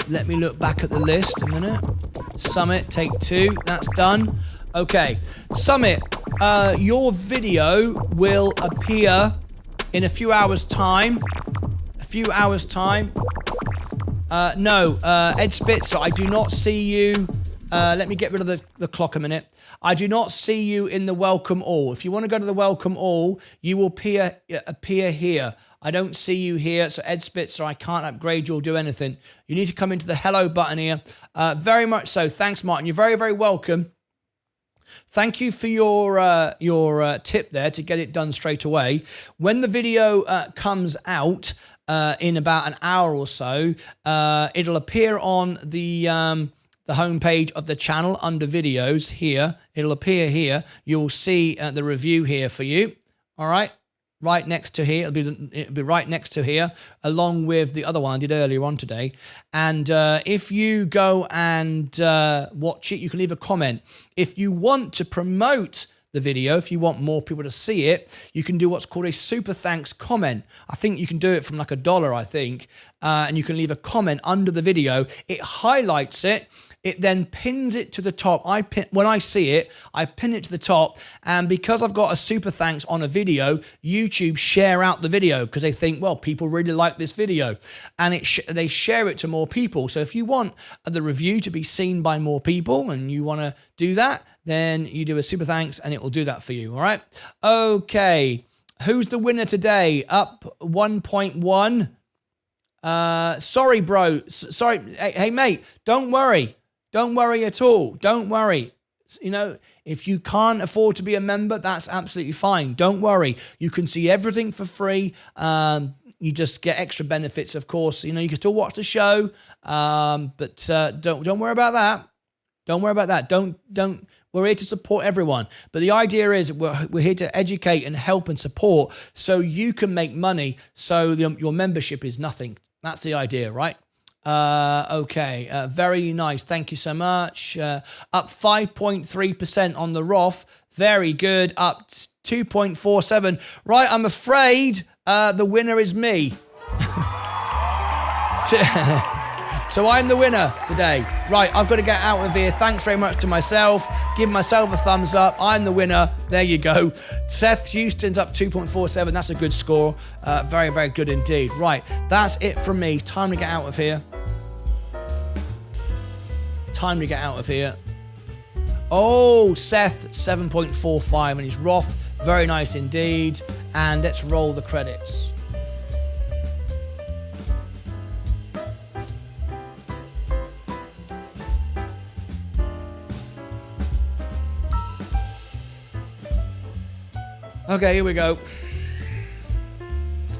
let me look back at the list a minute. Summit, take 2. That's done. Okay. Summit, your video will appear in a few hours' time. No, Ed Spitzer, I do not see you. Let me get rid of the clock a minute. I do not see you in the Welcome All. If you want to go to the Welcome All, you will appear here. I don't see you here, so Ed Spitzer, I can't upgrade you or do anything. You need to come into the hello button here. Very much so. Thanks, Martin. You're very, very welcome. Thank you for your tip there to get it done straight away. When the video comes out in about an hour or so, it'll appear on the homepage of the channel under videos here. It'll appear here. You'll see the review here for you. All right. Right next to here, it'll be right next to here, along with the other one I did earlier on today. And if you go and watch it, you can leave a comment. If you want to promote the video, if you want more people to see it, you can do what's called a super thanks comment. I think you can do it from like $1, I think, and you can leave a comment under the video. It highlights it. It then pins it to the top. When I see it, I pin it to the top. And because I've got a super thanks on a video, YouTube share out the video because they think, well, people really like this video. And they share it to more people. So if you want the review to be seen by more people and you want to do that, then you do a super thanks and it will do that for you. All right. Okay. Who's the winner today? Up 1.1. Sorry, bro. Sorry. Hey, mate, don't worry. Don't worry at all. Don't worry. You know, if you can't afford to be a member, that's absolutely fine. Don't worry. You can see everything for free. You just get extra benefits, of course. You know, you can still watch the show, but don't worry about that. Don't worry about that. Don't. We're here to support everyone. But the idea is we're here to educate and help and support so you can make money so your membership is nothing. That's the idea, right? Okay, very nice. Thank you so much. Up 5.3% on the Roth. Very good. Up 2.47. Right, I'm afraid the winner is me. So I'm the winner today. Right, I've got to get out of here. Thanks very much to myself. Give myself a thumbs up. I'm the winner. There you go. Seth Houston's up 2.47. That's a good score. Very, very good indeed. Right, that's it from me. Time to get out of here. Time to get out of here. Oh, Seth, 7.45 and he's Roth. Very nice indeed. And let's roll the credits. Okay, here we go.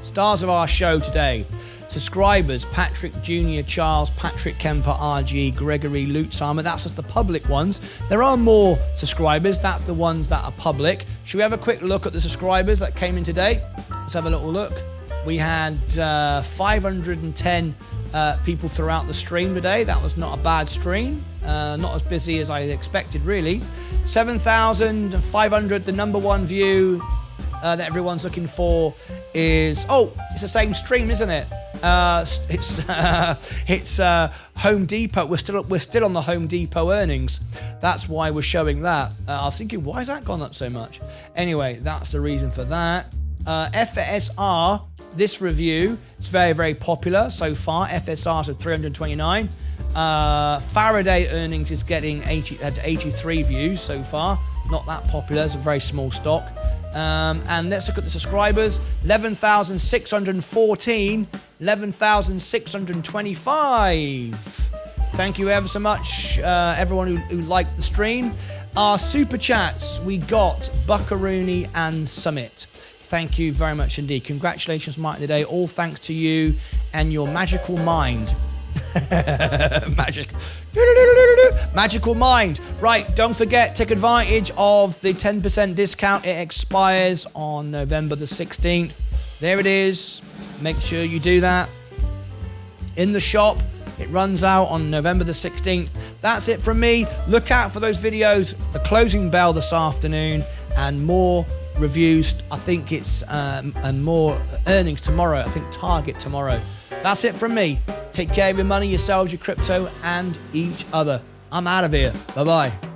Stars of our show today. subscribers: Patrick Jr., Charles, Patrick Kemper, RG, Gregory, Lutzheimer. That's just the public ones. There are more subscribers. That's the ones that are public. Should we have a quick look at the subscribers that came in today? Let's have a little look. We had 510 people throughout the stream today. That was not a bad stream. Not as busy as I expected, really. 7,500, the number one view that everyone's looking for is, it's the same stream, isn't it? It's Home Depot. We're still on the Home Depot earnings. That's why we're showing that. I was thinking, why has that gone up so much? Anyway, that's the reason for that. FSR, this review, it's very, very popular so far. FSR's at 329. Faraday earnings is getting 83 views so far. Not that popular. It's a very small stock. And let's look at the subscribers. 11,614, 11,625. Thank you ever so much, everyone who liked the stream. Our super chats, we got Buckaroony and Summit. Thank you very much indeed. Congratulations, Martyn, today. All thanks to you and your magical mind. Magical mind. Right, don't forget, take advantage of the 10% discount. It expires on November the 16th. There it is. Make sure you do that. In the shop, it runs out on November the 16th. That's it from me. Look out for those videos. The closing bell this afternoon and more reviews. I think it's and more earnings tomorrow. I think target tomorrow. That's it from me. Take care of your money, yourselves, your crypto, and each other. I'm out of here. Bye-bye.